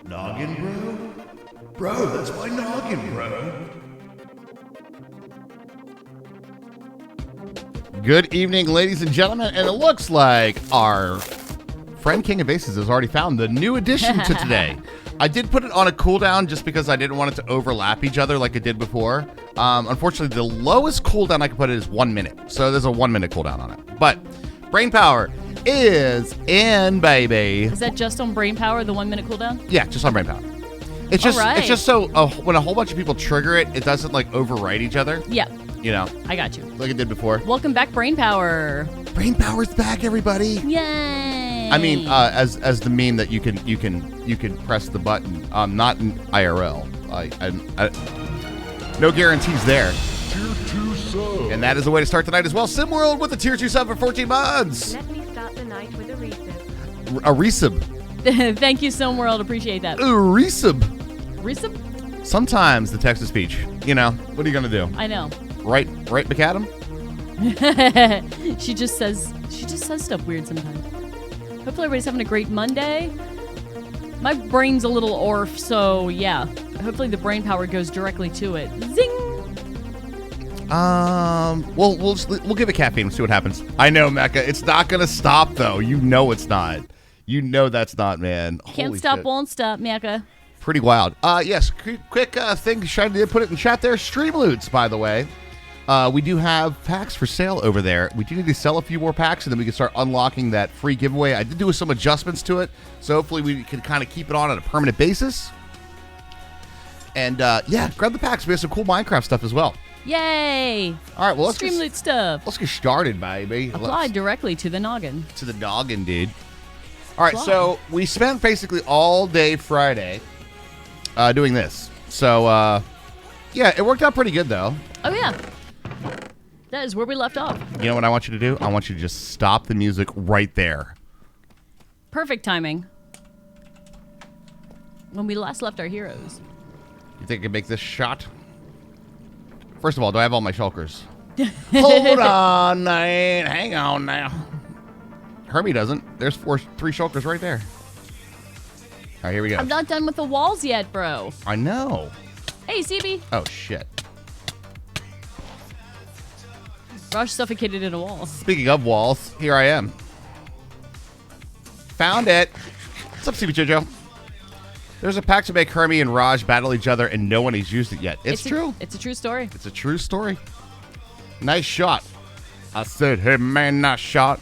Noggin, bro? Bro, that's my noggin, bro. Good evening, ladies and gentlemen, and it looks like our friend King of Aces has already found the new addition to today. I did put it on a cooldown just because I didn't want it to overlap each other like it did before. Unfortunately, the lowest cooldown I can put it is 1 minute, so there's a 1 minute cooldown on it. But brain power is in, baby. Is that just on brain power, the 1 minute cooldown? Yeah, just on brain power. It's just It's just so when a whole bunch of people trigger it, it doesn't like overwrite each other. Yeah. You know. I got you. Like it did before. Welcome back, brain power. Brain power's back, everybody. Yay! I mean, as the meme that you can press the button. Not in IRL. No guarantees there. Tier 2 sub. And that is the way to start the night as well. SimWorld with the Tier 2 sub for 14 months. Let me start the night with a resub. A resub. Thank you, World. Appreciate that. A resub. Resub? Sometimes the text to speech. You know, what are you gonna do? I know. Right, McAdam? She just says stuff weird sometimes. Hopefully everybody's having a great Monday. My brain's a little orf, so yeah. Hopefully the brain power goes directly to it. Zing! We'll give it caffeine and see what happens. I know, Mecca. It's not gonna stop though. You know it's not. You know that's not, man. Can't Holy stop, shit. won't stop, Mecca. Pretty wild. Yes, quick thing. Trying to put it in chat there. Streamloots, by the way. We do have packs for sale over there. We do need to sell a few more packs, and then we can start unlocking that free giveaway. I did do some adjustments to it, so hopefully we can kind of keep it on a permanent basis. And yeah, grab the packs. We have some cool Minecraft stuff as well. Yay! All right, well, Streamloot stuff. Let's get started, baby. Applied directly to the noggin. To the noggin, dude. All right, so we spent basically all day Friday doing this. So, yeah, it worked out pretty good, though. Oh, yeah. That is where we left off. You know what I want you to do? I want you to just stop the music right there. Perfect timing. When we last left our heroes. You think I can make this shot? First of all, do I have all my shulkers? Hold on, man. Hang on now. Hermie doesn't. There's 3 shulkers right there. All right, here we go. I'm not done with the walls yet, bro. I know. Hey, CB. Oh, shit. Raj suffocated in a wall. Speaking of walls, here I am. Found it. What's up, CB Jojo? There's a pack to make Hermie and Raj battle each other, and no one has used it yet. It's true. It's a true story. It's a true story. Nice shot. I said, hey, man, nice shot.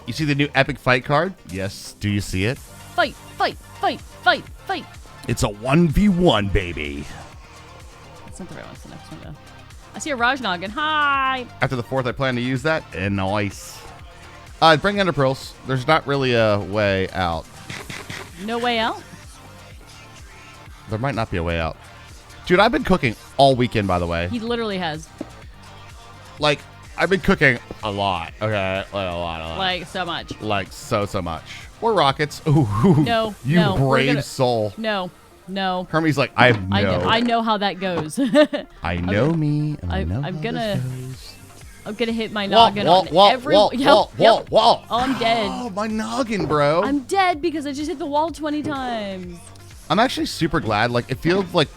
You see the new epic fight card? Yes. Do you see it? Fight, fight, fight, fight, fight. It's a 1v1, baby. That's not the right one. It's the next one, though. I see a Raj noggin. Hi. After the 4th, I plan to use that. And nice. Bring Ender Pearls. There's not really a way out. No way out? There might not be a way out. Dude, I've been cooking all weekend, by the way. He literally has. Like, I've been cooking a lot. Okay, like a lot. Like, so much. Like, so much. Or rockets. Ooh. No, you no. brave soul. No. Hermie's like, I have no. I know how that goes. I know me. I'm gonna hit my noggin on every wall. Oh, I'm dead. Oh, my noggin, bro. I'm dead because I just hit the wall 20 times. I'm actually super glad. Like, it feels like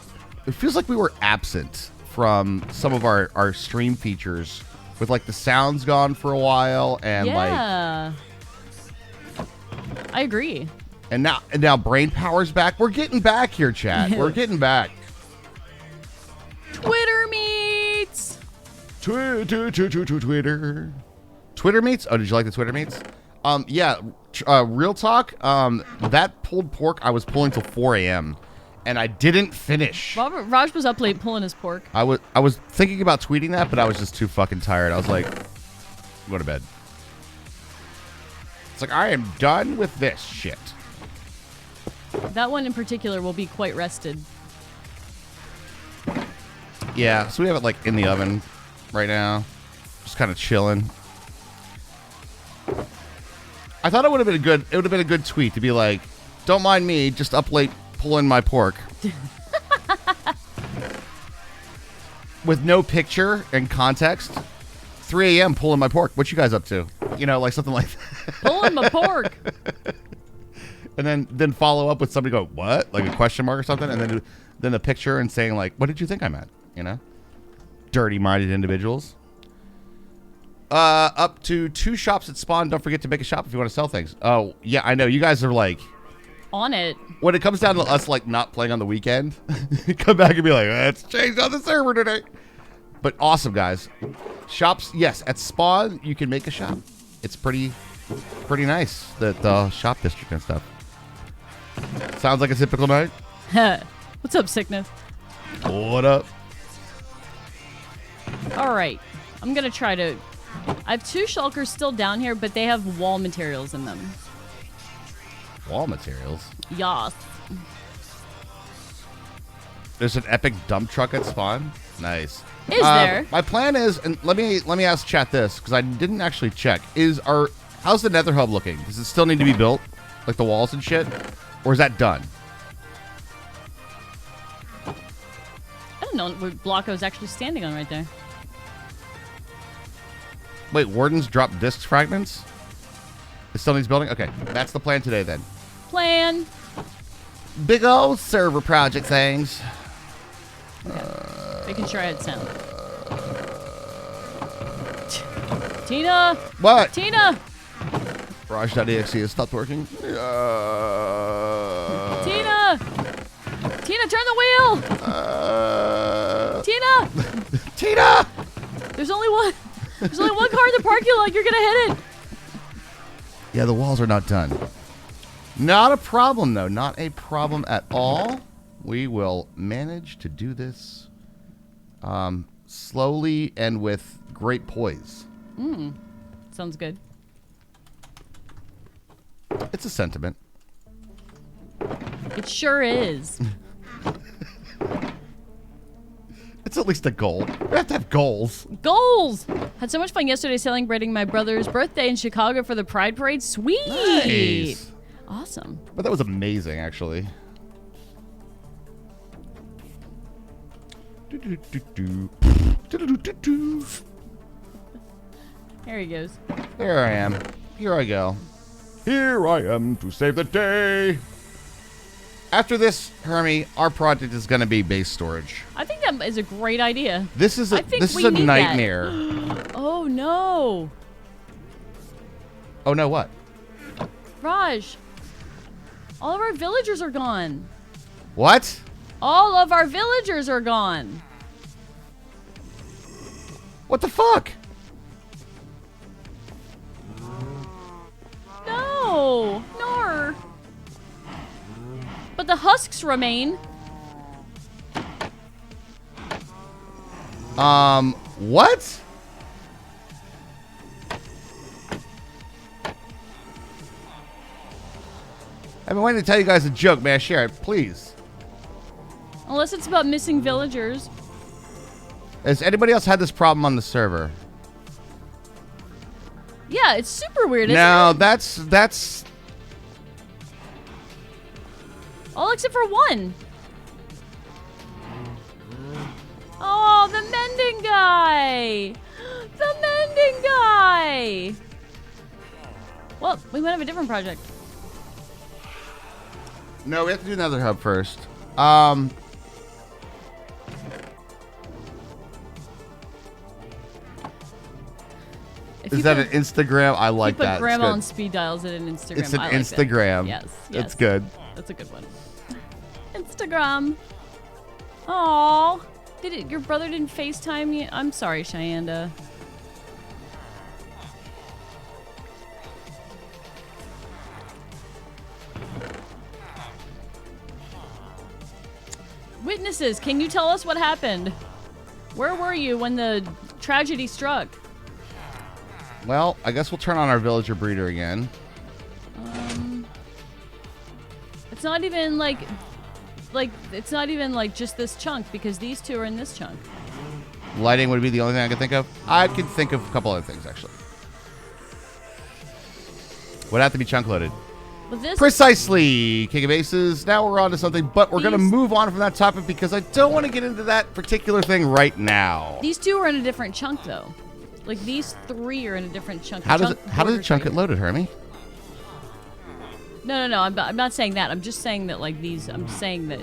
we were absent from some of our stream features, with like the sounds gone for a while, and yeah. I agree. And now brain power's back. We're getting back here, chat. We're getting back. Twitter meets. Twitter. Twitter meets? Oh, did you like the Twitter meets? Yeah. Real talk. That pulled pork I was pulling till 4 a.m. and I didn't finish. Raj was up late pulling his pork. I was thinking about tweeting that, but I was just too fucking tired. I was like, go to bed. It's like, I am done with this shit. That one in particular will be quite rested. Yeah, so we have it like in the oven right now. Just kind of chilling. I thought it would have been a good tweet to be like, don't mind me, just up late pulling my pork. With no picture and context. 3 a.m. pulling my pork. What you guys up to? You know, like something like that. Pulling my pork. and then follow up with somebody go, what? Like a question mark or something, and then a picture and saying like, what did you think I meant? You know? Dirty-minded individuals. Up to 2 shops at Spawn. Don't forget to make a shop if you want to sell things. Oh, yeah, I know. You guys are like... On it. When it comes down to us like not playing on the weekend, come back and be like, it's changed on the server today. But awesome, guys. Shops, yes, at Spawn, you can make a shop. It's pretty nice, the shop district and stuff. Sounds like a typical night. What's up, Sickness? What up? All right. I'm going to try to... I have 2 shulkers still down here, but they have wall materials in them. Wall materials? Yas. There's an epic dump truck at Spawn. Nice. Is there? My plan is, and let me ask chat this because I didn't actually check. How's the Nether hub looking? Does it still need to be built, like the walls and shit, or is that done? I don't know what block I was actually standing on right there. Wait, Wardens drop disc fragments? It still needs building? Okay, that's the plan today then. Plan. Big old server project things. Making sure I had sound. Tina! What? Tina! Raj.exe has stopped working. Tina! Tina, turn the wheel! Tina! Tina! There's only one car in the parking lot. You're gonna hit it. Yeah, the walls are not done. Not a problem, though. Not a problem at all. We will manage to do this slowly and with great poise. Sounds good. It's a sentiment. It sure is. It's at least a goal. We have to have goals. Goals! Had so much fun yesterday celebrating my brother's birthday in Chicago for the Pride Parade. Sweet! Nice. Awesome. But that was amazing, actually. There he goes. There I am. Here I go. Here I am to save the day. After this, Hermie, our project is going to be base storage. I think that is a great idea. This is I think this we is a need nightmare. Oh no. Oh no, what? Raj. All of our villagers are gone. What? All of our villagers are gone. What the fuck? No. Nor. But the husks remain. What? I've been waiting to tell you guys a joke. May I share it, please? Unless it's about missing villagers. Has anybody else had this problem on the server? Yeah, it's super weird, isn't No, it? that's All except for one. Oh, the mending guy. The mending guy. Well, we might have a different project. No, we have to do another hub first. If Is you that put- an Instagram? I like you put that. grandma It's on good. speed dials at an Instagram. It's an I like that. Instagram. Yes, It's good. That's a good one. Instagram. Aw. Your brother didn't FaceTime you? I'm sorry, Cheyanda. Witnesses, can you tell us what happened? Where were you when the tragedy struck? Well, I guess we'll turn on our villager breeder again. It's not even like it's not even like just this chunk because these two are in this chunk. Lighting would be the only thing I could think of. I could think of a couple other things, actually. Would have to be chunk loaded. But this Precisely, King of Aces. Now we're on to something, but we're going to These- move on from that topic because I don't want to get into that particular thing right now. These two are in a different chunk though. Like these three are in a different chunk. How does Chunk it chunk borders it loaded, Hermie? No. I'm not saying that. I'm just saying that like these. I'm saying that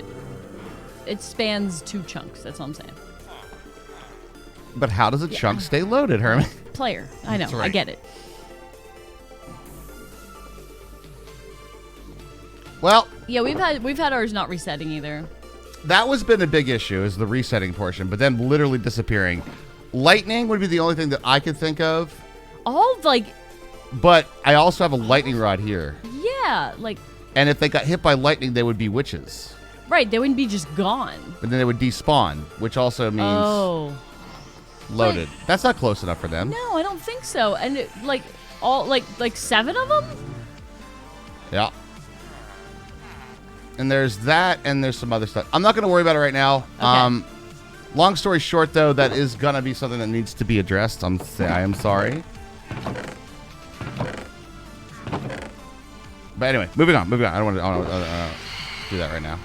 it spans 2 chunks. That's all I'm saying. But how does a chunk stay loaded, Herman? Player. I know. That's right. I get it. Well, Yeah, we've had ours not resetting either. that was been a big issue, is the resetting portion, but then literally disappearing. Lightning would be the only thing that I could think of, All like but I also have a lightning rod here. yeah, like And if they got hit by lightning, they would be witches. right. They wouldn't be just gone. But then they would despawn, which also means Oh. loaded. That's not close enough for them. No, I don't think so. And it, like all like 7 of them. Yeah. And there's that, and there's some other stuff. I'm not going to worry about it right now. Okay. Long story short, though, that is going to be something that needs to be addressed. I am sorry. But anyway, moving on. I don't want to do that right now.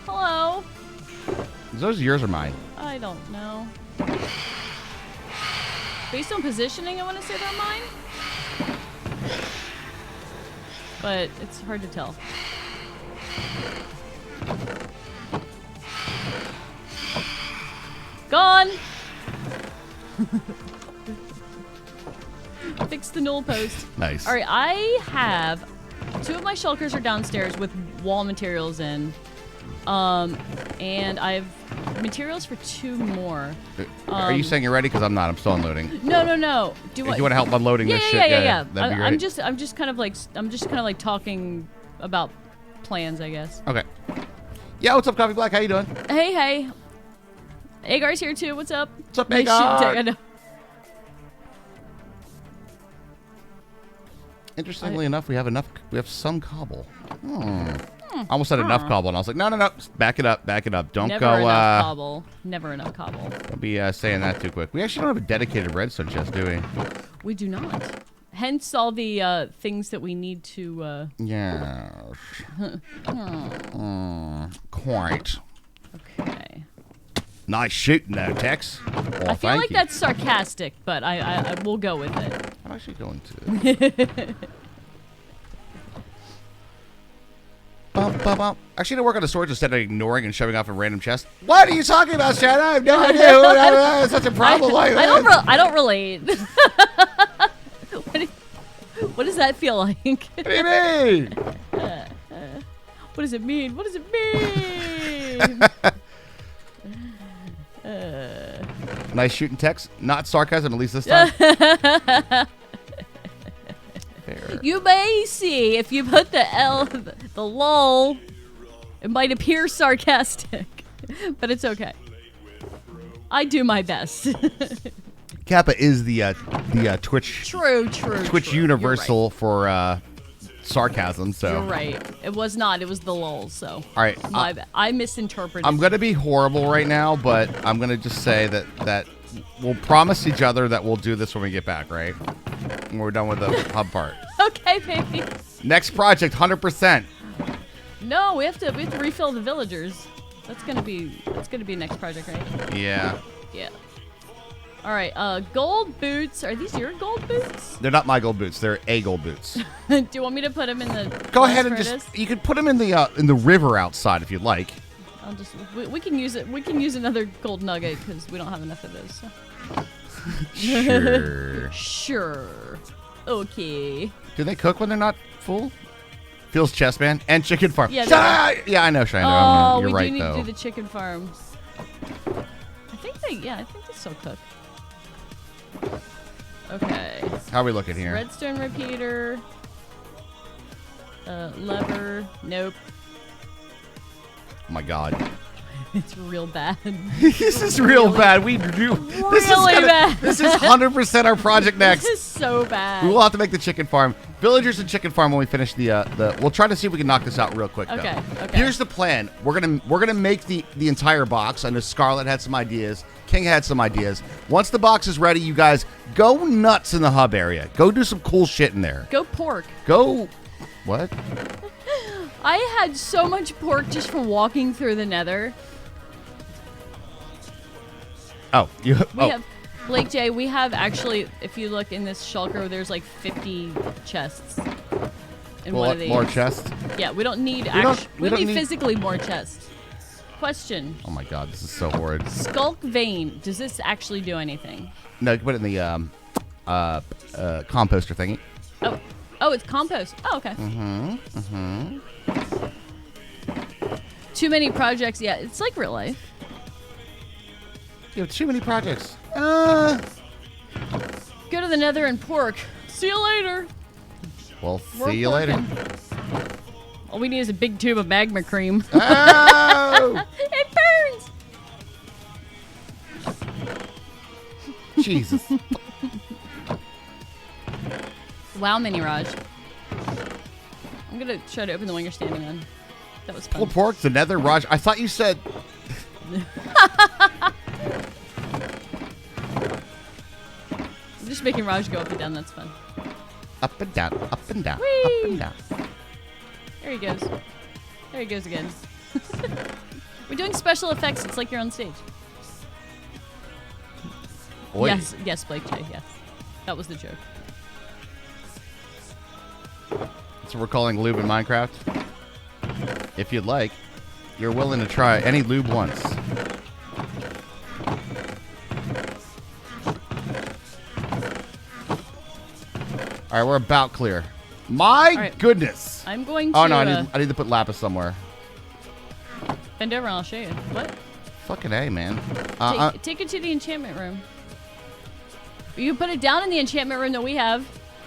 Hello. Is those yours or mine? I don't know. Based on positioning, I want to say they're mine. But it's hard to tell. Gone! Fix the null post. Nice. Alright, I have 2 of my shulkers are downstairs with wall materials in. And I have materials for 2 more. Are you saying you're ready? Because I'm not. I'm still unloading. No. If you want to help unloading this shit, Yeah. that'd be great. I'm just kind of like talking about plans, I guess. Okay. Yeah, what's up, Coffee Black? How you doing? Hey. Agar's here too. What's up? What's up, Nice Agar? shooting, I know. Interestingly enough, we have some cobble. I almost said enough cobble, and I was like, no. Back it up. Don't Never go. enough cobble. Never enough cobble. Don't be saying that too quick. We actually don't have a dedicated redstone chest, do we? We do not. Hence all the things that we need to. Yes. Quite. Okay. Nice shooting, though, Tex. Well, I feel thank like you. that's sarcastic, but I will go with it. I'm actually going to. Actually, to work on the storage instead of ignoring and shoving off a random chest. What are you talking about, Chad? I have no idea what such a problem like that. I don't relate. What does that feel like? What do you mean? What does it mean? What does it mean? Nice shooting, Tex. Not sarcasm, at least this time. Fair. You may see if you put the lull, it might appear sarcastic, but it's okay. I do my best. Kappa is the Twitch True. Twitch You're universal for sarcasm. So You're right. It was not. It was the lull. So. all right, My bad. I misinterpreted. I'm gonna be horrible right now, but I'm gonna just say that we'll promise each other that we'll do this when we get back, right? When we're done with the hub part. Okay, baby. Next project, 100%. No, we have to refill the villagers. That's gonna be next project, right? Yeah. Yeah. All right. Gold boots. Are these your gold boots? They're not my gold boots. They're a gold boots. Do you want me to put them in the? Go ahead and furnace? you can put them in the river outside if you'd like. I'll just. We can use it. We can use another gold nugget because we don't have enough of those. So. Sure. Sure. Okay. Do they cook when they're not full? Phil's chest man and chicken farm. Yeah, Yeah, I know, Shine. Oh, You're we right do need though. to do the chicken farms. I think they still cook. Okay. How are we looking here? Redstone repeater. Lever. Nope. Oh my god. It's real bad. This is real bad. We do. This Really is bad. This is 100% our project next. This is so bad. We will have to make the chicken farm. Villagers and chicken farm when we finish the. We'll try to see if we can knock this out real quick. Though. Okay. Okay. Here's the plan. We're gonna make the entire box. I know Scarlett had some ideas. King had some ideas. Once the box is ready, you guys go nuts in the hub area. Go do some cool shit in there. Go pork. Go. What? I had so much pork just from walking through the nether. Oh, you. We have, Blake J, we have actually, if you look in this shulker, there's like 50 chests. in one of these. More chests. Yeah, we don't need we don't need- physically more chests. Question. Oh my god, this is so horrid. Skulk vein. Does this actually do anything? No, you can put it in the composter thingy. Oh, it's compost. Oh, okay. Too many projects. Yeah, it's like real life. You have too many projects. Uh, Go to the nether and pork. See you later. Well, We're see you later. porking. All we need is a big tube of magma cream. Oh! It burns. Jesus. Wow, Mini Raj. I'm gonna try to open the one you're standing on. That was fun. Pulled pork, the nether, Raj. I thought you said... I'm just making Raj go up and down. That's fun. Up and down, up and down, Whee! up and down. There he goes. There he goes again. We're doing special effects. It's like you're on stage. Oi. Yes, Blake J. Yes, that was the joke. That's what we're calling lube in Minecraft. If you'd like, you're willing to try any lube once. All right, we're about clear. My right. goodness. I'm going to Oh no, I need to put lapis somewhere. bend over and I'll show you. What? Fucking A, man. Take it to the enchantment room. You can put it down in the enchantment room that we have.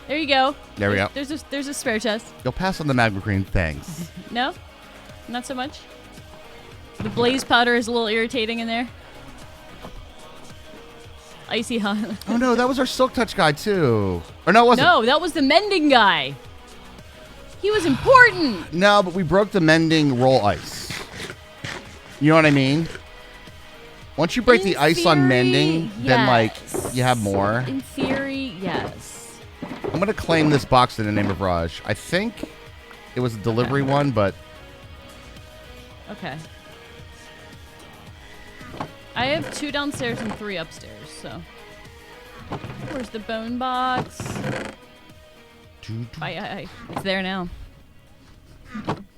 There you go. There we go. There's a spare chest. You'll pass on the magma cream, thanks. No? Not so much? The blaze powder is a little irritating in there. Icy hot. Oh no, that was our silk touch guy too. Or no, it wasn't. No, that was the mending guy. He was important. No, but we broke the mending roll ice. You know what I mean? Once you break In the ice on theory, mending, then like yes. you have more. In theory, yes. I'm gonna claim this box in the name of Raj. I think it was a delivery one, but Okay. I have 2 downstairs and 3 upstairs, so. Where's the bone box? Bye. It's there now.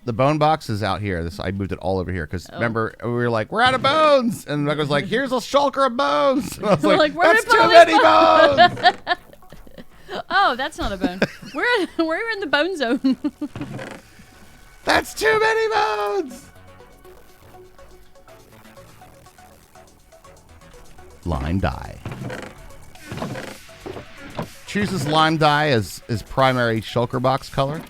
the bone box is out here. I moved it all over here because remember we were like, we're out of bones, and Meg was like, here's a shulker of bones. And I was like, Where that's did I too put many all these bones. Oh, that's not a bone. We're in the bone zone. That's too many bones. Lime dye. Chooses lime dye as his primary shulker box color.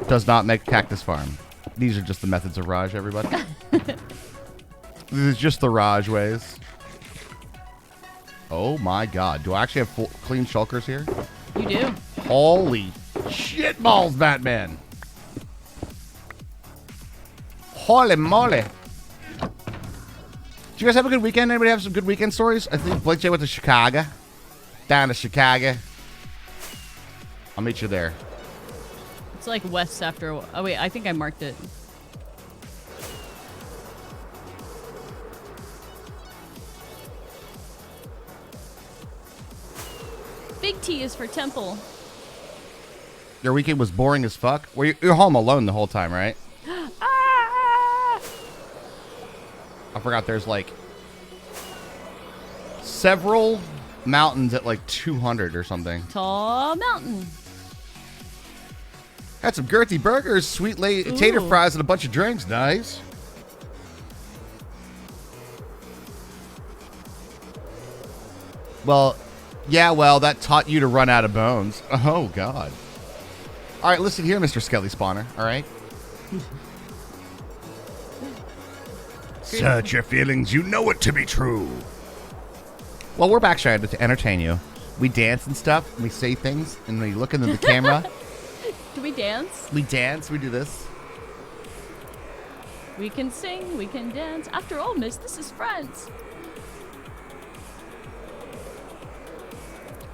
Does not make cactus farm. These are just the methods of Raj, everybody. This is just the Raj ways. Oh my god. Do I actually have full, clean shulkers here? You do. Holy shit balls, Batman. Holy moly. Did you guys have a good weekend? Anybody have some good weekend stories? I think Blake J went to Chicago. Down to Chicago. I'll meet you there. It's like west after. Oh wait, I think I marked it. Big T is for temple. Your weekend was boring as fuck? Well, you're home alone the whole time, right? Ah! I forgot there's like several mountains at like 200 or something. Tall mountain. Had some girthy burgers, sweet tater Ooh. fries, and a bunch of drinks. Nice. Well, yeah, well, that taught you to run out of bones. Oh, God. All right, listen here, Mr. Skelly Spawner, all right? Search your feelings, you know it to be true. Well, we're back, Shia, to entertain you. We dance and stuff, and we say things, and we look into the camera. Do we dance? We dance, we do this. We can sing, we can dance. After all, miss, this is friends.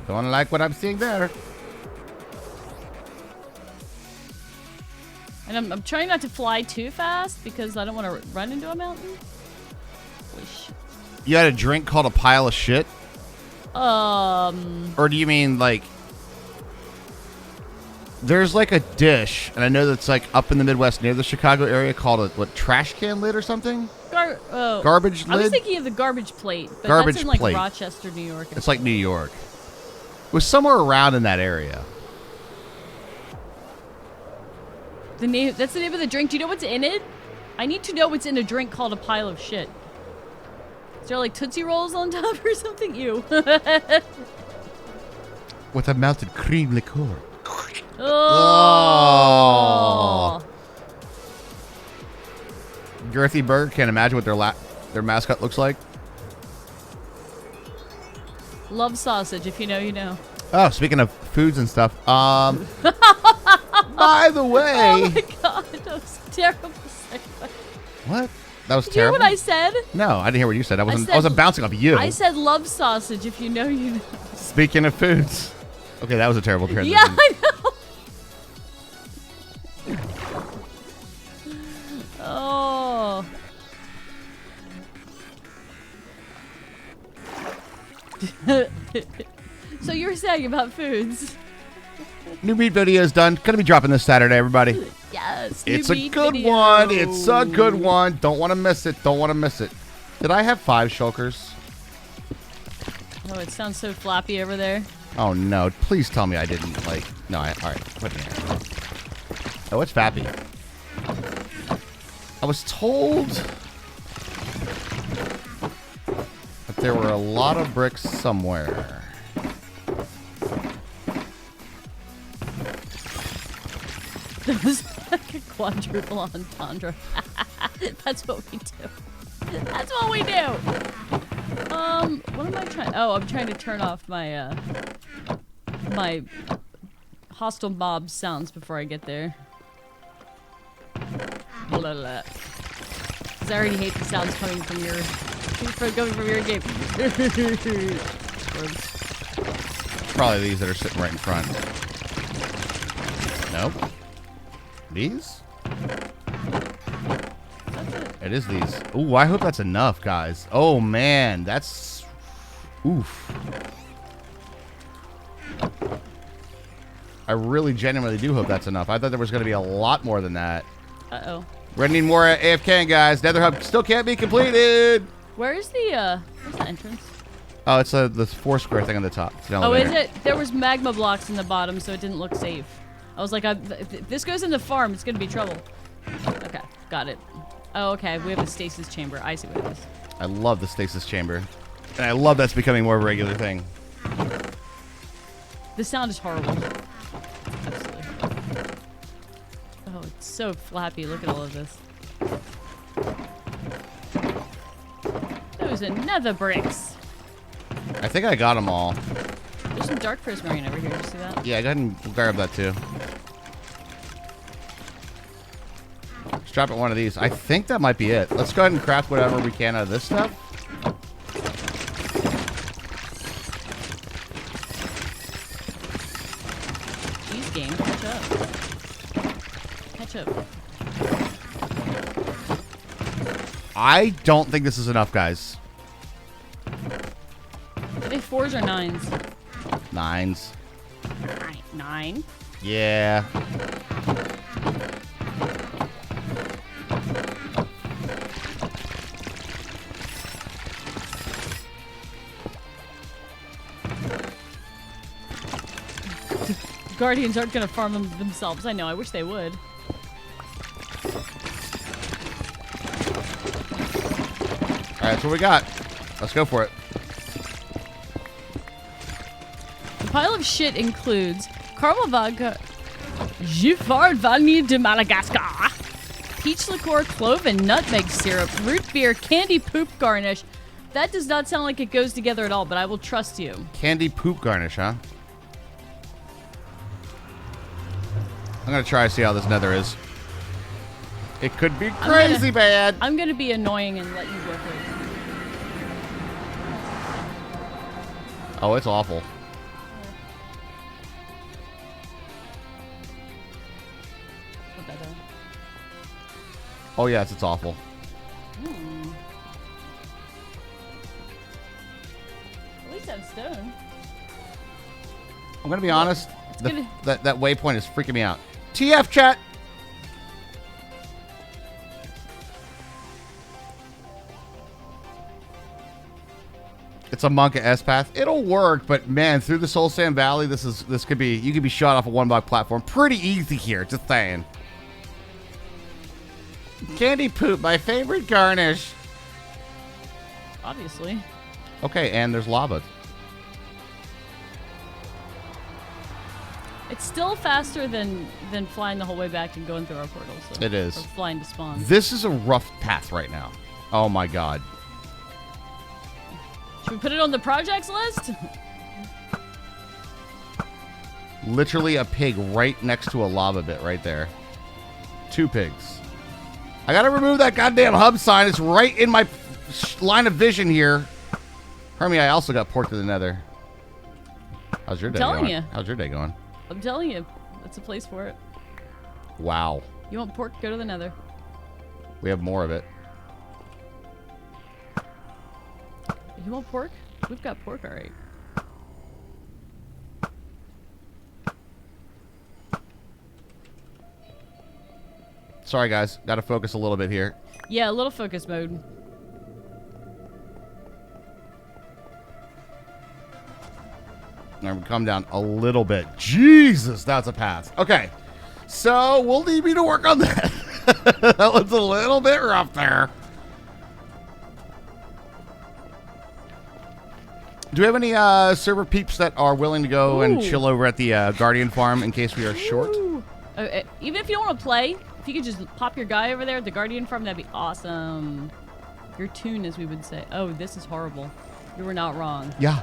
Don't like what I'm seeing there. And I'm trying not to fly too fast because I don't want to run into a mountain. Holy shit. You had a drink called a pile of shit? Or do you mean like There's like a dish, and I know that's like up in the Midwest near the Chicago area called a trash can lid or something. I Garbage lid. was thinking of the garbage plate, but Garbage that's in like plate. Rochester, New York. It's like New York. It was somewhere around in that area. That's the name of the drink. Do you know what's in it? I need to know what's in a drink called a pile of shit. Is there like Tootsie Rolls on top or something? Ew. With a melted cream liqueur. Oh. Girthy Burger can't imagine what their mascot looks like. Love sausage. If you know, you know. Oh, speaking of foods and stuff. By the way. Oh my god, that was a terrible segue. What? That was Did you hear terrible. what I said? No, I didn't hear what you said. I said- wasn't bouncing off you. I said love sausage. If you know, you know. Speaking of foods. Okay, that was a terrible transition. Yeah, I know. Oh. So you were saying about foods? New meat video is done. Gonna be dropping this Saturday, everybody. Yes. It's new a meat good video. one. It's a good one. Don't want to miss it. Don't want to miss it. Did I have 5 shulkers? Oh, it sounds so flappy over there. Oh no! Please tell me I didn't like. No, all right. Put it here. Oh, it's Fappy. I was told that there were a lot of bricks somewhere. That was like a quadruple entendre. That's what we do. That's what we do. What am I trying? Oh, I'm trying to turn off my my hostile mob sounds before I get there. Blah, blah, blah. 'Cause I already hate the sounds coming from your game. Probably these that are sitting right in front. Nope. These? It is these. Ooh, I hope that's enough, guys. Oh, man. That's... Oof. I really genuinely do hope that's enough. I thought there was going to be a lot more than that. Uh-oh. We're going to need more AFK, guys. Nether Hub still can't be completed. Where's the entrance? Oh, it's the 4 square thing on the top. It's an Oh, is elevator. it? There was magma blocks in the bottom, so it didn't look safe. I was like, if this goes in the farm, it's going to be trouble. Okay, got it. Oh, okay, we have a stasis chamber. I see what it is. I love the stasis chamber. And I love that's becoming more of a regular thing. The sound is horrible. Absolutely. Oh, it's so flappy. Look at all of this. Those are nether bricks. I think I got them all. There's some dark prismarine over here. You see that? Yeah, go ahead and grab that too. Let's drop it one of these. I think that might be it. Let's go ahead and craft whatever we can out of this stuff. Jeez, game, catch up. Catch up. I don't think this is enough, guys. Are they 4s or 9s? 9s. 9. Yeah. Guardians aren't gonna farm them themselves. I know. I wish they would. All right, that's what we got. Let's go for it. The pile of shit includes caramel vodka, Giffard Vanille de Madagascar, peach liqueur, clove and nutmeg syrup, root beer, candy poop garnish. That does not sound like it goes together at all, but I will trust you. Candy poop garnish, huh? I'm gonna try to see how this nether is. It could be crazy bad. I'm gonna be annoying and let you go first. Oh, it's awful. What that is. Oh yes, it's awful. At least I'm stone. I'm gonna be honest. gonna- That waypoint is freaking me out. TF chat. It's a Monka S path. It'll work, but man, through the Soul Sand Valley, this could be, you could be shot off a 1-block platform pretty easy here. Just saying. Candy poop, my favorite garnish. Obviously. Okay, and there's lava. It's still faster than flying the whole way back and going through our portal. So, It is. Or flying to spawn. This is a rough path right now. Oh my god. Should we put it on the projects list? Literally a pig right next to a lava bit right there. 2 pigs. I gotta remove that goddamn hub sign. It's right in my line of vision here. Hermie, I also got pork to the nether. How's your day telling going? you. How's your day going? I'm telling you, that's a place for it. Wow. You want pork? Go to the nether. We have more of it. You want pork? We've got pork, all right. Sorry, guys. Gotta focus a little bit here. Yeah, a little focus mode. I'm gonna come down a little bit. Jesus, that's a pass. Okay. So, we'll need me to work on that. That was a little bit rough there. Do we have any server peeps that are willing to go and Ooh. chill over at the Guardian farm in case we are short? Even if you don't want to play, if you could just pop your guy over there at the Guardian farm, that'd be awesome. Your tune, as we would say. Oh, this is horrible. You were not wrong. Yeah.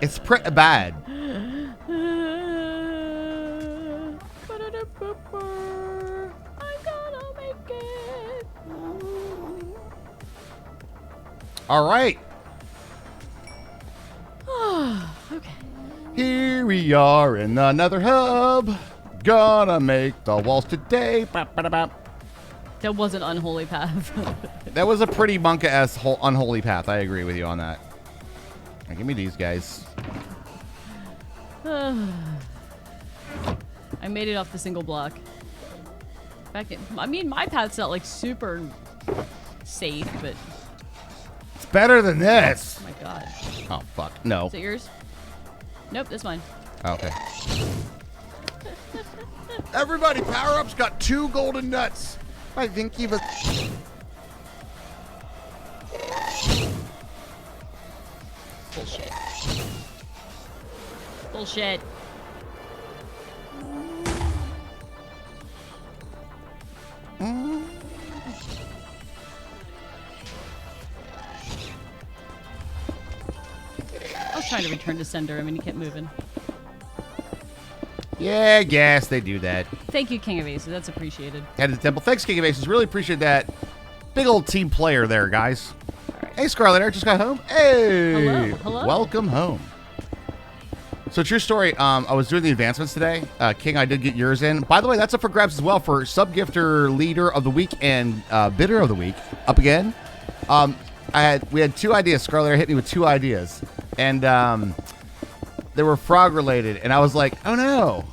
It's pretty bad. I'm gonna make it. All right. Okay. Here we are in another hub. Gonna make the walls today. Ba-ba-da-ba. That was an unholy path. That was a pretty Monka-esque unholy path. I agree with you on that. Now, give me these guys. I made it off the single block. I mean, my path's not like super safe, but It's better than this. oh my god. Oh, fuck. No. Is it yours? Nope, that's mine. Okay. Everybody, Power Up's got 2 golden nuts. I think you've... Bullshit. Bullshit. I was trying to return to sender. I mean, he kept moving. Yeah, yes, they do that. Thank you, King of Aces. That's appreciated. Head to the temple. Thanks, King of Aces. Really appreciate that. Big old team player there, guys. Hey, Scarlet, Eric just got home. Hey. Hello, hello. Welcome home. So, true story. I was doing the advancements today. King, I did get yours in. By the way, that's up for grabs as well for Sub-Gifter Leader of the Week and Bidder of the Week. Up again. We had 2 ideas. Scarlet hit me with 2 ideas. And they were frog related. And I was like, oh no.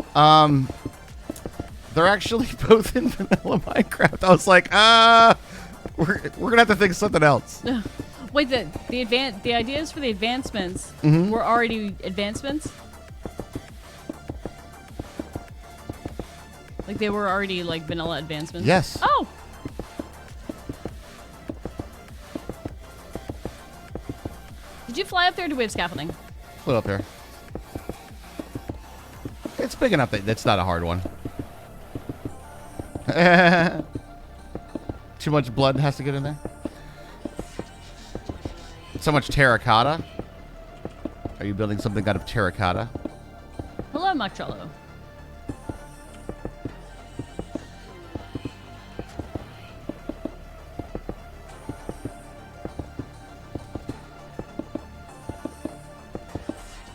They're actually both in vanilla Minecraft. I was like, we're gonna have to think of something else. Wait, the ideas for the advancements Mm-hmm. were already advancements? Like they were already like vanilla advancements? Yes. Oh! Did you fly up there or do we have scaffolding? Put it up there. It's big enough that that's not a hard one. Too much blood has to get in there. So much terracotta. Are you building something out of terracotta? Hello, Machello.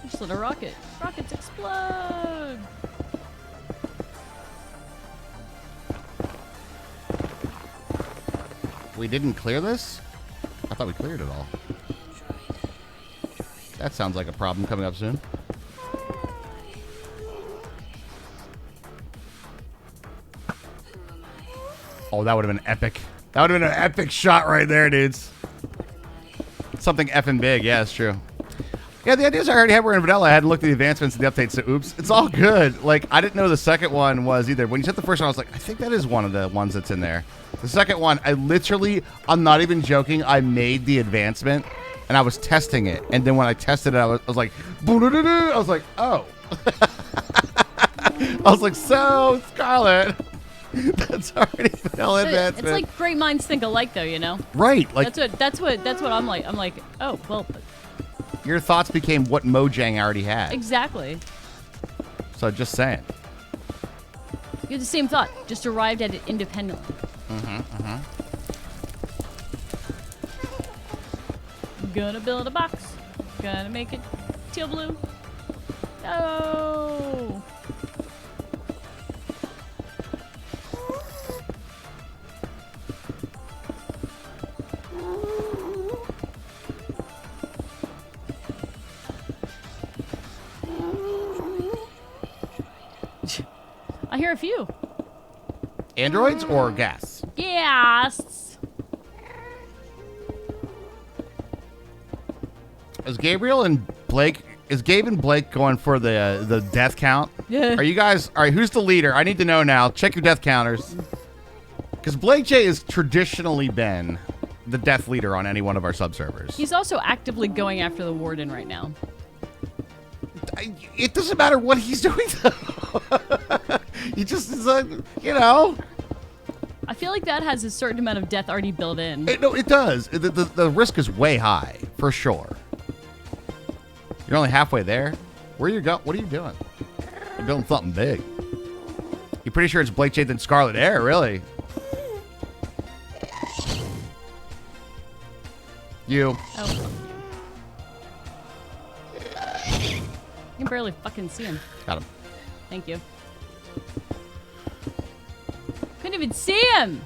Just let a rocket. Rockets explode! We didn't clear this? I thought we cleared it all. That sounds like a problem coming up soon. Oh, that would have been epic. That would have been an epic shot right there, dudes. Something effing big. Yeah, it's true. Yeah, the ideas I already had were in vanilla. I hadn't looked at the advancements and the updates, so oops. It's all good. Like, I didn't know the second one was either. When you said the first one, I was like, I think that is one of the ones that's in there. The second one, I'm not even joking, I made the advancement, and I was testing it. And then when I tested it, I was like, I was like, oh. I was like, so, Scarlet, that's already vanilla advancement. It's like great minds think alike, though, you know? Right. Like, That's what I'm like. I'm like, oh, well. your thoughts became what Mojang already had. Exactly. So just saying. You had the same thought, just arrived at it independently. Gonna build a box. Gonna make it teal blue. No. I hear a few. Androids or gas? Yes. Is Gabe and Blake going for the death count? Yeah. Are you guys, all right, who's the leader? I need to know now. Check your death counters. Because Blake J has traditionally been the death leader on any one of our subservers. He's also actively going after the warden right now. It doesn't matter what he's doing, though. He just is like, you know. I feel like that has a certain amount of death already built in. No, it does. The risk is way high, for sure. You're only halfway there. Where you go? What are you doing? You're doing something big. You're pretty sure it's Blake J than Scarlet Air, really? You. Oh. You can barely fucking see him. Got him. Thank you. Couldn't even see him.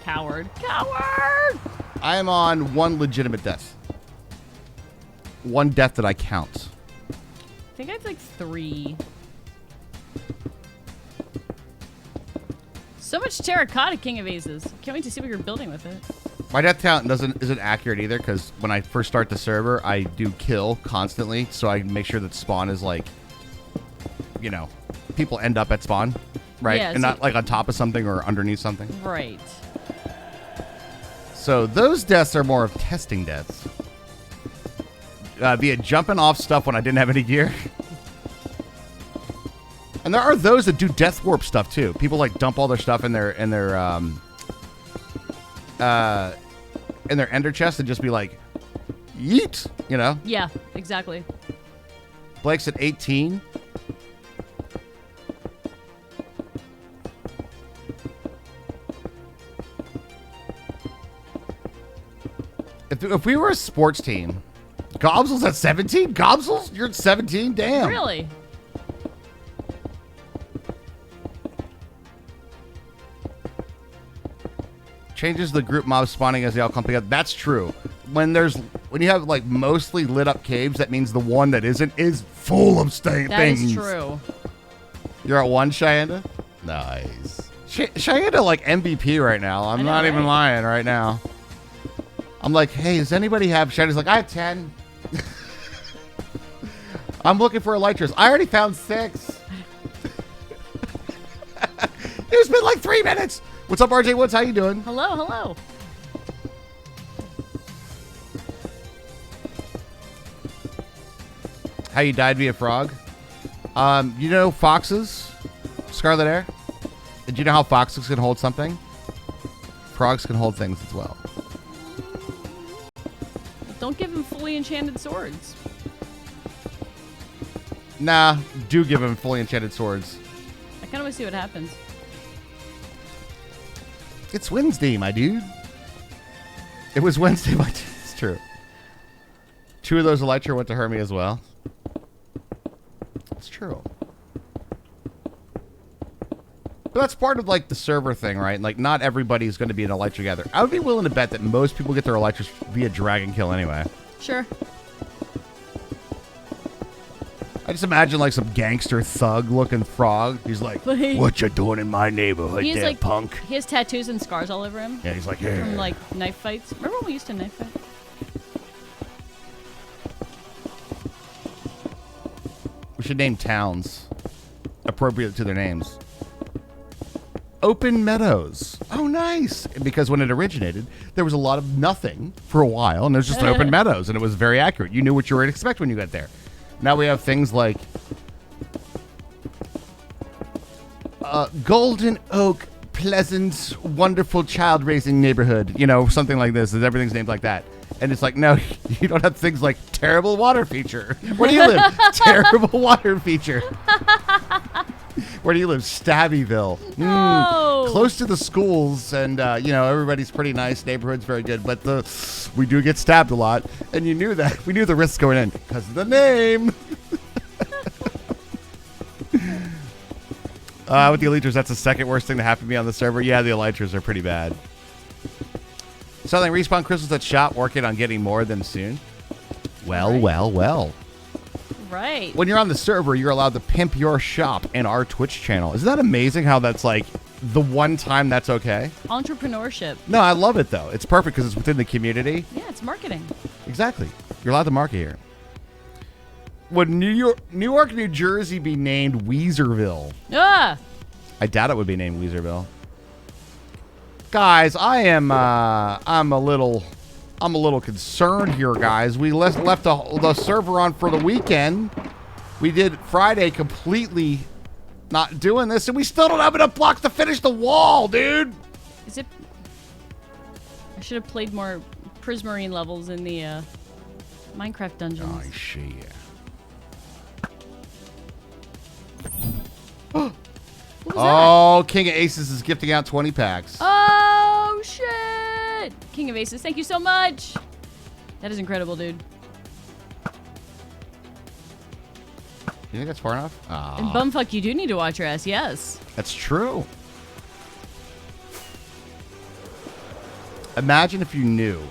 Coward. Coward! I am on one legitimate death. One death that I count. I think I have like 3. So much terracotta, King of Aces. Can't wait to see what you're building with it. My death count isn't accurate either, because when I first start the server, I do kill constantly, so I make sure that spawn is like, you know, people end up at spawn, right? Yeah, and not like on top of something or underneath something. Right. So those deaths are more of testing deaths. Via jumping off stuff when I didn't have any gear. And there are those that do death warp stuff too. People like dump all their stuff in their ender chest and just be like, yeet, you know? Yeah, exactly. Blake's at 18. If we were a sports team, Gobsle's at 17? Gobsles? You're at 17? Damn. Really? Changes the group mob spawning as they all come together. That's true. When you have like mostly lit up caves, that means the one that isn't is full of things. That is true. You're at 1, Cheyenne? Nice. Cheyenne like MVP right now. I'm not even lying right now. I'm like, hey, does anybody have... Cheyenne's like, I have 10. I'm looking for elytras. I already found 6. It's been like 3 minutes. What's up, RJ Woods? How you doing? Hello, hello. How you died via frog? You know foxes? Scarlet Air? Did you know how foxes can hold something? Frogs can hold things as well. Don't give him fully enchanted swords. Nah, do give him fully enchanted swords. I kind of want to see what happens. It's Wednesday, my dude. It was Wednesday, my dude. It's true. 2 of those elytra went to Hermie as well. It's true. But that's part of like the server thing, right? Like not everybody's going to be an elytra gatherer. I would be willing to bet that most people get their elytras via dragon kill anyway. Sure. I just imagine like some gangster thug looking frog. He's like, Like- "What you doing in my neighborhood, He's there, like punk?" He has tattoos and scars all over him Yeah, he's like, "Yeah." from like knife fights. Remember when we used to knife fight? We should name towns appropriate to their names. Open Meadows. Oh, nice. Because when it originated, there was a lot of nothing for a while, and there's just open meadows, and it was very accurate. You knew what you were to expect when you got there. Now we have things like Golden Oak, pleasant, wonderful child-raising neighborhood. You know, something like this. Everything's named like that. And it's like, no, you don't have things like terrible water feature. Where do you live? Terrible water feature. Where do you live? Stabbyville. No. Close to the schools, and everybody's pretty nice. Neighborhood's very good, but we do get stabbed a lot, and you knew that. We knew the risks going in because of the name. With the Elytras, that's the second worst thing to happen to me on the server. Yeah, the Elytras are pretty bad. Selling respawn crystals at shop, working on getting more of them soon. Well. Right. When you're on the server, you're allowed to pimp your shop in our Twitch channel. Isn't that amazing how that's like the one time that's okay? Entrepreneurship. No, I love it though. It's perfect because it's within the community. Yeah, it's marketing. Exactly. You're allowed to market here. Would Newark, New Jersey be named Weezerville? Ah! I doubt it would be named Weezerville. Guys, I'm a little concerned here, guys. We left the server on for the weekend. We did Friday completely not doing this, and we still don't have enough blocks to finish the wall, dude. Is it... I should have played more Prismarine levels in the Minecraft dungeons. Oh, shit. What was Oh, King of Aces is gifting out 20 packs. Oh, shit! King of Aces, thank you so much! That is incredible, dude. You think that's far enough? And bumfuck, you do need to watch your ass, yes. That's true. Imagine if you knew,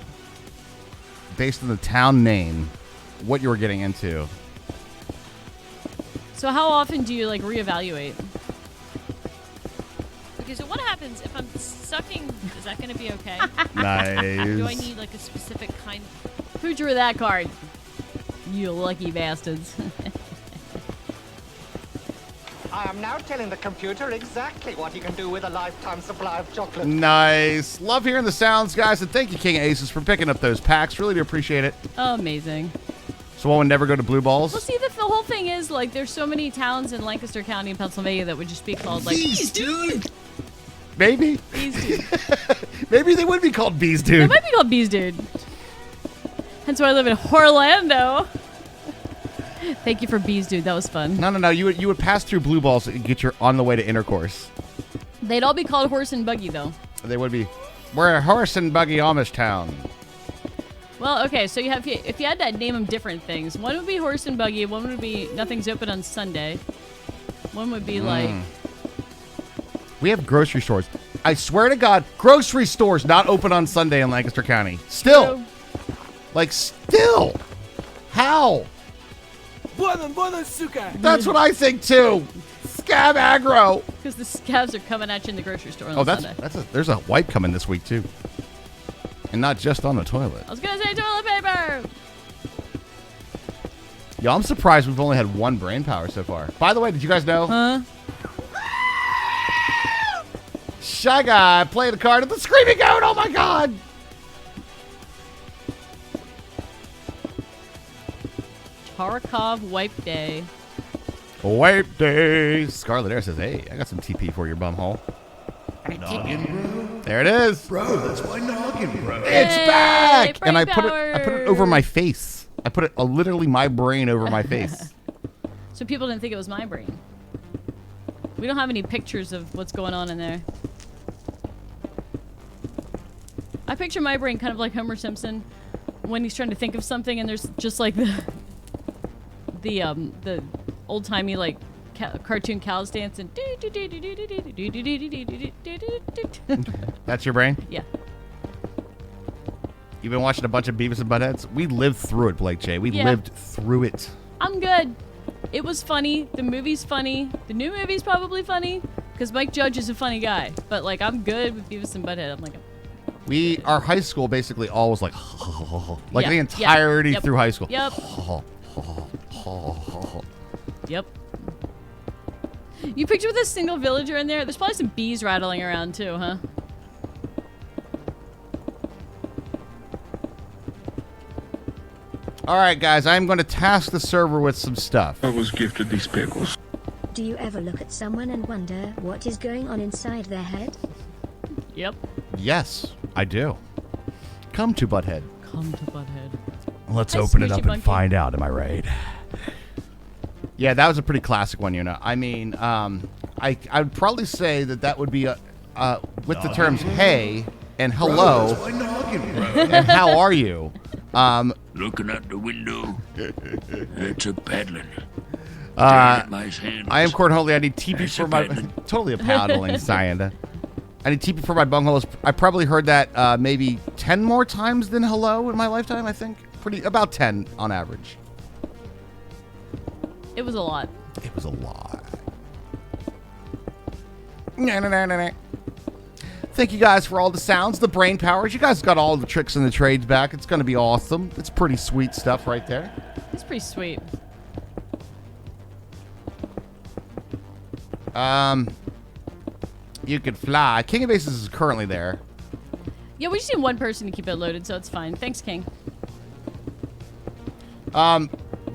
based on the town name, what you were getting into. So how often do you, like, reevaluate? Okay, so what happens if I'm sucking? Is that going to be okay? Nice. Do I need like a specific kind? Who drew that card? You lucky bastards. I am now telling the computer exactly what he can do with a lifetime supply of chocolate. Nice. Love hearing the sounds, guys, and thank you, King of Aces, for picking up those packs. Really do appreciate it. Amazing. So one would never go to Blue Balls? Well, see, the whole thing is, like, there's so many towns in Lancaster County in Pennsylvania that would just be called, like... Bees, dude. Maybe. Bees Dude. Maybe they would be called Bees, They dude. might be called Bees Dude. Hence why I live in Orlando. Thank you for Bees Dude. That was fun. No. You would pass through Blue Balls and get your on the way to intercourse. They'd all be called Horse and Buggy, though. They would be. We're a horse and buggy Amish town. Well, okay, so if you had to name them different things, one would be Horse and Buggy, one would be Nothing's Open on Sunday. One would be like... We have grocery stores. I swear to God, grocery stores not open on Sunday in Lancaster County. Still. Still. How? That's what I think too. Scab aggro. Because the scabs are coming at you in the grocery store on Oh, Sunday. there's a wipe coming this week too. And not just on the toilet. I was going to say toilet paper. Yo, I'm surprised we've only had one brain power so far. By the way, did you guys know? Huh? Shy Guy played a card of the Screaming Goat. Oh my God. Tarkov Wipe Day. Wipe day. Scarlet Air says, hey, I got some TP for your bumhole. Noggin, bro. There it is. Bro, that's my noggin, bro. It's Yay, back. brain And I put it over my face. I put it literally my brain over my face. So people didn't think it was my brain. We don't have any pictures of what's going on in there. I picture my brain kind of like Homer Simpson when he's trying to think of something and there's just like the old-timey like cartoon cows dancing. That's your brain? Yeah. You've been watching a bunch of Beavis and Buttheads? We lived through it, Blake J. We Yeah. lived through it. I'm good. It was funny. The movie's funny. The new movie's probably funny because Mike Judge is a funny guy. But like, I'm good with Beavis and Butthead. I'm like, Our high school basically all was like, like Yeah, the yeah, entirety yep, through high school. Yep. Yep. You picture with a single villager in there? There's probably some bees rattling around too, huh? All right, guys, I'm going to task the server with some stuff. I was gifted these pickles. Do you ever look at someone and wonder what is going on inside their head? Yep. Yes, I do. Come to Butthead. Come to Butthead. Let's Hi, open it Smoochy up and Monkey. find out. Am I right? Yeah, that was a pretty classic one, you know. I mean, I would probably say that would be with the terms "hey" and "hello" My noggin, bro. and "how are you." Looking out the window. It's a paddling. I My hands. am Court Holy. I need TP That's for a my paddling. totally a paddling, Cyanda. I need TP for my bungholes. I probably heard that maybe 10 more times than "hello" in my lifetime. I think about 10 on average. It was a lot. It was a lot. Nah. Thank you guys for all the sounds, the brain powers. You guys got all the tricks and the trades back. It's going to be awesome. It's pretty sweet stuff right there. It's pretty sweet. You could fly. King of Aces is currently there. Yeah, we just need one person to keep it loaded, so it's fine. Thanks, King.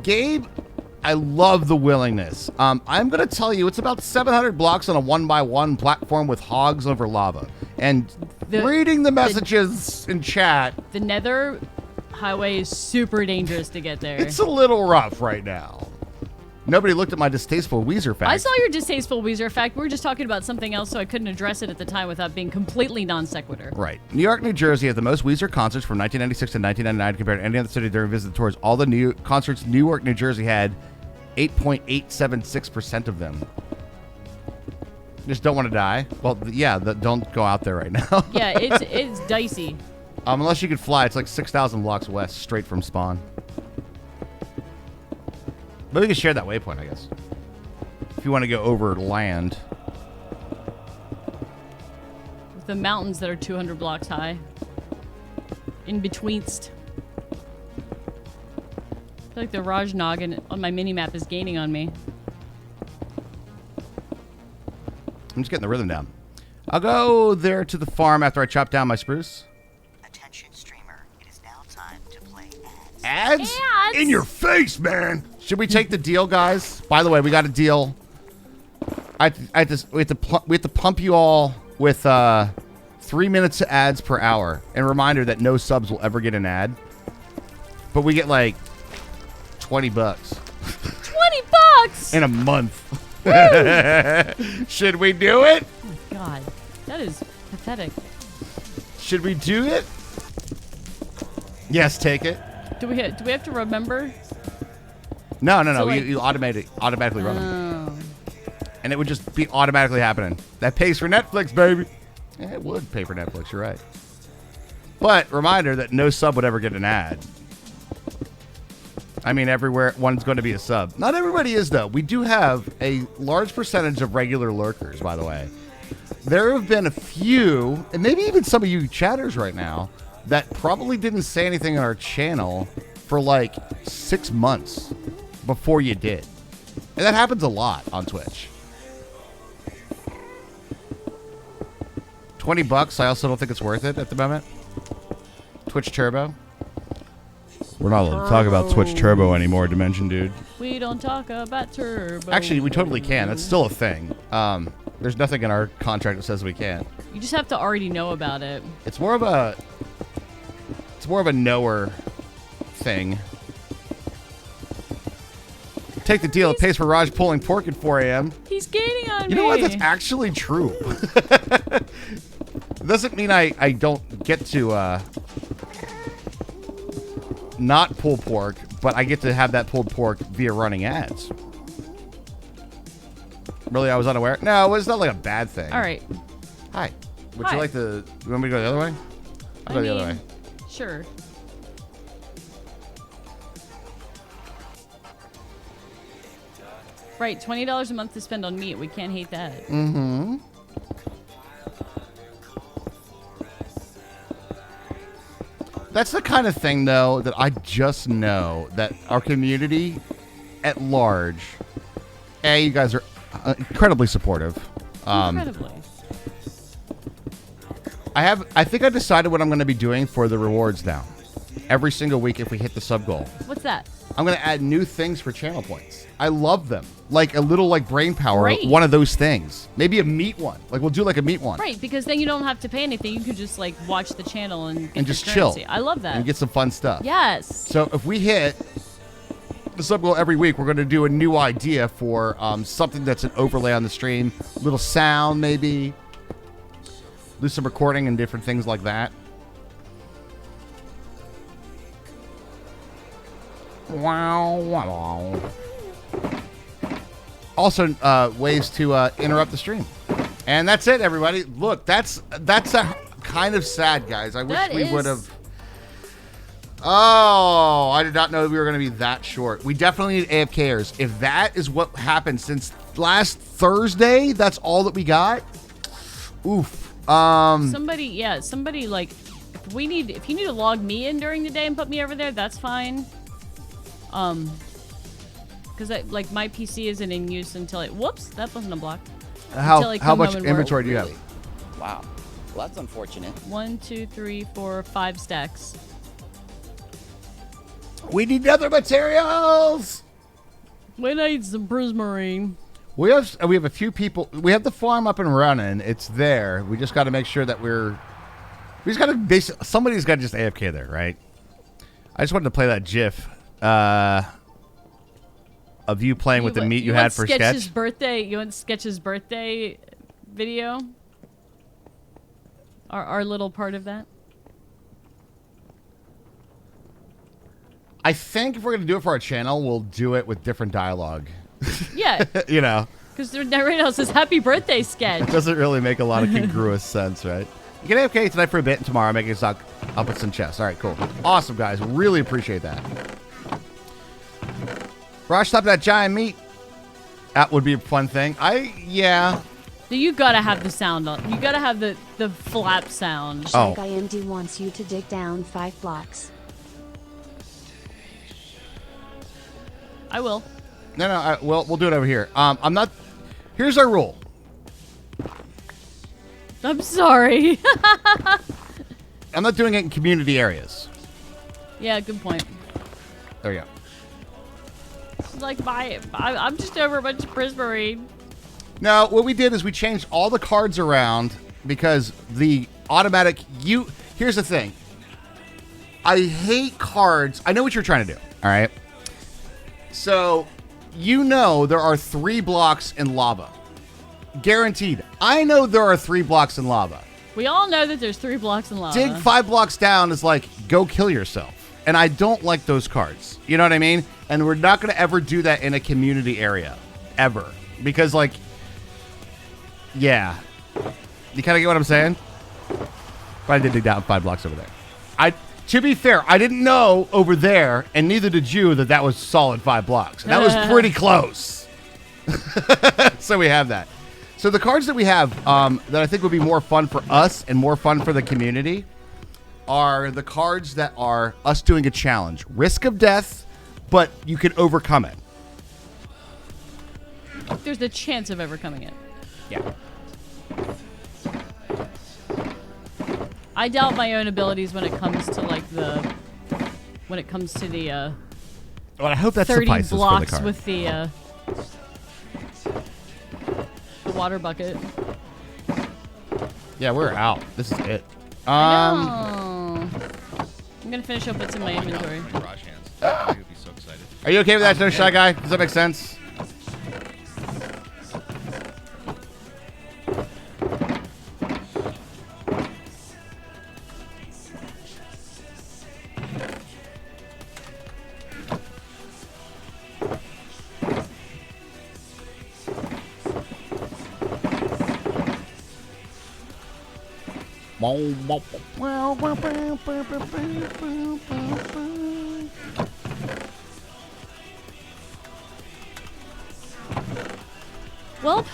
Gabe, I love the willingness. I'm going to tell you, it's about 700 blocks on a 1x1 platform with hogs over lava. And reading the messages in chat, The Nether highway is super dangerous to get there. it's a little rough right now. Nobody looked at my distasteful Weezer fact. I saw your distasteful Weezer fact. We were just talking about something else, so I couldn't address it at the time without being completely non sequitur. Right. New York, New Jersey has the most Weezer concerts from 1996 to 1999 compared to any other city during visit tours. All the new concerts New York, New Jersey had 8.876% of them. Just don't want to die. Well, yeah, don't go out there right now. Yeah, it's dicey. Unless you could fly, it's like 6,000 blocks west, straight from spawn. But we can share that waypoint, I guess. If you want to go over land. With the mountains that are 200 blocks high. In betweenst. I feel like the Raj Noggin on my mini-map is gaining on me. I'm just getting the rhythm down. I'll go there to the farm after I chop down my spruce. Attention streamer, it is now time to play Ads? Ads? In your face, man. Should we take the deal, guys? By the way, we got a deal. We have to pump you all with 3 minutes of ads per hour. And a reminder that no subs will ever get an ad. But we get like $20 $20 in a month. Should we do it? Oh my god, that is pathetic. Should we do it? Yes, take it. Do we have to remember? No. So, like- you automatically run them. Oh. And it would just be automatically happening. That pays for Netflix, baby. Yeah, it would pay for Netflix, you're right. But reminder that no sub would ever get an ad. I mean, everywhere one's going to be a sub. Not everybody is, though. We do have a large percentage of regular lurkers, by the way. There have been a few, and maybe even some of you chatters right now, that probably didn't say anything on our channel for like 6 months before you did. And that happens a lot on Twitch. $20, I also don't think it's worth it at the moment. Twitch Turbo. We're not allowed to talk about Twitch Turbo anymore, Dimension Dude. We don't talk about turbo. Actually, we totally can. That's still a thing. There's nothing in our contract that says we can't. You just have to already know about it. It's more of a knower thing. Take the deal. It pays for Raj pulling pork at 4 a.m. He's gaining on me. You know what? That's actually true. It doesn't mean I don't get to not pull pork, but I get to have that pulled pork via running ads. Really, I was unaware? No, it's not like a bad thing. All right. Hi. Would Hi. you like to... You want me to go the other way? I'll go the other way. Sure. Right, $20 a month to spend on meat. We can't hate that. Mm-hmm. That's the kind of thing, though, that I just know that our community at large, you guys are incredibly supportive. Incredibly. I think I decided what I'm going to be doing for the rewards now. Every single week if we hit the sub goal. What's that? I'm going to add new things for channel points. I love them. Like a little like brain power, Great. one of those things. Maybe a meat one. Like we'll do like a meat one. Right, because then you don't have to pay anything. You could just like watch the channel and get just your chill. currency. I love that. And get some fun stuff. Yes. So if we hit the sub goal every week, we're going to do a new idea for something that's an overlay on the stream. Little sound maybe. Do some recording and different things like that. Wow. Also, ways to interrupt the stream. And that's it, everybody. Look, that's a kind of sad, guys. I wish we would have. Oh, I did not know we were going to be that short. We definitely need AFKers. If that is what happened since last Thursday, that's all that we got. Oof. Somebody like, if you need to log me in during the day and put me over there, that's fine. Because like my PC isn't in use until whoops, that wasn't a block. How much inventory do you have? Wow. Well, that's unfortunate. 1, 2, 3, 4, 5 stacks. We need other materials. We need some prismarine. We have a few people. We have the farm up and running. It's there. We just got to make sure that somebody's got to just AFK there, right? I just wanted to play that GIF of you playing with the meat you had for Sketch. You want Sketch's birthday video? Our little part of that. I think if we're going to do it for our channel, we'll do it with different dialogue. Yeah. You know. Because right now it says, happy birthday, Sketch. It doesn't really make a lot of congruous sense, right? You can AFK tonight for a bit and tomorrow make it stock up with some chests. All right, cool. Awesome, guys. Really appreciate that. Rush up that giant meat. That would be a fun thing. Yeah. You gotta have the sound on. You gotta have the flap sound. Shy Guy MD wants you to dig down 5 blocks. I will. No, we'll do it over here. I'm not. Here's our rule. I'm sorry. I'm not doing it in community areas. Yeah, good point. There you go. It's like I'm just over a bunch of prismarine. No, what we did is we changed all the cards around because the automatic. Here's the thing. I hate cards. I know what you're trying to do. All right. So, there are 3 blocks in lava. Guaranteed. I know there are 3 blocks in lava. We all know that there's 3 blocks in lava. Dig 5 blocks down is like, go kill yourself. And I don't like those cards. You know what I mean? And we're not going to ever do that in a community area. Ever. Because, yeah. You kind of get what I'm saying? But I did dig down 5 blocks over there. To be fair, I didn't know over there, and neither did you, that was solid 5 blocks. And that was pretty close. So we have that. So the cards that we have that I think would be more fun for us and more fun for the community are the cards that are us doing a challenge. Risk of death, but you can overcome it. There's the chance of overcoming it. Yeah. I doubt my own abilities when it comes to the Well, I hope that 30 suffices blocks for the card. with the water bucket. Yeah, we're out. This is it. I'm gonna finish up what's in my inventory. Garage hands. I would be so excited. Are you okay with that, no Shy Guy? Does that make sense? Well,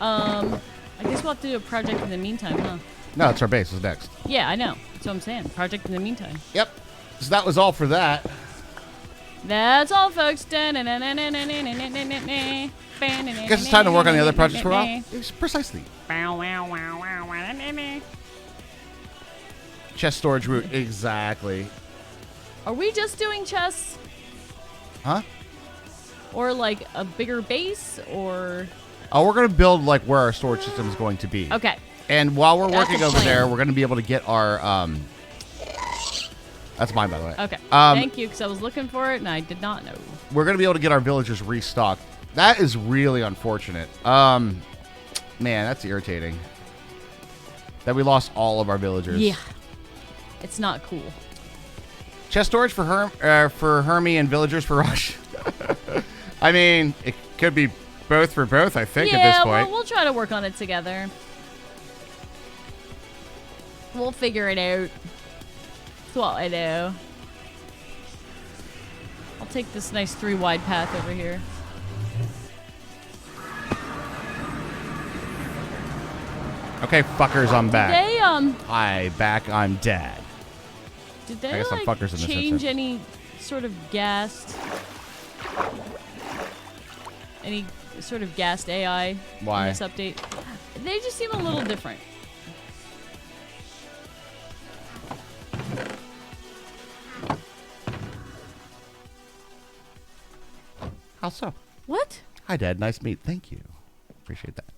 I guess we'll have to do a project in the meantime, huh? No, it's our base. Is next. Yeah, I know. That's what I'm saying. Project in the meantime. Yep. So that was all for that. That's all, folks. I Guess it's time to work on the other projects for a while. Precisely. Chest storage route. Exactly. Are we just doing chests? Huh? Or like a bigger base? Or... Oh, we're going to build like where our storage system is going to be. Okay. And while we're That's working a over plan. there, we're going to be able to get our... That's mine, by the way. Okay. Thank you, because I was looking for it and I did not know. We're going to be able to get our villagers restocked. That is really unfortunate. Man, that's irritating. That we lost all of our villagers. Yeah. It's not cool. Chest storage for Hermie and villagers for Rush. I mean, it could be both for both, I think, at this point. Yeah, we'll try to work on it together. We'll figure it out. That's what I do. I'll take this nice 3-wide path over here. Okay, fuckers, I'm back. Did they, Hi, back, I'm dead. Did they, I guess I'm like, fuckers in this change episode. any sort of gassed... Any sort of gassed AI Why? in this update? They just seem a little different. How so? What? Hi, Dad. Nice meet. Thank you. Appreciate that.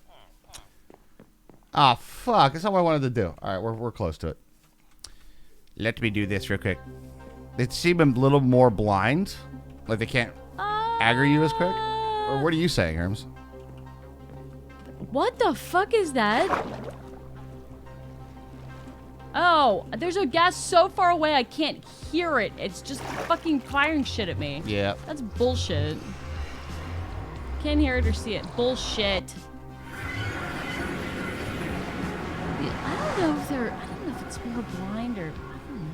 Ah, fuck. That's not what I wanted to do. All right, we're close to it. Let me do this real quick. They seem a little more blind. Like they can't aggro you as quick. Or what are you saying, Herms? What the fuck is that? Oh, there's a gas so far away I can't hear it. It's just fucking firing shit at me. Yeah. That's bullshit. Can't hear it or see it. Bullshit. I don't know if it's more blind or... I don't know.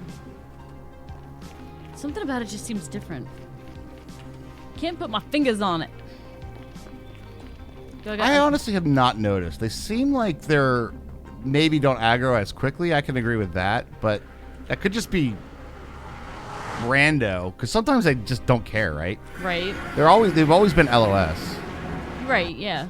Something about it just seems different. Can't put my fingers on it. I honestly have not noticed. They seem like they're maybe don't aggro as quickly. I can agree with that, but that could just be rando because sometimes they just don't care, right? Right. They've always been LOS. Right. Yeah.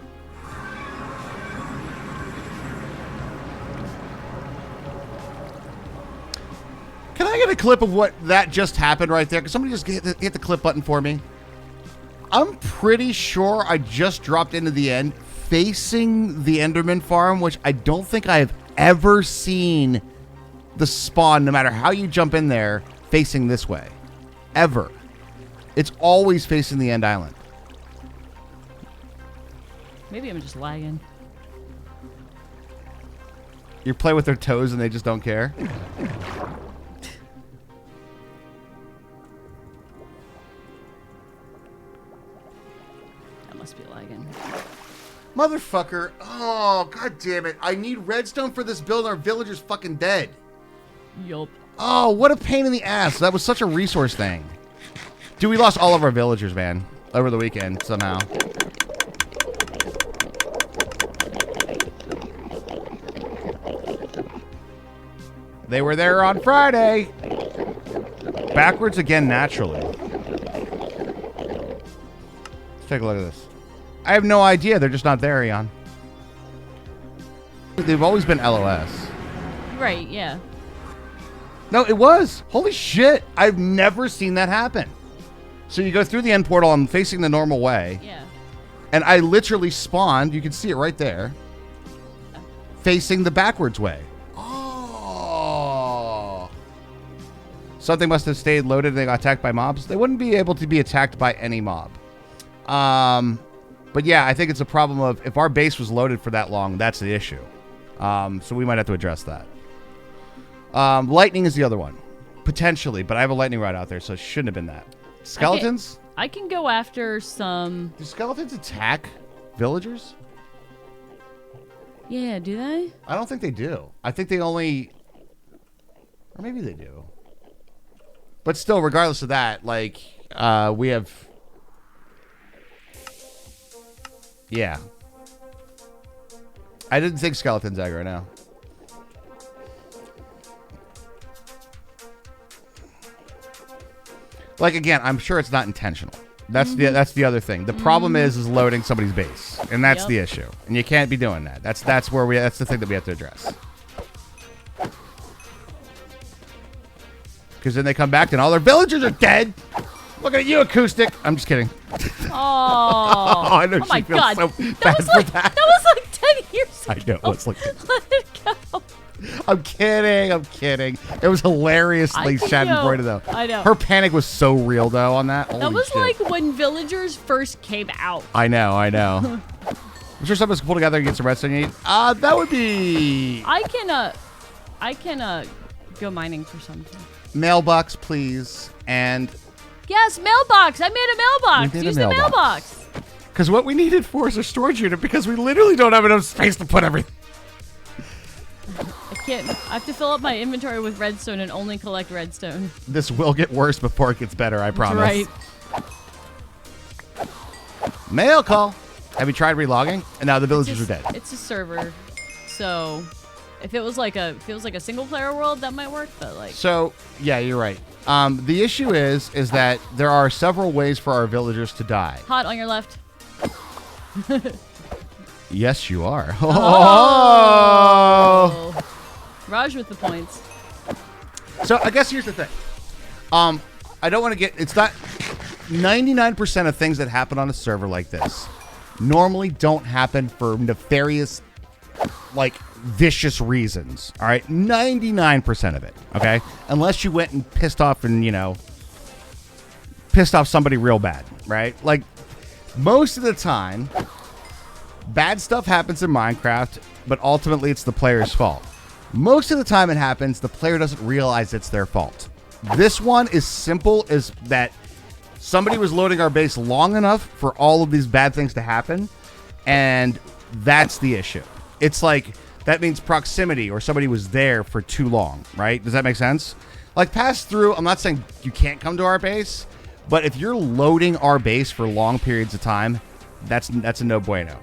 Can I get a clip of what that just happened right there? Can somebody just hit the clip button for me? I'm pretty sure I just dropped into the end facing the Enderman farm, which I don't think I have ever seen the spawn, no matter how you jump in there, facing this way. Ever. It's always facing the end island. Maybe I'm just lagging. You play with their toes and they just don't care? Must be lagging. Motherfucker. Oh, god damn it. I need redstone for this build. Our villager's fucking dead. Yup. Oh, what a pain in the ass. That was such a resource thing. Dude, we lost all of our villagers, man. Over the weekend, somehow. They were there on Friday. Backwards again, naturally. Let's take a look at this. I have no idea. They're just not there, Eon. They've always been LOS. Right, yeah. No, it was. Holy shit. I've never seen that happen. So you go through the end portal. I'm facing the normal way. Yeah. And I literally spawned. You can see it right there. Facing the backwards way. Oh. Something must have stayed loaded and they got attacked by mobs. They wouldn't be able to be attacked by any mob. But yeah, I think it's a problem of if our base was loaded for that long, that's the issue. So we might have to address that. Lightning is the other one. Potentially, but I have a lightning rod out there, so it shouldn't have been that. Skeletons? I can go after some... Do skeletons attack villagers? Yeah, do they? I don't think they do. I think they only... Or maybe they do. But still, regardless of that, like, we have... Yeah. I didn't think skeletons aggro now. Like, again, I'm sure it's not intentional. That's the other thing. The problem is loading somebody's base, and that's the issue. And you can't be doing that. That's the thing that we have to address. Because then they come back and all their villagers are dead. Look at you, Acoustic. I'm just kidding. Oh, I know oh my she feels God. so that bad was for like that. that was like 10 years ago. I know. It's like Let it go. I'm kidding. It was hilariously Schadenfreude, though. I know. Her panic was so real, though, on that. That Holy was shit. like when villagers first came out. I know. I'm sure some of us can pull together and get some redstone you need. That would be... I can go mining for something. Mailbox, please. And... Yes, mailbox. I made a mailbox. We did a Use the mailbox. Because what we needed for is a storage unit, because we literally don't have enough space to put everything. I have to fill up my inventory with redstone and only collect redstone. This will get worse before it gets better, I promise. Right. Mail call. Have you tried relogging? And now the villagers are dead. It's a server, so if it was like a single player world, that might work. But like, So yeah, you're right. The issue is that there are several ways for our villagers to die. hot on your left. Yes, you are. Oh. Raj with the points. So I guess here's the thing. I don't want to get. It's not 99% of things that happen on a server like this normally don't happen for nefarious, like vicious reasons. All right, 99% of it. Okay, unless you went and pissed off somebody real bad, right? Like most of the time, bad stuff happens in Minecraft, but ultimately it's the player's fault. Most of the time it happens, the player doesn't realize it's their fault. This one is simple as that somebody was loading our base long enough for all of these bad things to happen, and that's the issue. It's like, that means proximity, or somebody was there for too long, right? Does that make sense? Like, pass through, I'm not saying you can't come to our base, but if you're loading our base for long periods of time, that's a no bueno.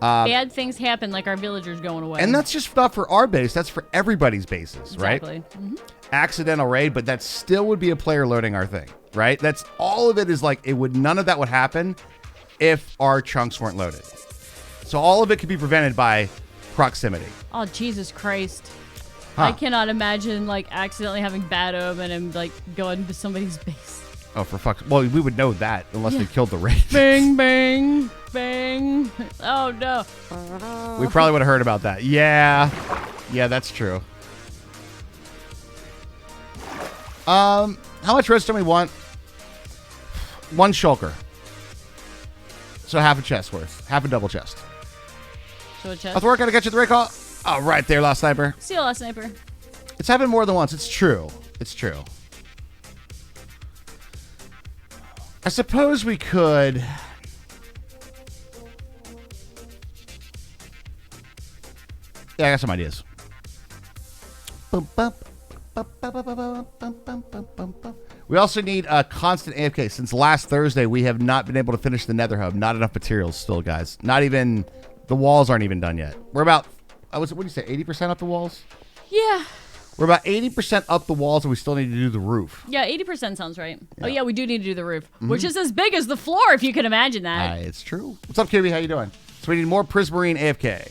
Bad things happen, like our villagers going away. And that's just not for our base. That's for everybody's bases, right? Exactly. Mm-hmm. Accidental raid, but that still would be a player loading our thing, right? That's all of it. Is like none of that would happen if our chunks weren't loaded. So all of it could be prevented by proximity. Oh, Jesus Christ. Huh. I cannot imagine like accidentally having bad omen and like going to somebody's base. Oh, for fuck's... Well, we would know that unless they killed the raid. Bang, bang, bang. Oh, no. We probably would have heard about that. Yeah. Yeah, that's true. How much redstone we want? One shulker. So half a chest worth. Half a double chest. So a chest. How's the work? Gotta get you the ray call? Oh, right there, last sniper. See you, last sniper. It's happened more than once. It's true. It's true. I suppose we could... Yeah, I got some ideas. We also need a constant AFK. Since last Thursday, we have not been able to finish the Nether Hub. Not enough materials still, guys. Not even... The walls aren't even done yet. We're about... what do you say, 80% up the walls? Yeah. We're about 80% up the walls, and we still need to do the roof. Yeah, 80% sounds right. Yeah. Oh, yeah, we do need to do the roof, which is as big as the floor, if you can imagine that. It's true. What's up, QB? How you doing? So we need more Prismarine AFK.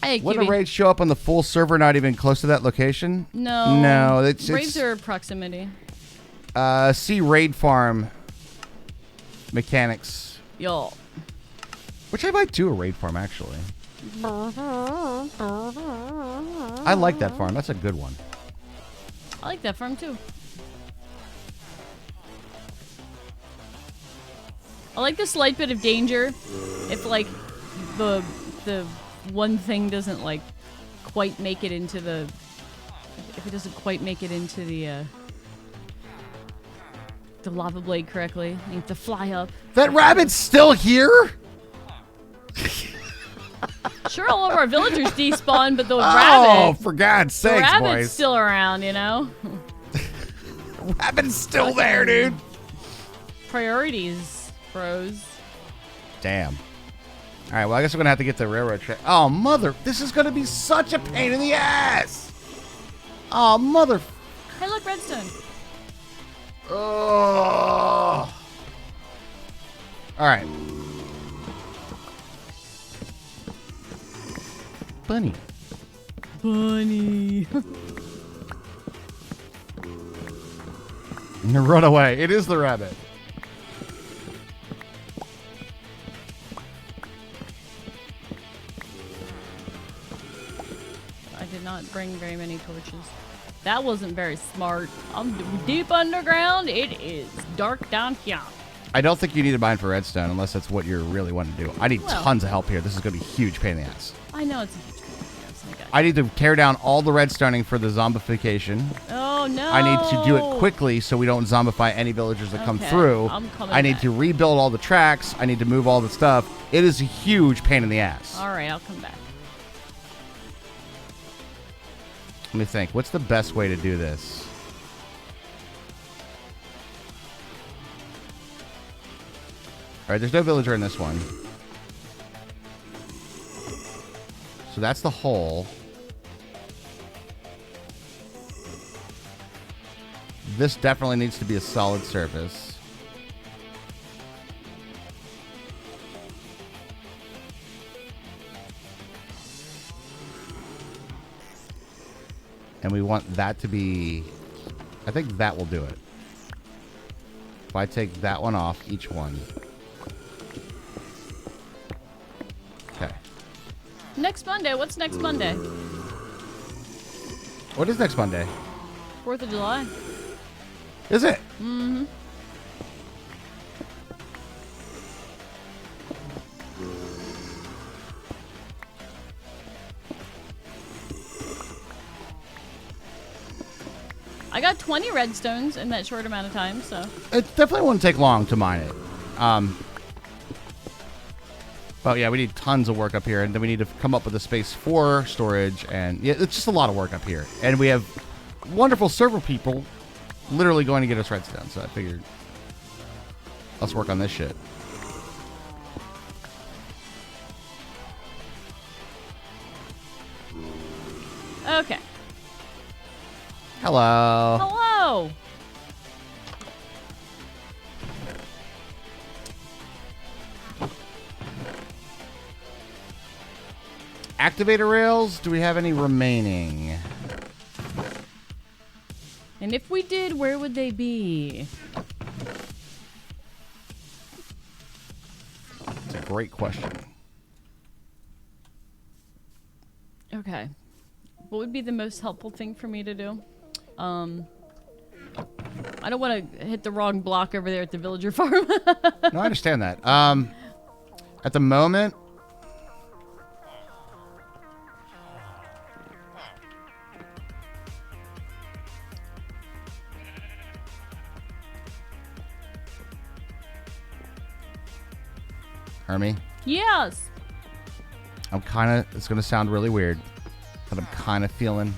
Hey, Wouldn't QB. a raid show up on the full server not even close to that location? No. No. Raids are proximity. See raid farm mechanics. Yo. Which I might do a raid farm, actually. I like that farm. That's a good one. I like that farm, too. I like the slight bit of danger if, like, the one thing doesn't, like, quite make it into the... If it doesn't quite make it into the lava blade correctly. You have to fly up. That rabbit's still here? Sure, all of our villagers despawn, but the Oh, rabbit... for God's sakes, the rabbit's boys. still around, you know? Rabbit's still there, dude. Priorities, bros. Damn. All right, well, I guess we're going to have to get the railroad track. Oh, mother. This is going to be such a pain in the ass. Oh, mother. Hey, look, redstone. Oh. All right. Bunny. Bunny. Run away. It is the rabbit. I did not bring very many torches. That wasn't very smart. I'm deep underground. It is dark down here. I don't think you need to mine for redstone unless that's what you really want to do. I need tons of help here. This is going to be a huge pain in the ass. I know it's a huge pain. Yes, I need to tear down all the redstoning for the zombification. Oh, no. I need to do it quickly so we don't zombify any villagers that come Okay, through. I'm coming I need back. to rebuild all the tracks. I need to move all the stuff. It is a huge pain in the ass. All right, I'll come back. Let me think. What's the best way to do this? All right, there's no villager in this one. So that's the hole. This definitely needs to be a solid surface. And we want that to be... I think that will do it. If I take that one off, each one. Okay. Next Monday. What's next Monday? What is next Monday? 4th of July. Is it? Mm-hmm. I got 20 redstones in that short amount of time, so. It definitely won't take long to mine it. But yeah, we need tons of work up here, and then we need to come up with a space for storage, and yeah, it's just a lot of work up here. And we have wonderful server people literally going to get us redstone, so I figured let's work on this shit. Okay. Hello. Hello. Activator rails, do we have any remaining? And if we did, where would they be? It's a great question. Okay. What would be the most helpful thing for me to do? I don't want to hit the wrong block over there at the villager farm. No, I understand that. At the moment, Hermie, Yes. I'm kind of, it's going to sound really weird, but I'm kind of feeling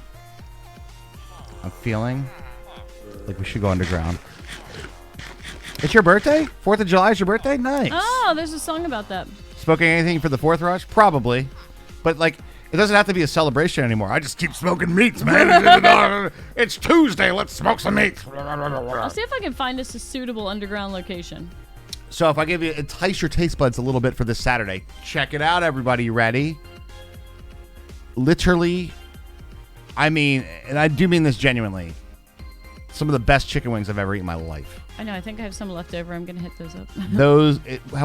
like we should go underground. It's your birthday? 4th of July is your birthday? Nice. Oh, there's a song about that. Smoking anything for the 4th rush? Probably. But, like, it doesn't have to be a celebration anymore. I just keep smoking meats, man. It's Tuesday. Let's smoke some meats. I'll see if I can find us a suitable underground location. So if I give you, entice your taste buds a little bit for this Saturday, check it out, everybody. You ready? Literally, I mean, and I do mean this genuinely, some of the best chicken wings I've ever eaten in my life. I know. I think I have some left over. I'm going to hit those up.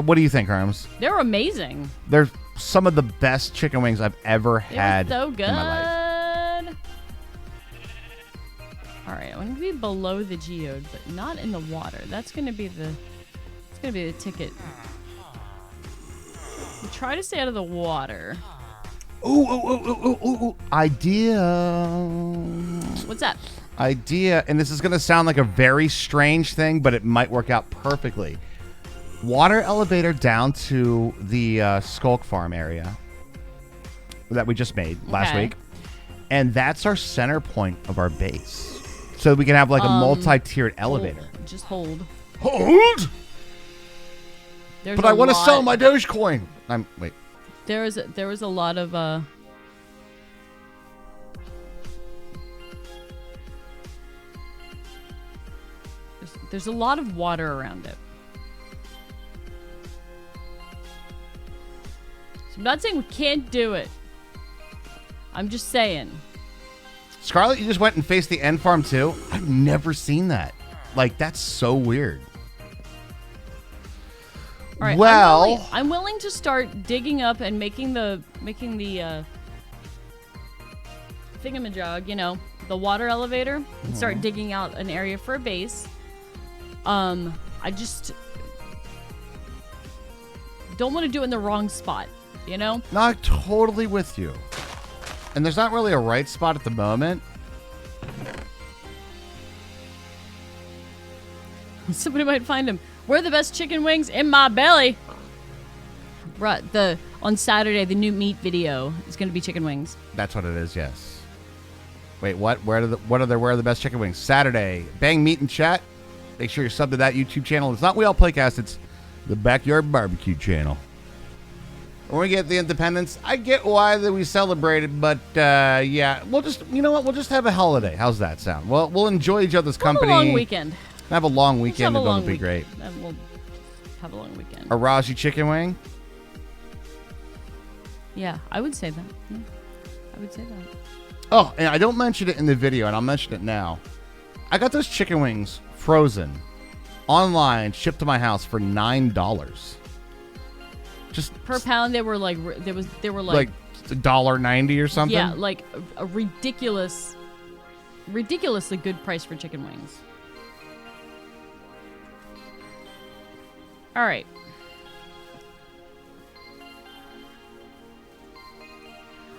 What do you think, Herms? They're amazing. They're some of the best chicken wings I've ever had so good. in my life. All right, I want to be below the geode, but not in the water. That's going to be the ticket. We try to stay out of the water. Ooh. Idea. What's that? Idea, and this is going to sound like a very strange thing, but it might work out perfectly. Water elevator down to the Skulk Farm area that we just made last week. And that's our center point of our base. So we can have like a multi-tiered elevator. Just hold. Hold? There's But a I want to lot- sell my Dogecoin. Wait. There was a lot of there's a lot of water around it. So I'm not saying we can't do it. I'm just saying. Scarlett, you just went and faced the end farm too? I've never seen that. Like, that's so weird. All right, Well, I'm willing to start digging up and making the thingamajig, you know, the water elevator, and start digging out an area for a base. I just don't want to do it in the wrong spot, you know? no, I'm totally with you. And there's not really a right spot at the moment. Somebody might find him. Where are the best chicken wings? In my belly. Right, on Saturday, the new meat video is going to be chicken wings. That's what it is, yes. Wait, what? Where are the best chicken wings? Saturday. Bang Meat and Chat. Make sure you're subbed to that YouTube channel. It's not We All Playcast, it's the Backyard Barbecue channel. When we get the independence, I get why that we celebrated, but yeah, we'll just, you know what? We'll just have a holiday. How's that sound? Well, we'll enjoy each other's company. Have a long weekend. Have a long weekend. Have a long It'll be great. We'll have a long weekend. A Raji chicken wing. Yeah, I would say that. Yeah, I would say that. Oh, and I don't mention it in the video, and I'll mention it now. I got those chicken wings frozen, online, shipped to my house for $9. Just Per pound, they were like like $1.90 or something. yeah, like a ridiculously good price for chicken wings. All right.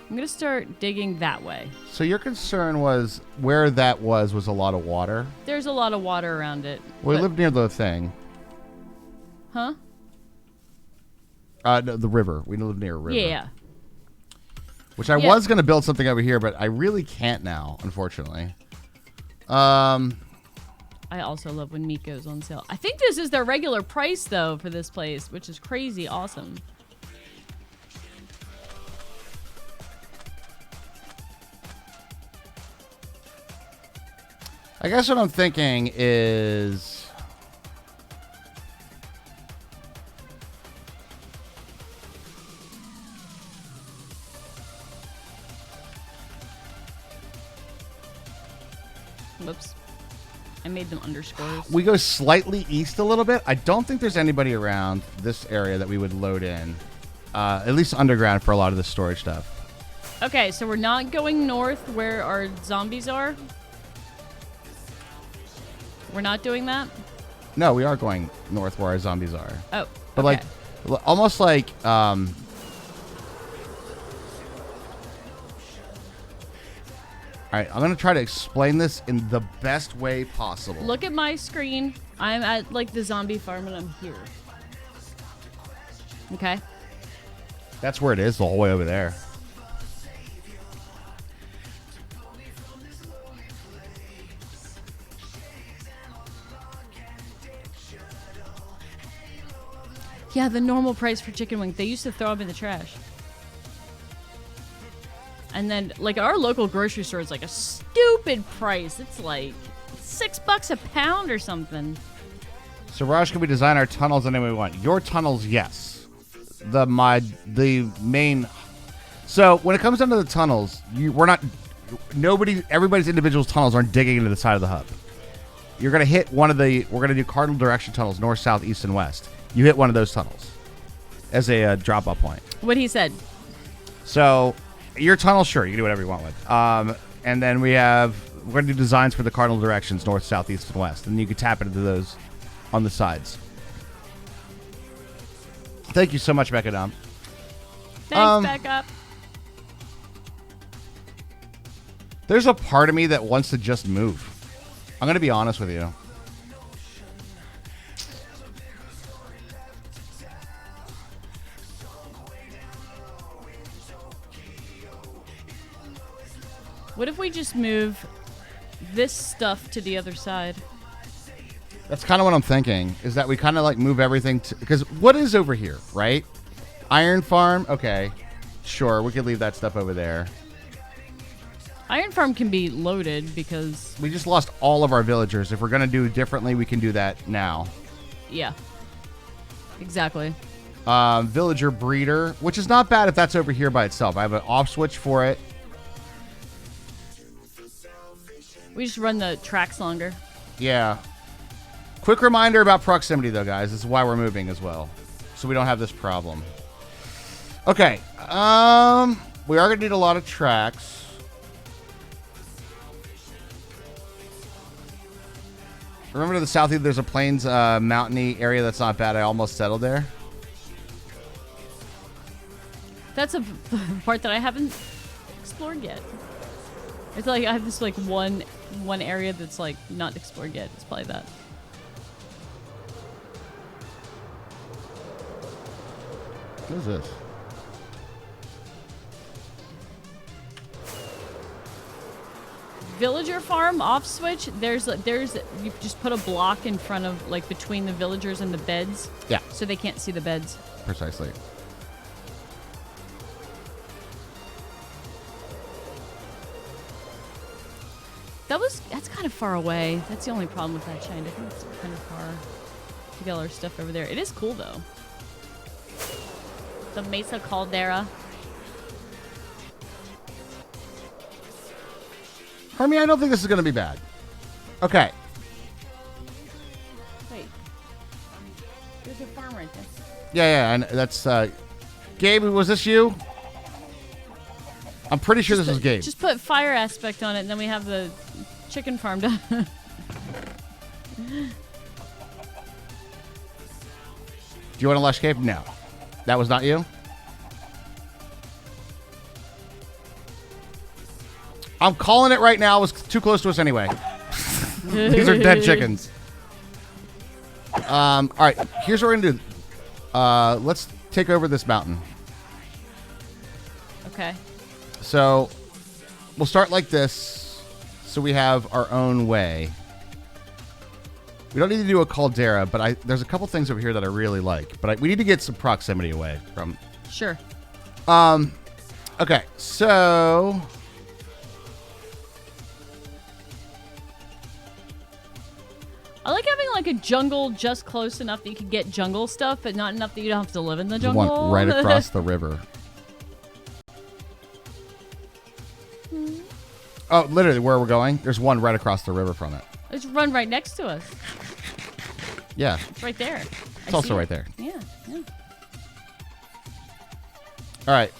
I'm gonna start digging that way. So your concern was where that was a lot of water. There's a lot of water around it. We but- lived near the thing. Huh? No, the river. We live near a river. Yeah. Which I was going to build something over here, but I really can't now, unfortunately. I also love when meat goes on sale. I think this is their regular price, though, for this place, which is crazy awesome. I guess what I'm thinking is... Whoops. I made them underscores. we go slightly east a little bit. I don't think there's anybody around this area that we would load in. At least underground for a lot of the storage stuff. Okay, so we're not going north where our zombies are? We're not doing that? No, we are going north where our zombies are. Oh, But okay. like, almost like... All right, I'm going to try to explain this in the best way possible. Look at my screen. I'm at, like, the zombie farm, and I'm here. Okay? That's where it is, the whole way over there. Yeah, the normal price for chicken wings. They used to throw them in the trash. And then, like, our local grocery store is like a stupid price. It's like $6 a pound or something. So Raj, can we design our tunnels any way we want? Your tunnels, yes. The main. So when it comes down to the tunnels, everybody's individual tunnels aren't digging into the side of the hub. You're gonna hit one of the. We're gonna do cardinal direction tunnels, north, south, east, and west. You hit one of those tunnels as a drop-off point. What he said. So your tunnel, sure, you can do whatever you want with. And then we're going to do designs for the cardinal directions, north, south, east, and west. And you can tap into those on the sides. Thank you so much, Becca Dom. Thanks, Becca. There's a part of me that wants to just move. I'm going to be honest with you. What if we just move this stuff to the other side? That's kind of what I'm thinking, is that we kind of like move everything to... Because what is over here, right? Iron farm? Okay. Sure, we could leave that stuff over there. Iron farm can be loaded because... We just lost all of our villagers. If we're going to do it differently, we can do that now. Yeah. Exactly. Villager breeder, which is not bad if that's over here by itself. I have an off switch for it. We just run the tracks longer. Yeah. Quick reminder about proximity, though, guys. This is why we're moving as well, so we don't have this problem. Okay. We are going to need a lot of tracks. Remember to the south, there's a plains, mountainy area that's not bad. I almost settled there. That's a part that I haven't explored yet. It's like I have this like one area that's like not explored yet. It's probably that. What is this? Villager farm off switch. There's you just put a block in front of like between the villagers and the beds. Yeah. So they can't see the beds. Precisely. That's kind of far away. That's the only problem with that chain. I think it's kind of far to get all our stuff over there. It is cool though. The Mesa Caldera. Hermie, I don't think this is going to be bad. Okay. Wait. There's a farm right there. Yeah, and that's Gabe. Was this you? I'm pretty sure this was Gabe. Just put fire aspect on it, and then we have the chicken farm done. Do you want to lush Gabe? No. That was not you? I'm calling it right now. It was too close to us anyway. These are dead chickens. All right, here's what we're going to do. Let's take over this mountain. Okay. So we'll start like this so we have our own way. We don't need to do a caldera, but there's a couple things over here that I really like. But we need to get some proximity away from... Sure. Okay, so... I like having like a jungle just close enough that you can get jungle stuff, but not enough that you don't have to live in the jungle. One right across the river. Oh, literally where we're going? There's one right across the river from it. It's run right next to us. Yeah. It's right there. It's also right there. Yeah, yeah. All right.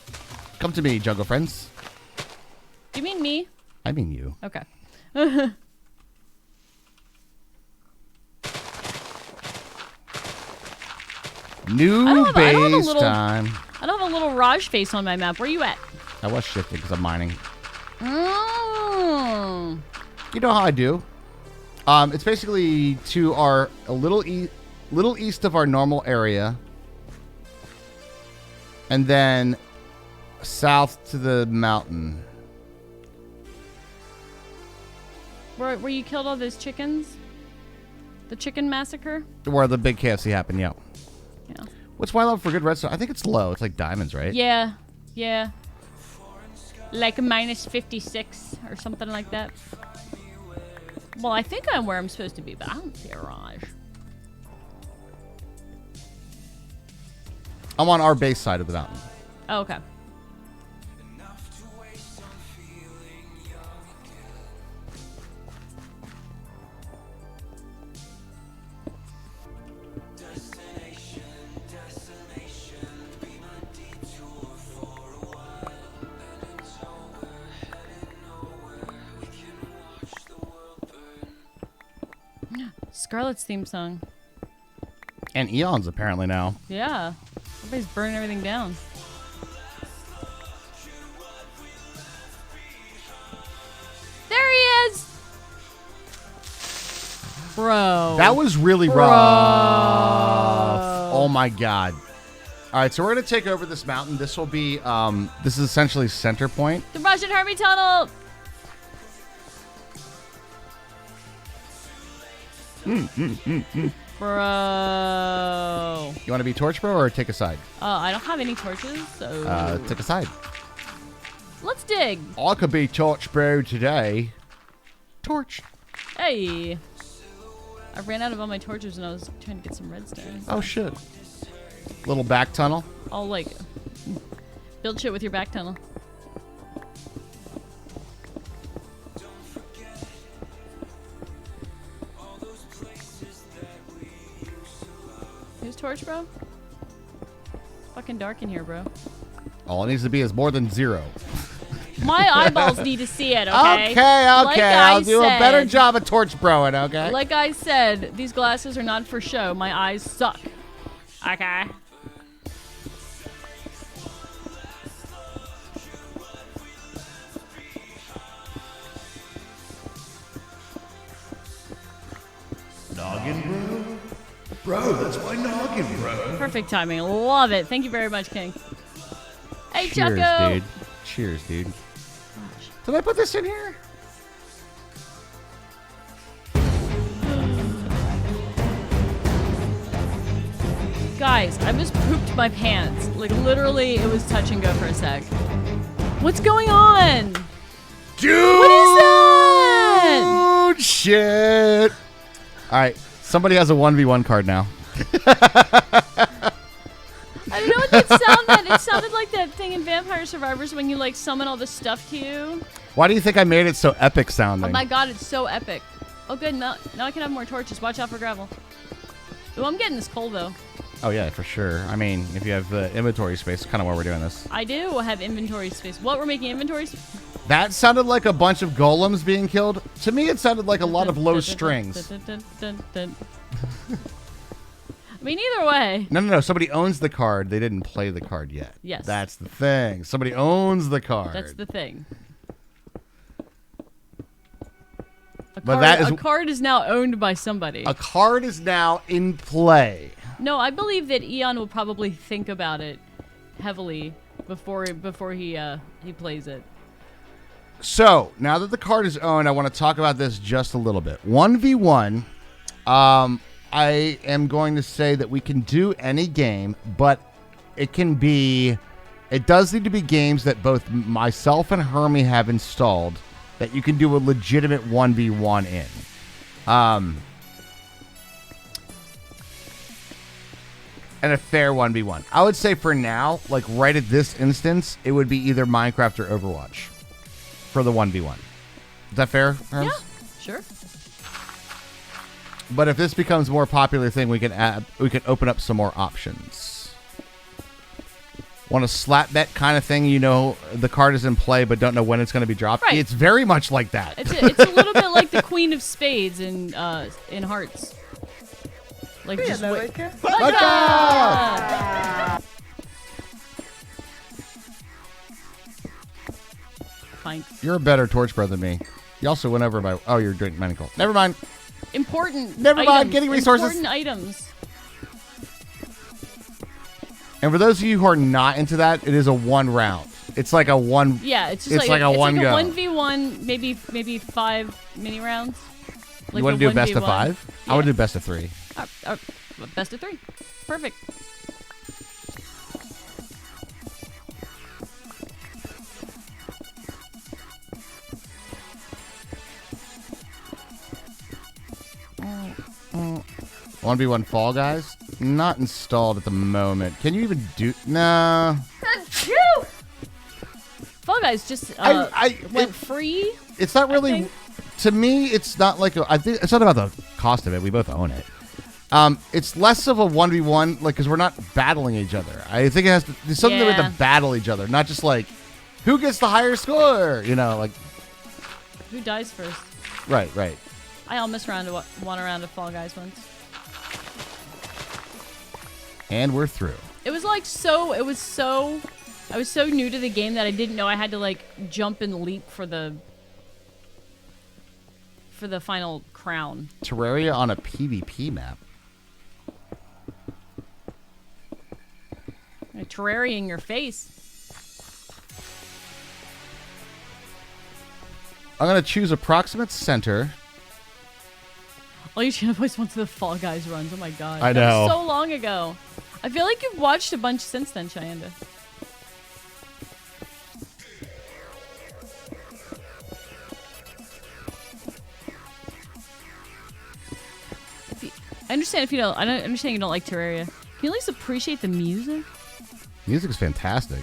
Come to me, jungle friends. Do you mean me? I mean you. Okay. New base time. I don't have a little Raj face on my map. Where you at? I was shifting because I'm mining. Oh. You know how I do. It's basically to a little east of our normal area, and then south to the mountain. Where you killed all those chickens? The chicken massacre? Where the big KFC happened, yeah. Yeah. What's my love for good redstone? I think it's low. It's like diamonds, right? Yeah. Yeah. Like minus 56 or something like that. Well, I think I'm where I'm supposed to be, but I don't see a Raj. I'm on our base side of the mountain. Oh, okay. Scarlett's theme song. And Eon's apparently now. Yeah. Everybody's burning everything down. There he is! Bro. That was really rough. Oh my god. All right, so we're going to take over this mountain. This will be, this is essentially center point. The Russian Army Tunnel! Bro. You want to be torch bro or take a side? I don't have any torches, so... Take a side. Let's dig. I could be torch bro today. Torch. Hey. I ran out of all my torches and I was trying to get some redstone. Oh, shit. Little back tunnel. I'll, like, build shit with your back tunnel. Who's torch, bro? It's fucking dark in here, bro. All it needs to be is more than 0. My eyeballs need to see it, okay? Okay. Like I'll do a better said- job of torch broing, okay? Like I said, these glasses are not for show. My eyes suck. Okay. Noggin, bro? Bro, that's my noggin, bro. Perfect timing. Love it. Thank you very much, King. Hey, Cheers, Chucko. dude. Cheers, dude. Did I put this in here? Guys, I just pooped my pants. Like, literally, it was touch and go for a sec. What's going on? Dude! What is that? Shit. All right. Somebody has a 1v1 card now. I don't know what that sound meant. It sounded like that thing in Vampire Survivors when you, like, summon all the stuff to you. Why do you think I made it so epic sounding? Oh my god, it's so epic. Oh, good. Now I can have more torches. Watch out for gravel. Oh, I'm getting this coal, though. Oh, yeah, for sure. I mean, if you have inventory space, kind of why we're doing this. I do have inventory space. What, we're making inventory space? That sounded like a bunch of golems being killed. To me, it sounded like a lot of low strings. I mean, either way. No. Somebody owns the card. They didn't play the card yet. Yes. That's the thing. Somebody owns the card. That's the thing. But a card is now owned by somebody. A card is now in play. No, I believe that Eon will probably think about it heavily before he plays it. So, now that the card is owned, I want to talk about this just a little bit. 1v1, I am going to say that we can do any game, but it does need to be games that both myself and Hermie have installed that you can do a legitimate 1v1 in. And a fair 1v1. I would say for now, like right at this instance, it would be either Minecraft or Overwatch for the 1v1. Is that fair, Herms? Yeah, sure. But if this becomes a more popular thing, we can open up some more options. Want a slap bet kind of thing? You know, the card is in play, but don't know when it's going to be dropped. Right. It's very much like that. It's a little bit like the Queen of Spades in Hearts. Like just wait. Fine. You're a better torch brother than me. You also went over my. Oh, you're drinking medical. Never mind. Important. Never mind, items. getting resources. Important items. And for those of you who are not into that, it is a 1 round. It's like a one. Yeah, it's just it's like a one go. 1v1, maybe 5 mini rounds. Like you want to do a best of 1v1. 5? Yeah. I would do best of 3. Best of 3. Perfect. Mm. 1v1 Fall Guys? Not installed at the moment. Can you even do... Nah. Fall Guys just went free. It's not really... To me, it's not like... I think it's not about the cost of it. We both own it. It's less of a 1v1, like, because we're not battling each other. I think it has to... There's something that we have to battle each other. Not just like, who gets the higher score? You know, like... Who dies first? Right. I almost won a round of Fall Guys once. And we're through. I was so new to the game that I didn't know I had to like jump and leap for the final crown. Terraria on a PvP map. Terraria in your face. I'm going to choose approximate center. All you channel voice wants the Fall Guys runs. Oh my god. I That know. was so long ago. I feel like you've watched a bunch since then, Cheyenda. I understand if you don't. I don't understand you don't like Terraria. Can you at least appreciate the music? Music's fantastic.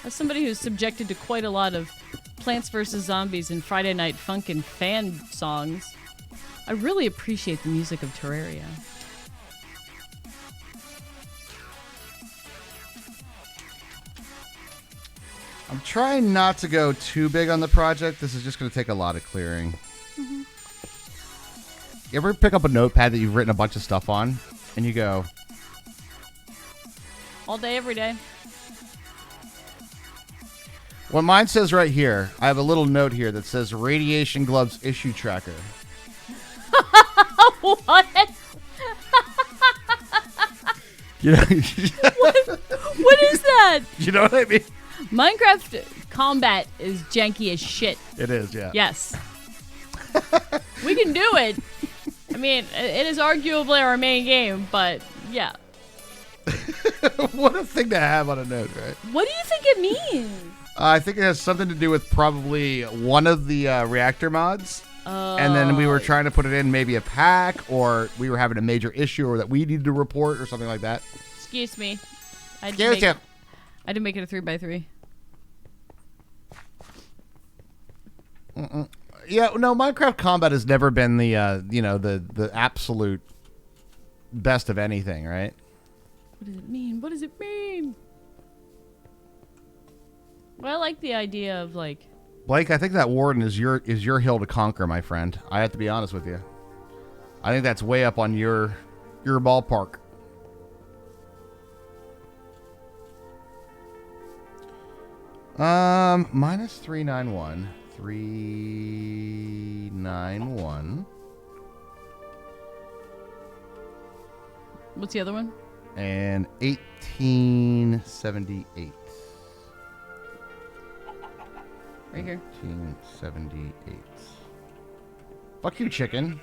As somebody who's subjected to quite a lot of Plants vs. Zombies and Friday Night Funk and fan songs, I really appreciate the music of Terraria. I'm trying not to go too big on the project. This is just going to take a lot of clearing. Mm-hmm. You ever pick up a notepad that you've written a bunch of stuff on, and you go, All day, every day. what mine says right here, I have a little note here that says Radiation Gloves Issue Tracker. What? You know, What is that? you know what I mean? Minecraft combat is janky as shit. It is, yeah. Yes. We can do it. I mean, it is arguably our main game, but yeah. What a thing to have on a note, right? What do you think it means? I think it has something to do with probably one of the reactor mods. And then we were trying to put it in maybe a pack, or we were having a major issue or that we needed to report or something like that. Excuse me. I Excuse you. I didn't make it a 3x3. Yeah, no, Minecraft Combat has never been the, the absolute best of anything, right? What does it mean? What does it mean? Well, I like the idea of, like... Blake, I think that Warden is your hill to conquer, my friend. I have to be honest with you. I think that's way up on your ballpark. Minus 391. 391. What's the other one? And 1878. Right here. 1878. Fuck you, chicken.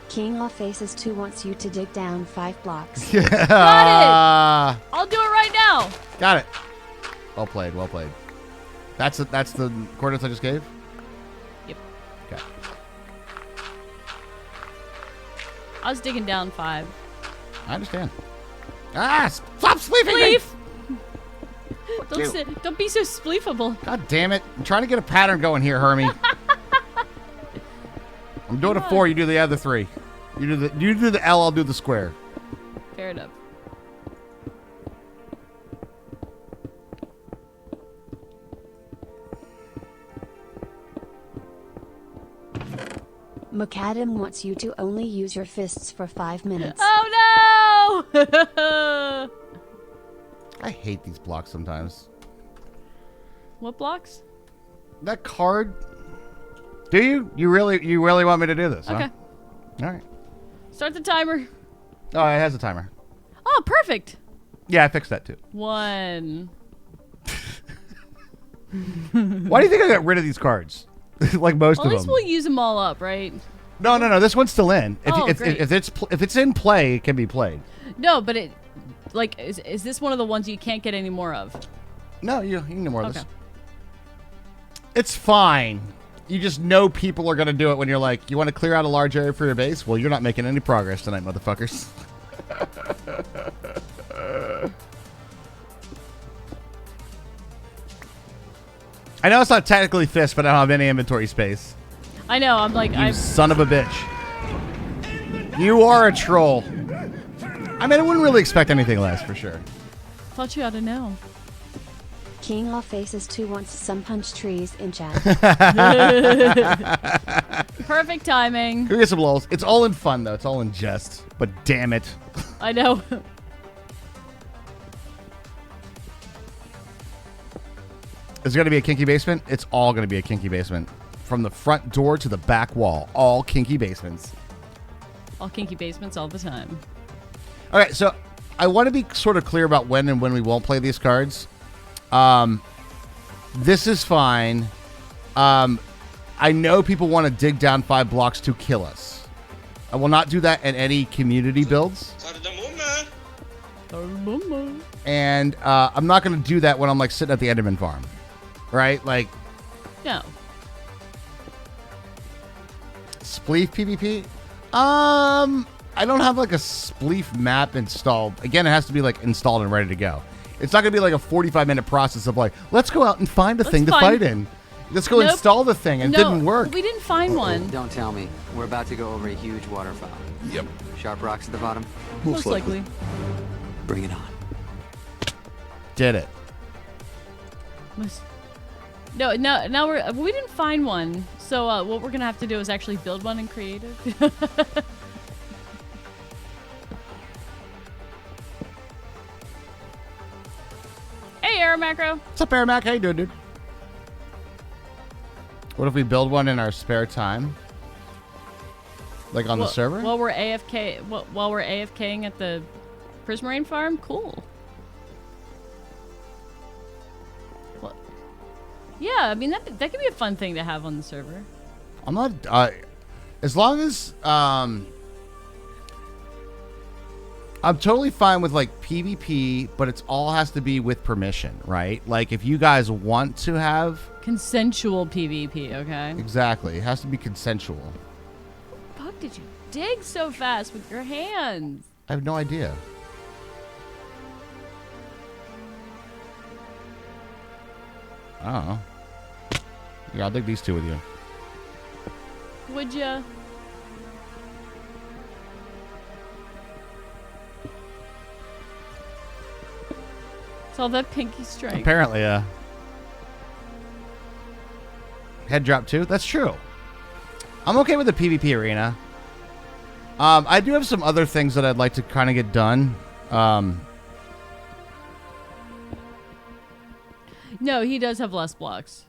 King of Faces 2 wants you to dig down 5 blocks. Yeah. Got it! I'll do it right now! Got it. Well played, well played. That's the coordinates I just gave? Yep. Okay. I was digging down 5. I understand. Ah! Stop spleefing me! Spleef! Don't be so spleefable. God damn it. I'm trying to get a pattern going here, Hermie. I'm doing a 4, you do the other 3. You do the L, I'll do the square. Fair enough. Macadam wants you to only use your fists for 5 minutes. Oh no! I hate these blocks sometimes. What blocks? That card. Do you? You really want me to do this? Okay. Huh? All right. Start the timer. Oh, it has a timer. Oh, perfect. Yeah, I fixed that too. 1. Why do you think I got rid of these cards? Like most Well, of at least them. we'll use them all up, right? No. This one's still in. If Great. if it's in play, it can be played. No, but it, like, is this one of the ones you can't get any more of? No, you can do more of Okay. this. It's fine. You just know people are going to do it when you're like, you want to clear out a large area for your base? Well, you're not making any progress tonight, motherfuckers. I know it's not technically fist, but I don't have any inventory space. I know. I'm like, You son of a bitch. You are a troll. I mean, I wouldn't really expect anything less, for sure. thought you ought to know. King of Faces 2 wants some punch trees in chat. Perfect timing. Go get some lulls. It's all in fun, though. It's all in jest. But damn it. I know. Is it going to be a kinky basement? It's all going to be a kinky basement. From the front door to the back wall. All kinky basements. All kinky basements all the time. All right, so I want to be sort of clear about when and when we won't play these cards. This is fine. I I know people want to dig down 5 blocks to kill us. I will not do that in any community builds. And I'm not going to do that when I'm like sitting at the Enderman farm. Right? Like, No. Spleef PvP? I don't have like a Spleef map installed. Again, it has to be like installed and ready to go. It's not going to be like a 45-minute process of like, let's go out and find a thing to fight in. Let's go install the thing. And it didn't work. We didn't find one. Don't tell me. We're about to go over a huge waterfall. Yep. Sharp rocks at the bottom. Most likely. Bring it on. Did it. No, we didn't find one. So what we're gonna have to do is actually build one in creative. Hey, Aeromacro. What's up, Airmac? How you doing, dude? What if we build one in our spare time? Like on the server? While we're AFKing at the Prismarine farm? Cool. Well, yeah, I mean, that could be a fun thing to have on the server. I'm not... as long as... I'm totally fine with like PvP, but it's all has to be with permission, right? Like if you guys want to have... Consensual PvP, okay? Exactly. It has to be consensual. Fuck, did you dig so fast with your hands? I have no idea. I don't know. Yeah, I'll dig these two with you. Would ya? It's all that pinky strength. Apparently, yeah. Head drop too? That's true. I'm okay with the PvP arena. I do have some other things that I'd like to kind of get done. No, he does have less blocks.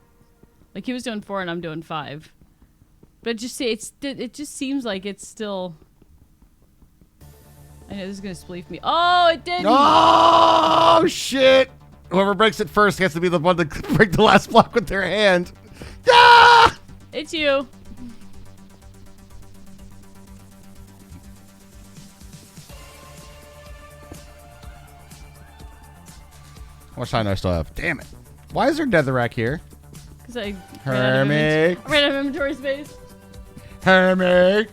Like he was doing 4 and I'm doing 5. But it just seems like it's still... I know this is going to spleef me. Oh, it didn't! Oh, shit! Whoever breaks it first gets to be the one to break the last block with their hand. Ah! It's you. How much time do I still have? Damn it. Why is there netherrack here? Because I Hermit. ran out of inventory space. Hermit.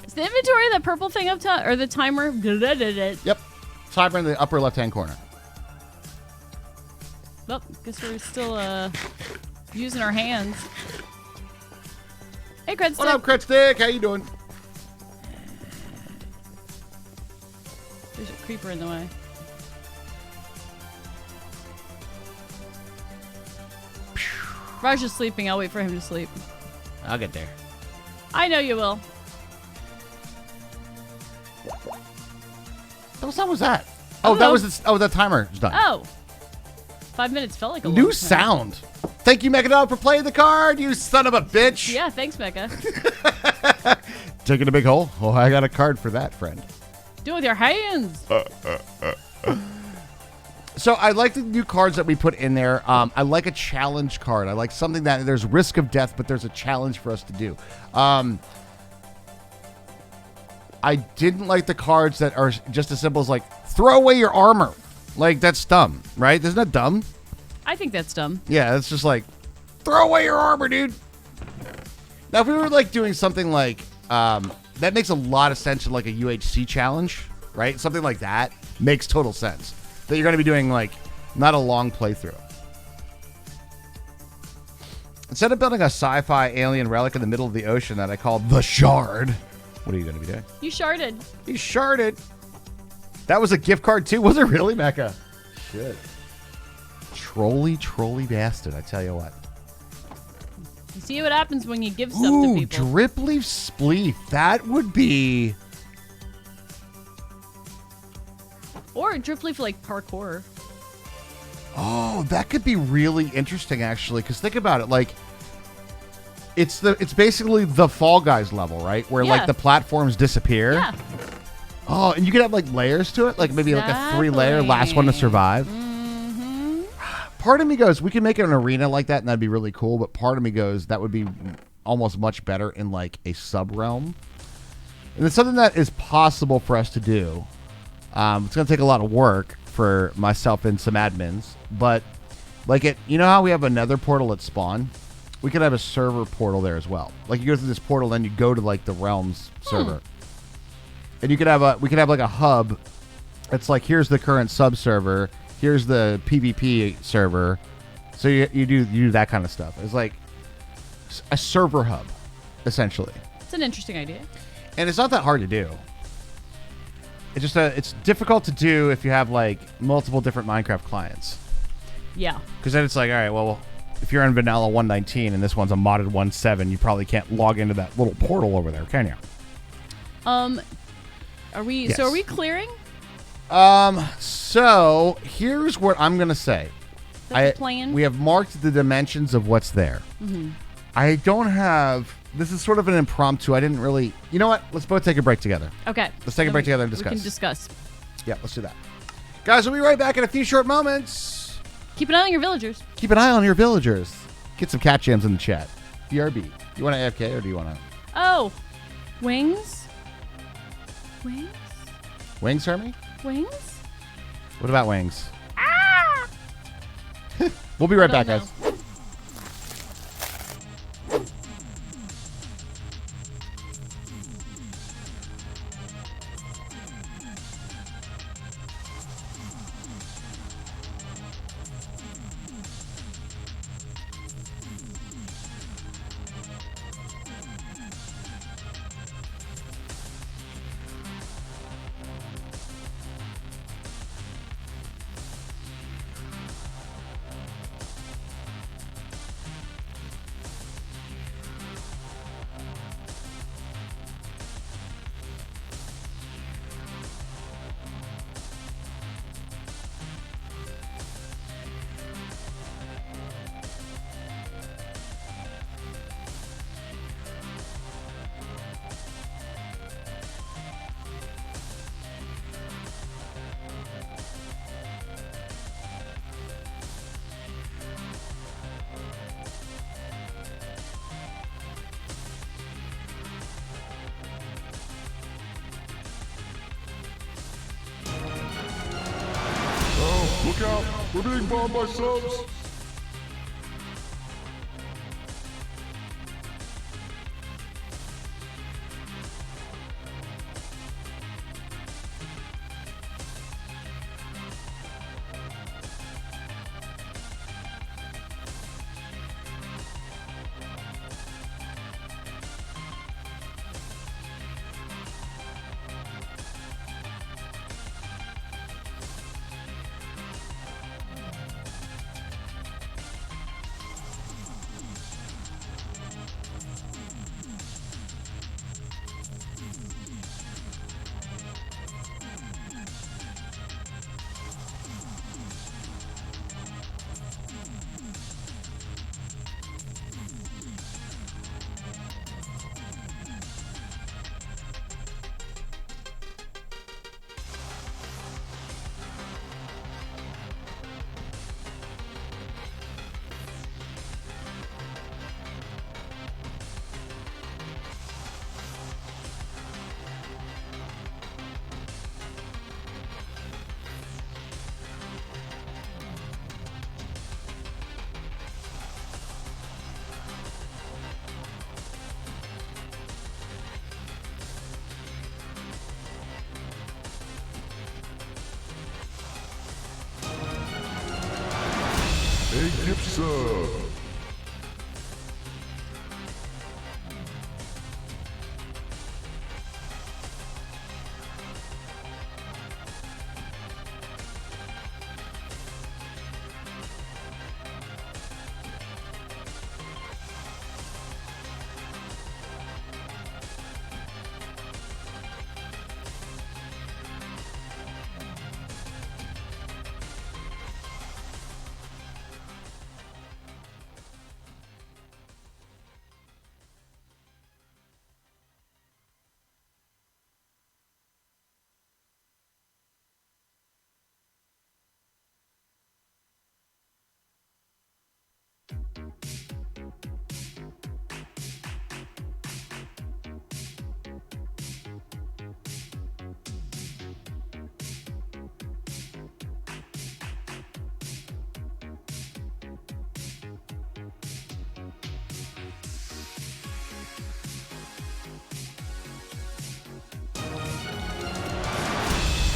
Is the inventory that purple thing up top? Or the timer? Yep. Timer in the upper left-hand corner. Well, guess we're still using our hands. Hey, Credstick. What up, Credstick? How you doing? There's a creeper in the way. Raj is sleeping. I'll wait for him to sleep. I'll get there. I know you will. What time was that? Oh, that was the timer is done. Oh. 5 minutes felt like a long New time. sound. Thank you, Mechadog, for playing the card, you son of a bitch. Yeah, thanks, Mecha. Taking a big hole? Oh, I got a card for that, friend. Do it with your hands. So I like the new cards that we put in there. I like a challenge card. I like something that there's risk of death, but there's a challenge for us to do. I didn't like the cards that are just as simple as like, throw away your armor. Like, that's dumb, right? Isn't that dumb? I think that's dumb. Yeah, it's just like, throw away your armor, dude. Now, if we were like doing something like, that makes a lot of sense in like a UHC challenge, right? Something like that makes total sense. That you're going to be doing like, not a long playthrough. Instead of building a sci-fi alien relic in the middle of the ocean that I called the Shard, what are you going to be doing? You sharded. He sharded. That was a gift card too? Was it really, Mecha? Shit. Trolly bastard, I tell you what. You see what happens when you give stuff to people. Drip leaf spleef. That would be... Or drip leaf like parkour. Oh, that could be really interesting, actually. Because think about it, like... It's basically the Fall Guys level, right? Where like the platforms disappear. Yeah. Oh, and you could have like layers to it, like maybe like a 3-layer, last one to survive. Mm-hmm. Part of me goes, we can make an arena like that, and that'd be really cool. But part of me goes, that would be almost much better in like a sub realm. And it's something that is possible for us to do. It's going to take a lot of work for myself and some admins, but like you know how we have another portal at spawn? We could have a server portal there as well. Like you go through this portal, then you go to like the realms server, and we could have like a hub. It's like here's the current sub server, here's the PvP server. So you do that kind of stuff. It's like a server hub, essentially. It's an interesting idea. And it's not that hard to do. It's just it's difficult to do if you have like multiple different Minecraft clients. Yeah. Because then it's like, all right, well, if you're in vanilla 1.19 and this one's a modded 1.7, you probably can't log into that little portal over there, can you? Are we? Yes. So are we clearing? So here's what I'm gonna say. That's the plan? We have marked the dimensions of what's there. Mm-hmm. I don't have. This is sort of an impromptu. I didn't really. You know what? Let's both take a break together. Okay. Let's take a break together and discuss. We can discuss. Yeah, let's do that. Guys, we'll be right back in a few short moments. Keep an eye on your villagers. Keep an eye on your villagers. Get some cat jams in the chat. BRB. You want to AFK or do you want to? Oh, wings. Wings. Wings, Hermie? Wings. What about wings? Ah! We'll be right back, guys. Look out! We're being bombed by subs! Hey, gift sub!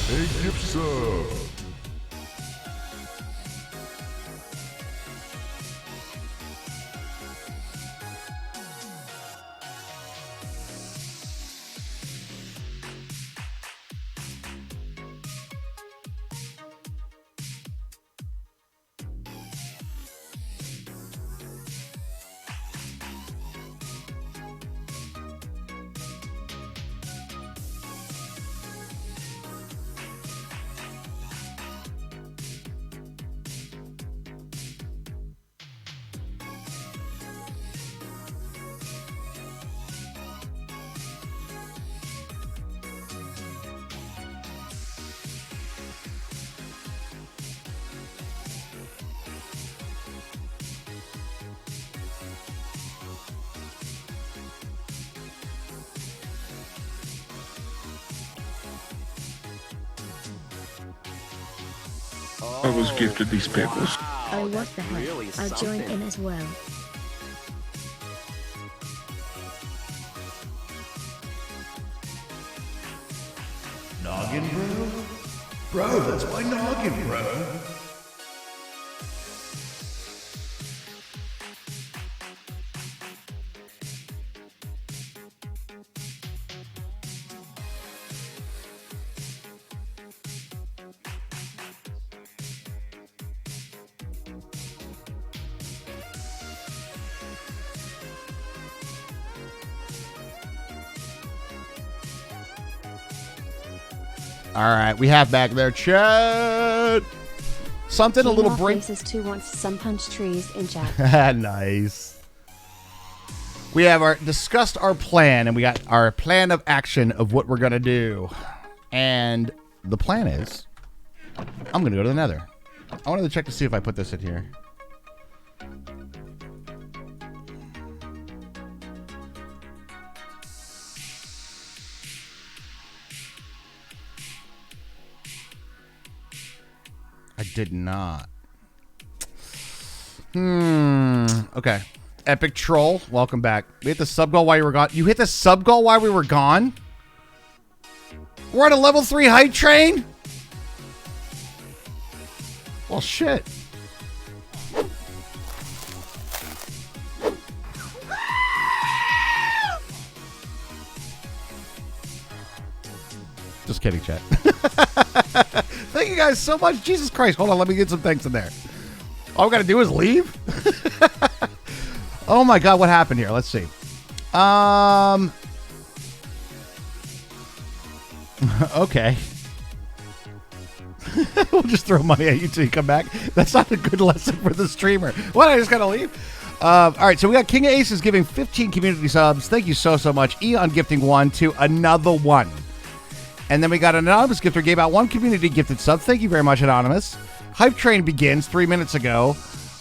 A gift sub. I was gifted these papers. Oh, what the heck? really I'll join something. in as well. Noggin, bro? Bro, that's my noggin, bro. All right, we have back there, chat. Something a little break. Faces 2 wants some punch trees in chat. Nice. We have discussed our plan, and we got our plan of action of what we're gonna do. And the plan is, I'm gonna go to the Nether. I wanted to check to see if I put this in here. I did not. Okay. Epic Troll, welcome back. We hit the sub goal while you were gone. You hit the sub goal while we were gone? We're on a level 3 hype train? Well, shit. Just kidding, chat. Thank you guys so much. Jesus Christ. Hold on. Let me get some thanks in there. All we got to do is leave? Oh, my God. What happened here? Let's see. Okay. We'll just throw money at you till you come back. That's not a good lesson for the streamer. What? I just got to leave? All right. So we got King of Aces giving 15 community subs. Thank you so, so much. Eon gifting 1 to another 1. And then we got an anonymous gifter gave out 1 community gifted sub. Thank you very much, anonymous. Hype train begins 3 minutes ago.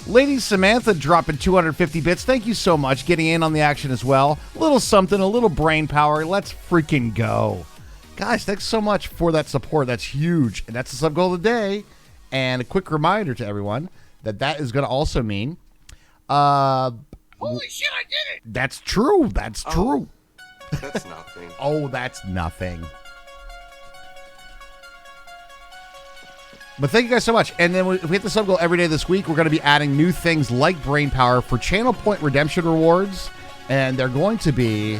Lady Samantha dropping 250 bits. Thank you so much. Getting in on the action as well. A little something, a little brain power. Let's freaking go. Guys, thanks so much for that support. That's huge. And that's the sub goal of the day. And a quick reminder to everyone that that is going to also mean... Holy shit, I did it! That's true. That's true. That's nothing. Oh, that's nothing. But thank you guys so much. And then if we hit the sub goal every day this week, we're going to be adding new things like brain power for channel point redemption rewards. And they're going to be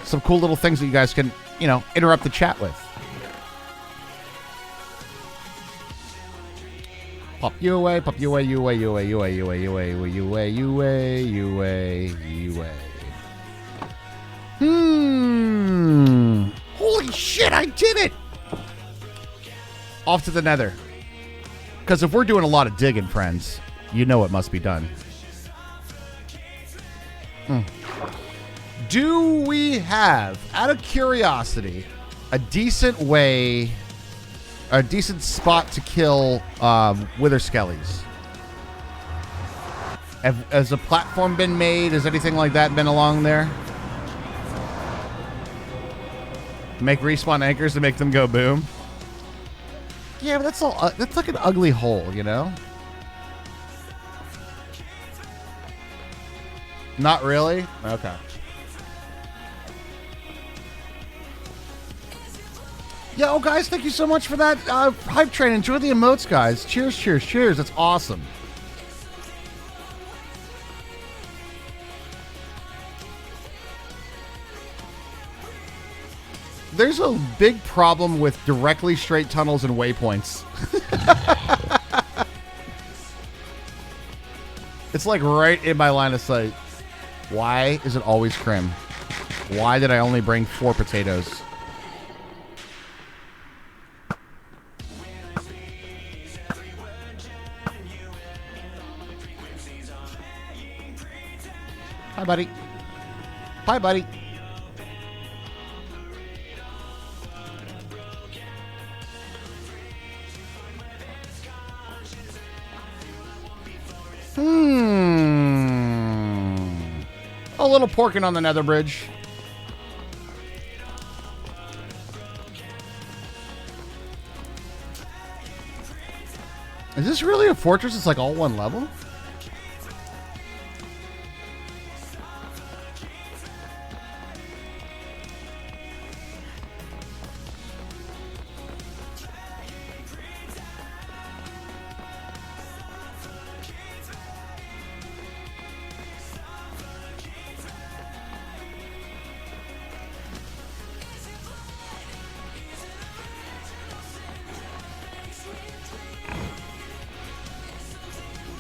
some cool little things that you guys can, you know, interrupt the chat with. Pop you away, pop you away, you away, you away, you away, you away, you away, you away, you away, you away, you away. Holy shit, I did it! Off to the Nether. Because if we're doing a lot of digging, friends, you know it must be done. Do we have, out of curiosity, a decent way, a decent spot to kill wither skellies? Has a platform been made? Has anything like that been along there? Make respawn anchors to make them go boom? Yeah, but that's all. That's like an ugly hole, you know? Not really? Okay. Yo, guys, thank you so much for that hype train. Enjoy the emotes, guys. Cheers, cheers, cheers. That's awesome. There's a big problem with directly straight tunnels and waypoints. It's like right in my line of sight. Why is it always crim? Why did I only bring 4 potatoes? Hi, buddy. Hi, buddy. A little porking on the nether bridge. Is this really a fortress? It's like all one level?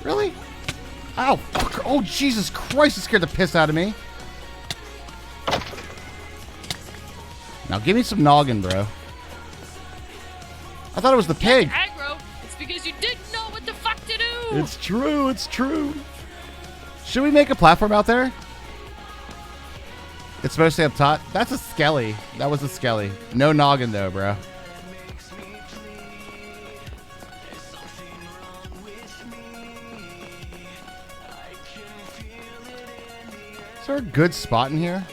Really? Ow. Fuck. Oh, Jesus Christ. It scared the piss out of me. Now give me some noggin, bro. I thought it was the pig. Aggro. It's because you didn't know what the fuck to do. It's true. It's true. Should we make a platform out there? It's supposed to be up top. That's a skelly. That was a skelly. No noggin, though, bro. Is there a good spot in here?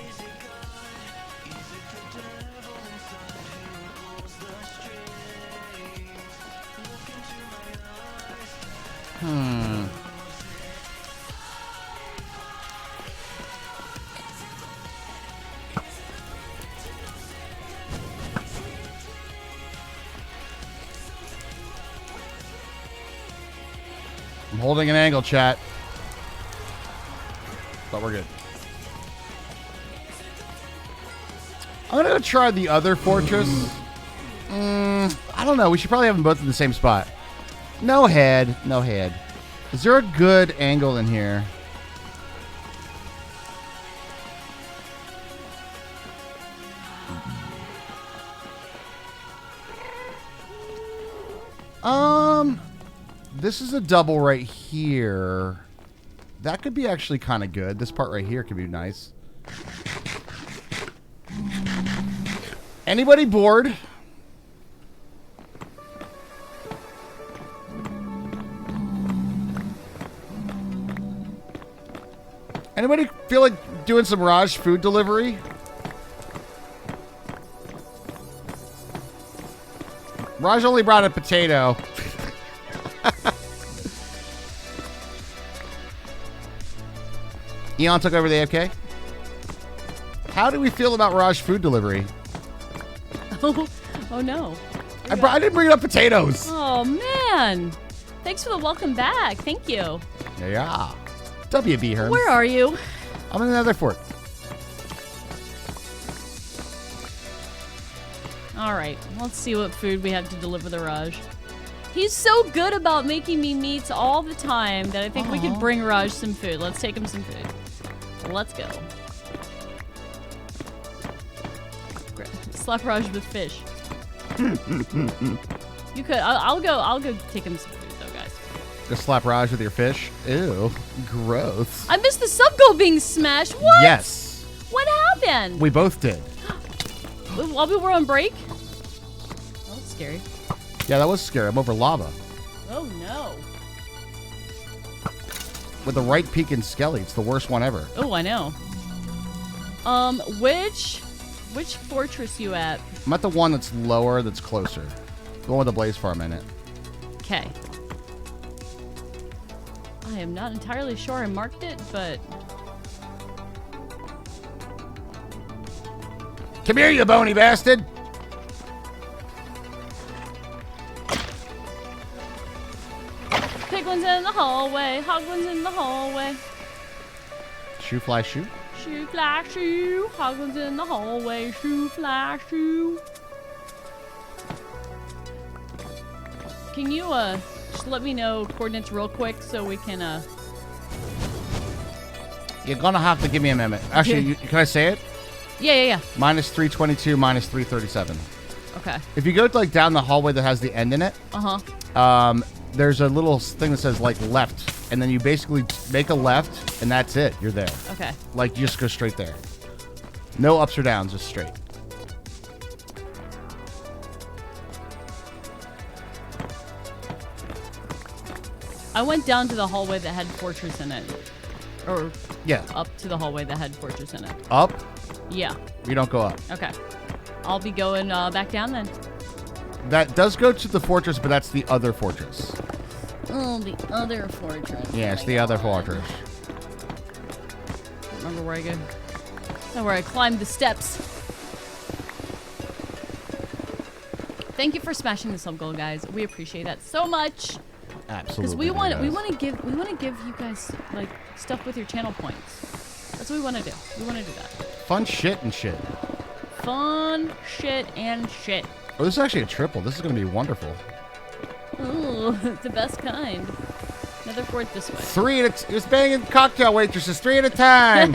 I'm holding an angle, chat. But we're good. I'm going to try the other fortress. I don't know. We should probably have them both in the same spot. No head. No head. Is there a good angle in here? This is a double right here. That could be actually kind of good. This part right here could be nice. Anybody bored? Anybody feel like doing some Raj food delivery? Raj only brought a potato. Eon took over the AFK. How do we feel about Raj food delivery? Oh no. I didn't bring enough potatoes. Oh man. Thanks for the welcome back. Thank you. Yeah. WB Herms. Where are you? I'm in another fort. All right. Let's see what food we have to deliver the Raj. He's so good about making me meats all the time that I think we could bring Raj some food. Let's take him some food. Let's go. Slap Raj with fish. You could. I'll go take him some food though, guys. Just slap Raj with your fish? Ew. Gross. I missed the sub goal being smashed. What? Yes. What happened? We both did. While we were on break? That was scary. Yeah, that was scary. I'm over lava. Oh no. With the right peak in Skelly, it's the worst one ever. Oh, I know. Which fortress you at? I'm at the one that's lower, that's closer. The one with the blaze farm in it. Okay. I am not entirely sure I marked it, but... Come here, you bony bastard! Hoglins in the hallway. Hoglins in the hallway. Shoe fly shoe. Shoe fly shoe. Hoglins in the hallway. Shoe fly shoe. Can you just let me know coordinates real quick so we can You're gonna have to give me a minute. Actually, can I say it? Yeah. Minus 322, minus 337. Okay. If you go like down the hallway that has the end in it, there's a little thing that says like left, and then you basically make a left, and that's it. You're there. Okay. Like you just go straight there. No ups or downs, just straight. I went down to the hallway that had fortress in it. Or yeah, up to the hallway that had fortress in it. Up? Yeah. We don't go up. Okay. I'll be going back down then. That does go to the fortress, but that's the other fortress. Oh, the other fortress. Yeah, it's the other fortress. Remember where I go? That's where I climbed the steps. Thank you for smashing the sub goal, guys. We appreciate that so much. Absolutely. Because we want to give you guys like stuff with your channel points. That's what we want to do. We want to do that. Fun shit and shit. Fun shit and shit. Oh, this is actually a triple. This is going to be wonderful. Ooh, the best kind. Another fourth this way. 3 at a... It's banging cocktail waitresses 3 at a time.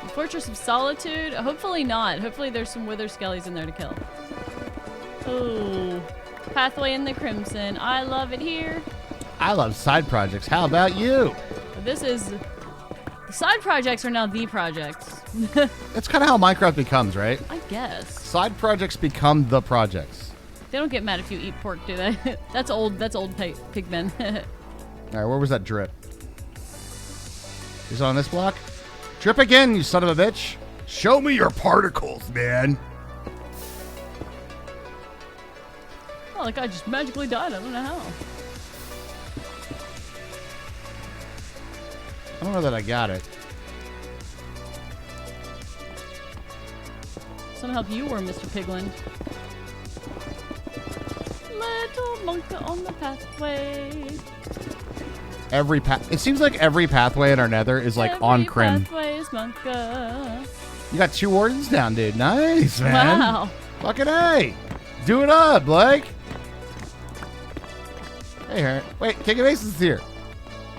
Fortress of Solitude? Hopefully not. Hopefully there's some wither skellies in there to kill. Ooh. Pathway in the Crimson. I love it here. I love side projects. How about you? This is... The side projects are now the projects. That's kind of how Minecraft becomes, right? I guess. Side projects become the projects. They don't get mad if you eat pork, do they? That's old pigmen. All right, where was that drip? Is it on this block? Drip again, you son of a bitch. Show me your particles, man. Oh, that guy just magically died. I don't know how. I don't know that I got it. Some help you or Mr. Piglin. Little monka on the pathway. Every path. It seems like every pathway in our nether is like on crim. Pathway is monka. You got 2 wardens down, dude. Nice, man. Wow. Fucking A. Do it up, Blake. Hey, Harry. Wait, King of Aces is here.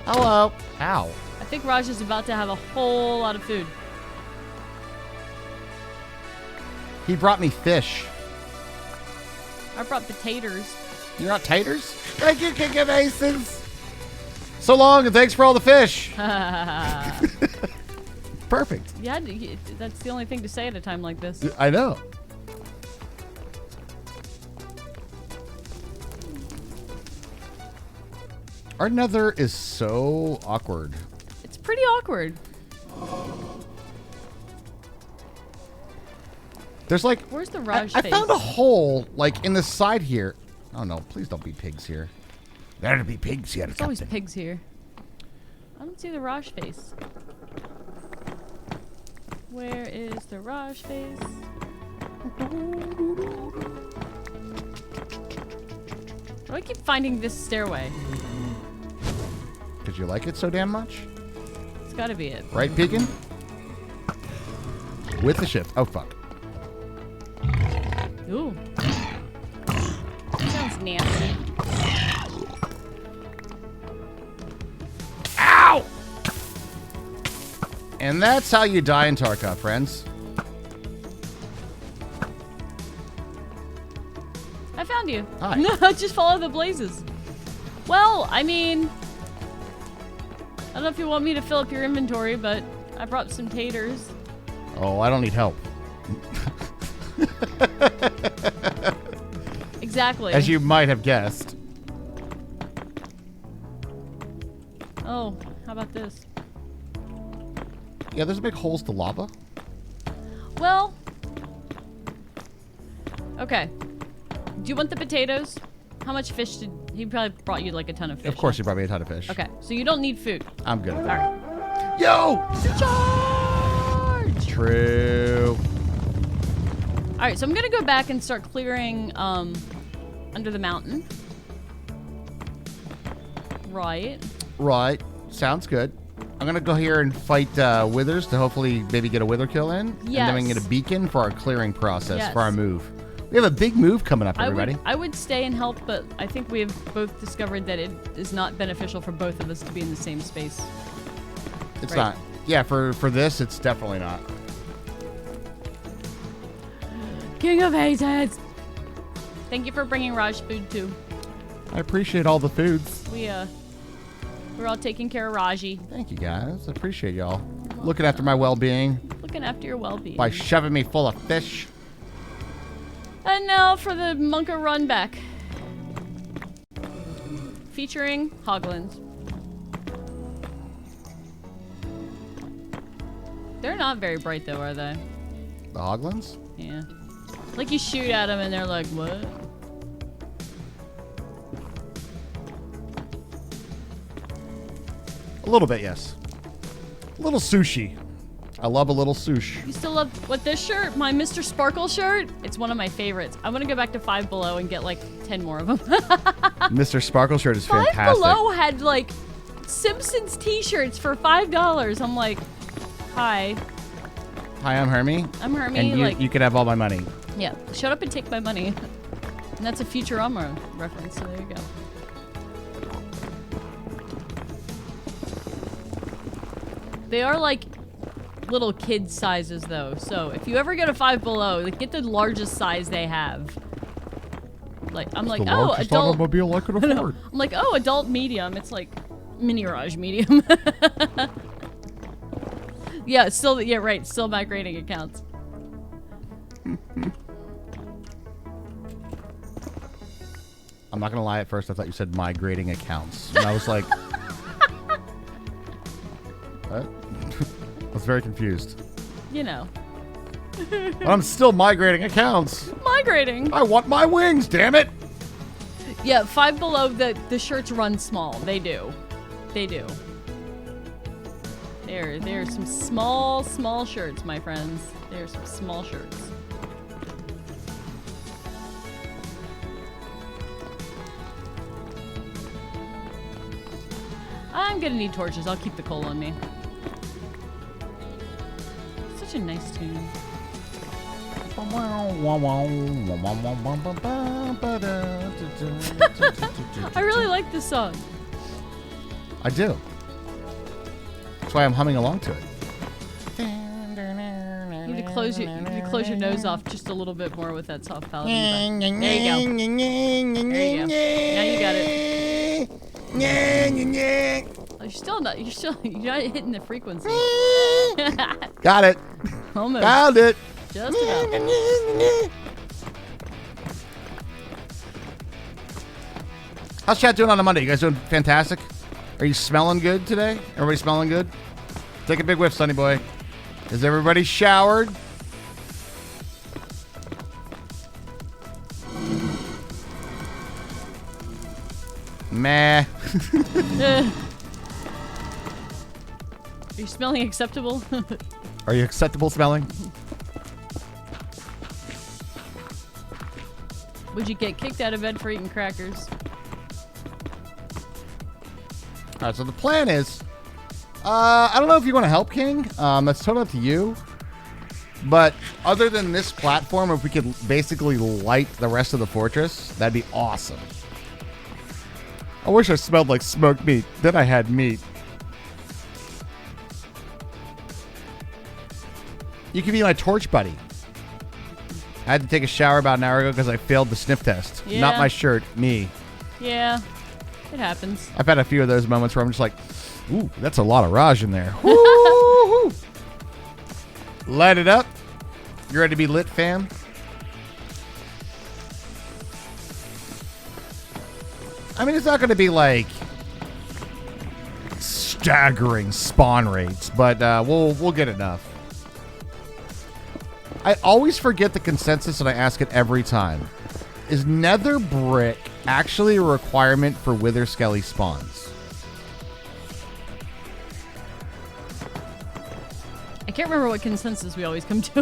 Hello. Ow. I think Raj is about to have a whole lot of food. He brought me fish. I brought potatoes. You got taters? Thank you, King of Aces. So long, and thanks for all the fish. Perfect. Yeah, that's the only thing to say at a time like this. I know. Our nether is so awkward. It's pretty awkward. There's like... Where's the Raj I face? found a hole, like, in the side here. Oh, no. Please don't be pigs here. There'd be pigs here. There's always pigs here. I don't see the Raj face. Where is the Raj face? Do I keep finding this stairway? Because you like it so damn much? It's gotta be it. Right, Pekin? With the shift. Oh, fuck. Ooh. Sounds nasty. Ow! And that's how you die in Tarkov, friends. I found you. Hi. No, just follow the blazes. Well, I mean... I don't know if you want me to fill up your inventory, but I brought some taters. Oh, I don't need help. Exactly. As you might have guessed. Oh, how about this? Yeah, there's big holes to lava. Well... Okay. Do you want the potatoes? How much fish did... He probably brought you like a ton of fish. Of course, you brought me a ton of fish. Okay, so you don't need food. I'm good. All right. Yo! Charge! True. All right, so I'm gonna go back and start clearing under the mountain. Right. Right. Sounds good. I'm going to go here and fight withers to hopefully maybe get a wither kill in. And then we can get a beacon for our clearing process for our move. We have a big move coming up, everybody. I would stay and help, but I think we have both discovered that it is not beneficial for both of us to be in the same space. It's not. Yeah, for this, it's definitely not. King of Hazes! Thank you for bringing Raj food, too. I appreciate all the foods. We're all taking care of Raji. Thank you, guys. I appreciate y'all. Looking after my well-being. Looking after your well-being. By shoving me full of fish. And now for the Monka run back. Featuring Hoglins. They're not very bright though, are they? The Hoglins? Yeah. Like you shoot at them and they're like, what? A little bit, yes. A little sushi. I love a little sushi. You still love what this shirt? My Mr. Sparkle shirt? It's one of my favorites. I want to go back to Five Below and get like 10 more of them. Mr. Sparkle shirt is fantastic. Five Below had like Simpsons t-shirts for $5. I'm like, hi. Hi, I'm Hermie. I'm Hermie. And you can have all my money. Yeah, shut up and take my money. And that's a Futurama reference, so there you go. They are like little kid sizes though, so if you ever go to Five Below, like, get the largest size they have. Like, I'm like, oh, adult automobile I could afford. I'm like, oh, adult medium. It's like mini Raj medium. Yeah, still, yeah, right. Still migrating accounts. I'm not gonna lie. At first, I thought you said migrating accounts, and I was like, what? I was very confused. You know. But I'm still migrating accounts. Migrating. I want my wings, damn it. Yeah, Five Below, the shirts run small. They do. They do. There are some small shirts, my friends. There are some small shirts. I'm gonna need torches. I'll keep the coal on me. Such a nice tune. I really like this song. I do. That's why I'm humming along to it. You need to close your nose off just a little bit more with that soft palate. There you go. There you go. Now you got it. Oh, you're not hitting the frequency. Got it. Almost. Found it. Just about. How's chat doing on a Monday? You guys doing fantastic? Are you smelling good today? Everybody smelling good? Take a big whiff, Sonny boy. Is everybody showered? Meh. Are you smelling acceptable? Are you acceptable smelling? Would you get kicked out of bed for eating crackers? All right, so the plan is, I don't know if you want to help, King. That's totally up to you. But other than this platform, if we could basically light the rest of the fortress, that'd be awesome. I wish I smelled like smoked meat. Then I had meat. You could be my torch buddy. I had to take a shower about an hour ago because I failed the sniff test. Yeah. Not my shirt, me. Yeah, it happens. I've had a few of those moments where I'm just like, ooh, that's a lot of Raj in there. Woo-hoo. Light it up. You ready to be lit, fam? I mean, it's not going to be like staggering spawn rates, but we'll get enough. I always forget the consensus, and I ask it every time. Is nether brick actually a requirement for wither skelly spawns? I can't remember what consensus we always come to.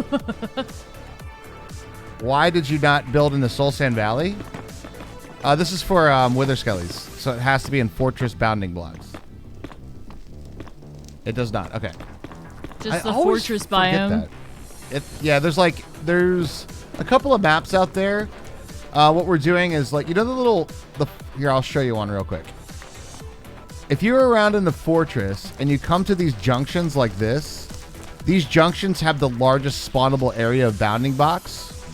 Why did you not build in the Soul Sand Valley? This is for wither skellies. So it has to be in fortress bounding blocks. It does not. Okay. Just the always fortress forget biome. that. Yeah, there's a couple of maps out there. What we're doing is like, you know here, I'll show you one real quick. If you're around in the fortress and you come to these junctions like this, these junctions have the largest spawnable area of bounding box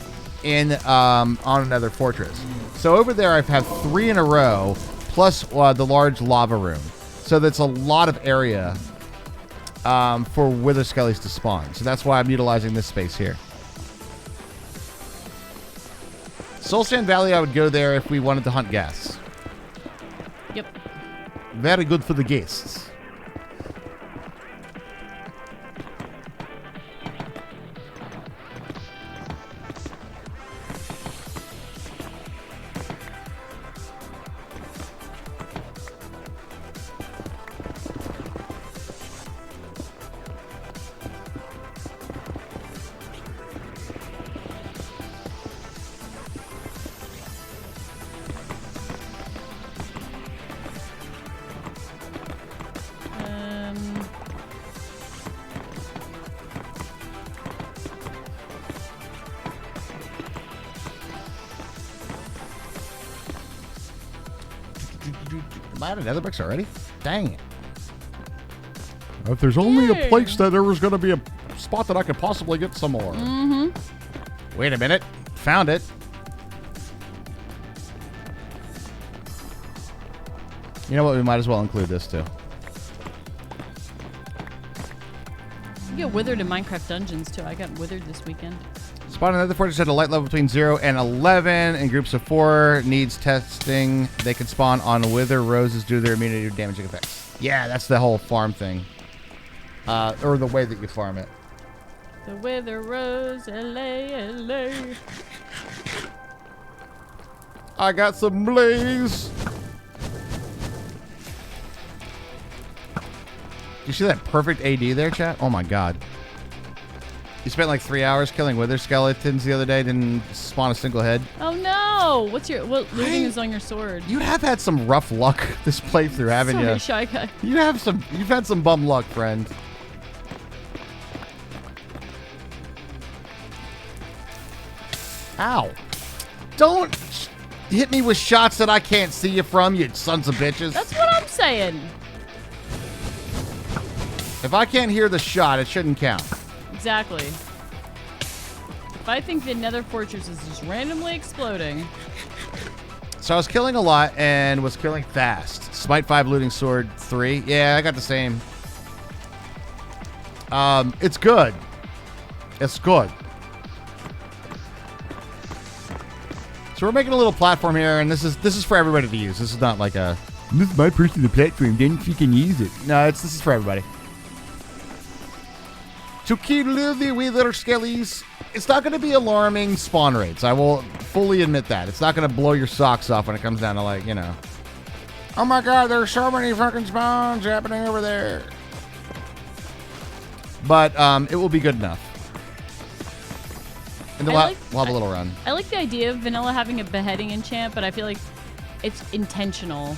on another fortress. So over there, I've had 3 in a row, plus the large lava room. So that's a lot of area for wither skellies to spawn. So that's why I'm utilizing this space here. Soul Sand Valley, I would go there if we wanted to hunt gas. Yep. Very good for the guests. Am I out of nether bricks already? Dang it. If there's only a place that there was going to be a spot that I could possibly get some more. Mm-hmm. Wait a minute. Found it. You know what? We might as well include this too. You get withered in Minecraft Dungeons too. I got withered this weekend. Spawn another fortress at a light level between 0 and 11 in groups of 4. Needs testing. They can spawn on wither roses due to their immunity to damaging effects. Yeah, that's the whole farm thing. Or the way that you farm it. The wither rose, LA, LA. I got some blaze. You see that perfect AD there, chat? Oh my god. You spent like 3 hours killing wither skeletons the other day, didn't spawn a single head. Oh no! What looting is on your sword? You have had some rough luck this playthrough, haven't you? Shy guy. You've had some bum luck, friend. Ow. Don't hit me with shots that I can't see you from, you sons of bitches. That's what I'm saying. If I can't hear the shot, it shouldn't count. Exactly. If I think the nether fortress is just randomly exploding. So I was killing a lot and was killing fast. Smite 5, looting sword 3. Yeah, I got the same. It's good. It's good. So we're making a little platform here, and this is for everybody to use. This is not like a, this is my personal platform, then you can use it. No, this is for everybody. To kill the wither skellies, it's not going to be alarming spawn rates. I will fully admit that. It's not going to blow your socks off when it comes down to, like, you know, oh my god, there's so many fucking spawns happening over there. But it will be good enough. And we'll have a little run. I like the idea of vanilla having a beheading enchant, but I feel like it's intentional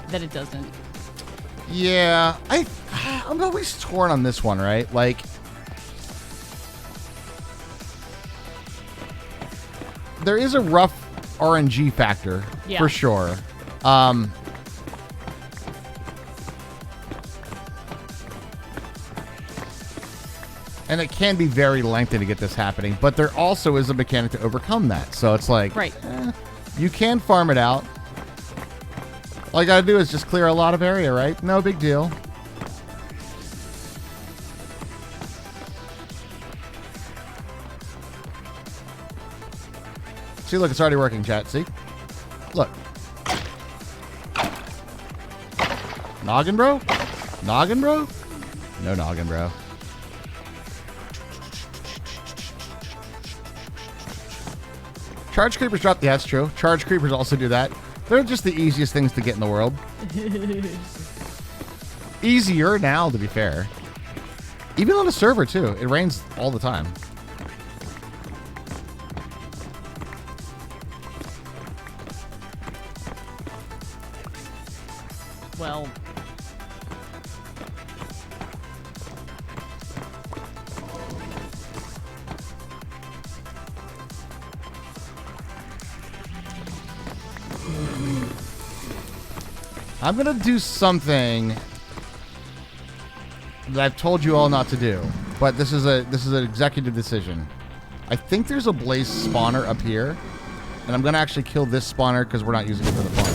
that it doesn't. Yeah, I'm always torn on this one, right? Like, there is a rough RNG factor, for sure. And it can be very lengthy to get this happening, but there also is a mechanic to overcome that. So it's like, you can farm it out. All you gotta do is just clear a lot of area, right? No big deal. See, look, it's already working, chat. See? Look. Noggin, bro? Noggin, bro? No noggin, bro. Charge creepers drop. Yeah, that's true. Charge creepers also do that. They're just the easiest things to get in the world. Easier now, to be fair. Even on a server, too. It rains all the time. well. I'm gonna do something that I've told you all not to do, but this is an executive decision. I think there's a blaze spawner up here, and I'm gonna actually kill this spawner because we're not using it for the farm.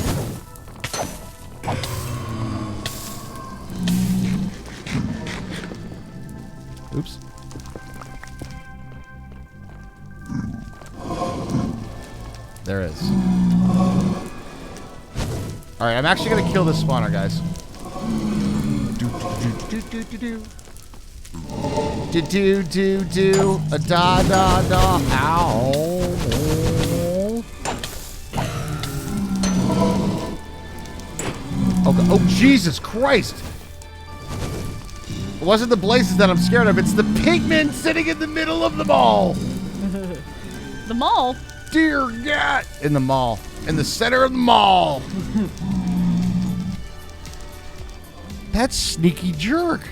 Oops. There is. All right, I'm actually gonna kill this spawner, guys. Do a da da da. Ow. Oh, Jesus Christ! It wasn't the blazes that I'm scared of. It's the pigmen sitting in the middle of the mall. The mall? Dear God! In the mall. In the center of the mall. That sneaky jerk.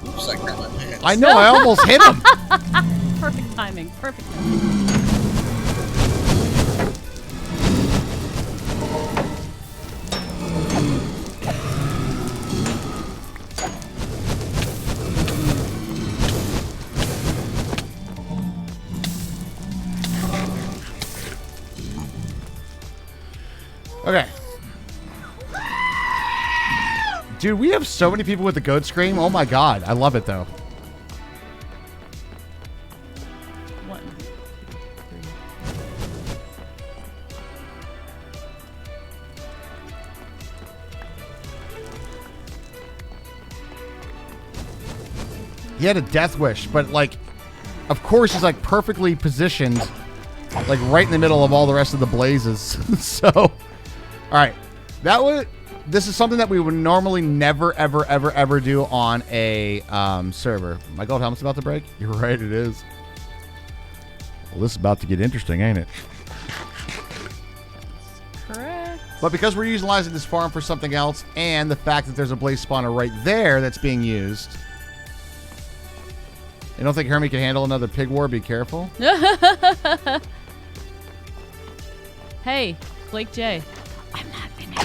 Oops, I grabbed my pants. I know, I almost hit him. Perfect timing. Perfect timing. Okay. Dude, we have so many people with the goat scream. Oh my God. I love it though. 1, 2, 3. He had a death wish, but like, of course he's like perfectly positioned, like right in the middle of all the rest of the blazes. So, all right. This is something that we would normally never, ever, ever, ever do on a server. My gold helmet's about to break? You're right, it is. Well, this is about to get interesting, ain't it? Correct. But because we're utilizing this farm for something else, and the fact that there's a blaze spawner right there that's being used, you don't think Hermie can handle another pig war? Be careful. Hey, Blake J. I'm not finished.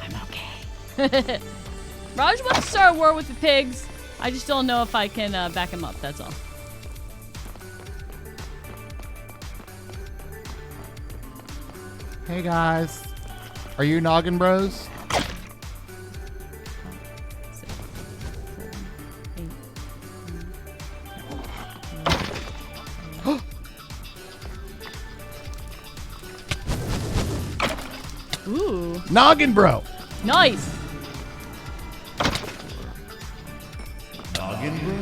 I'm okay. Raj wants to start a war with the pigs. I just don't know if I can back him up, that's all. Hey guys. Are you noggin bros? 6, 7, 8, 9, 10. Ooh. Noggin bro. Nice. Noggin bro?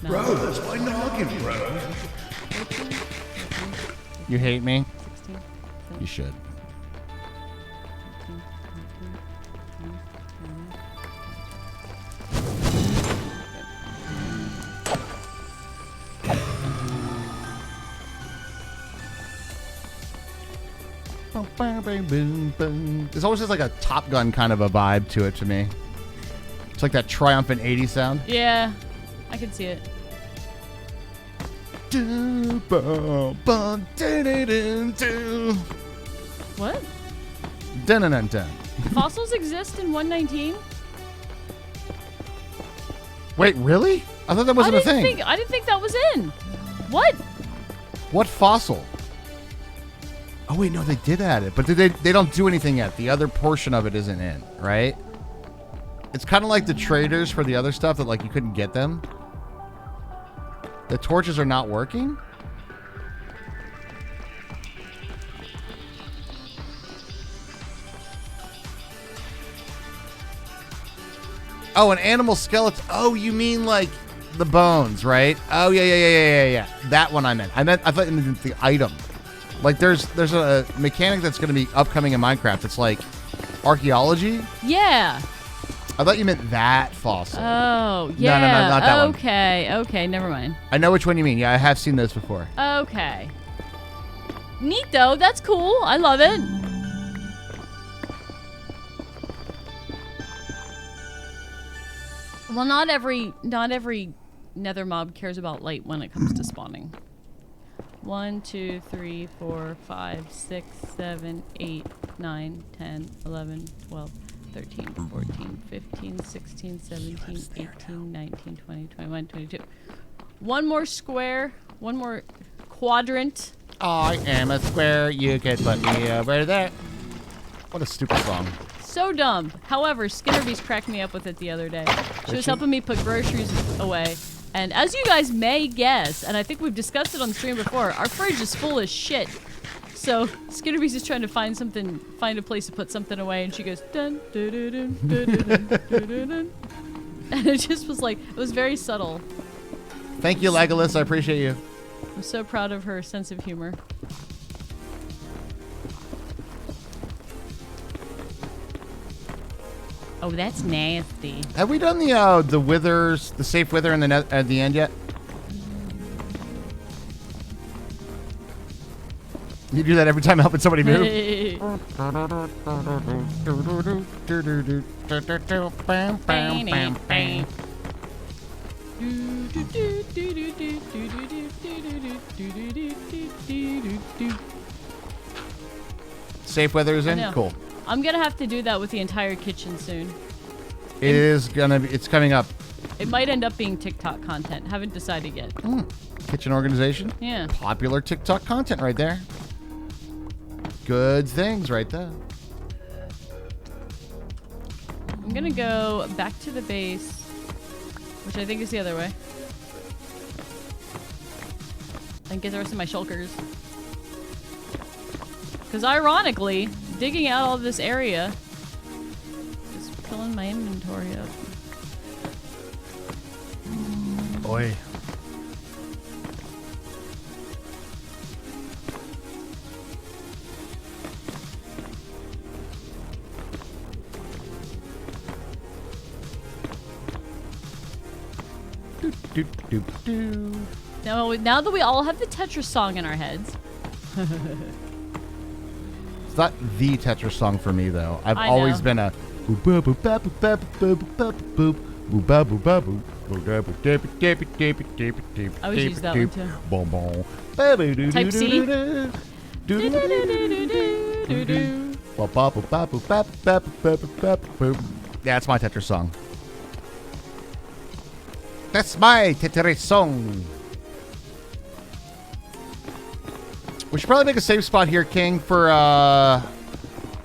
No. Bro, that's my noggin, bro. You hate me? 16, You should. 17, There's always just like a Top Gun kind of a vibe to it to me. It's like that triumphant 80s sound. Yeah, I can see it. What? Dun-dun-dun-dun. Fossils exist in 119? Wait, really? I thought that wasn't a thing. I didn't think that was in. What? What fossil? Oh wait, no, they did add it, but they don't do anything yet. The other portion of it isn't in, right? It's kind of like the traders for the other stuff that like you couldn't get them. The torches are not working? Oh, an animal skeleton. Oh, you mean like the bones, right? Oh, yeah. That one I meant. I thought you meant the item. Like there's a mechanic that's going to be upcoming in Minecraft. It's like archaeology. Yeah. I thought you meant that fossil. Oh, yeah. No, not that one. Okay, never mind. I know which one you mean. Yeah, I have seen those before. Okay. Neat, though. That's cool. I love it. Well, not every nether mob cares about light when it comes to spawning. 1, 2, 3, 4, 5, 6, 7, 8, 9, 10, 11, 12, 13, 14, 15, 16, 17, 18, 19, 20, 21, 22. One more square, one more quadrant. I am a square, you can put me over there. What a stupid song. So dumb. However, Skinner Beast cracked me up with it the other day. She was helping me put groceries away. And as you guys may guess, and I think we've discussed it on the stream before, our fridge is full as shit. So Skinner Beast is trying to find a place to put something away, and she goes dun dun dun dun dun dun dun dun dun. And it just was like, it was very subtle. Thank you, Legolas. I appreciate you. I'm so proud of her sense of humor. Oh, that's nasty. Have we done the withers, the safe wither in at the end yet? You do that every time helping somebody move. Safe withers in? Cool. I'm gonna have to do that with the entire kitchen soon. It's coming up. It might end up being TikTok content. Haven't decided yet. Kitchen organization? Yeah. Popular TikTok content right there. Good things right there. I'm gonna go back to the base, which I think is the other way, and get the rest of my shulkers. Because ironically, digging out all this area is filling my inventory up. Oi. Now that we all have the Tetris song in our heads. It's not the Tetris song for me, though. I've I always know. been a I always use that one too. Type C. Yeah, it's my Tetris song. That's my Tetris song. We should probably make a safe spot here, King, for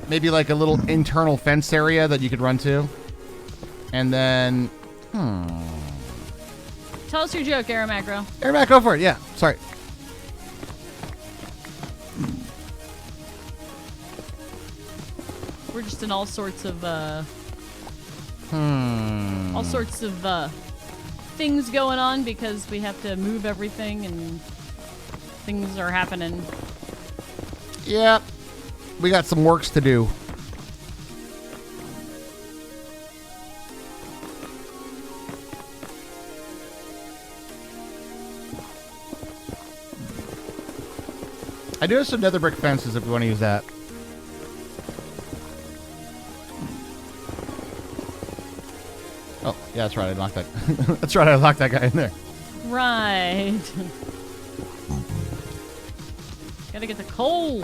maybe like a little internal fence area that you could run to. And then, Tell us your joke, Aramacro. Airmac, go for it. Yeah, sorry. We're just in all sorts of things going on because we have to move everything and things are happening. Yep. We got some works to do. I do have some nether brick fences if we want to use that. Oh, yeah, that's right. I locked that. That's right. I locked that guy in there. Right. Gotta get the coal.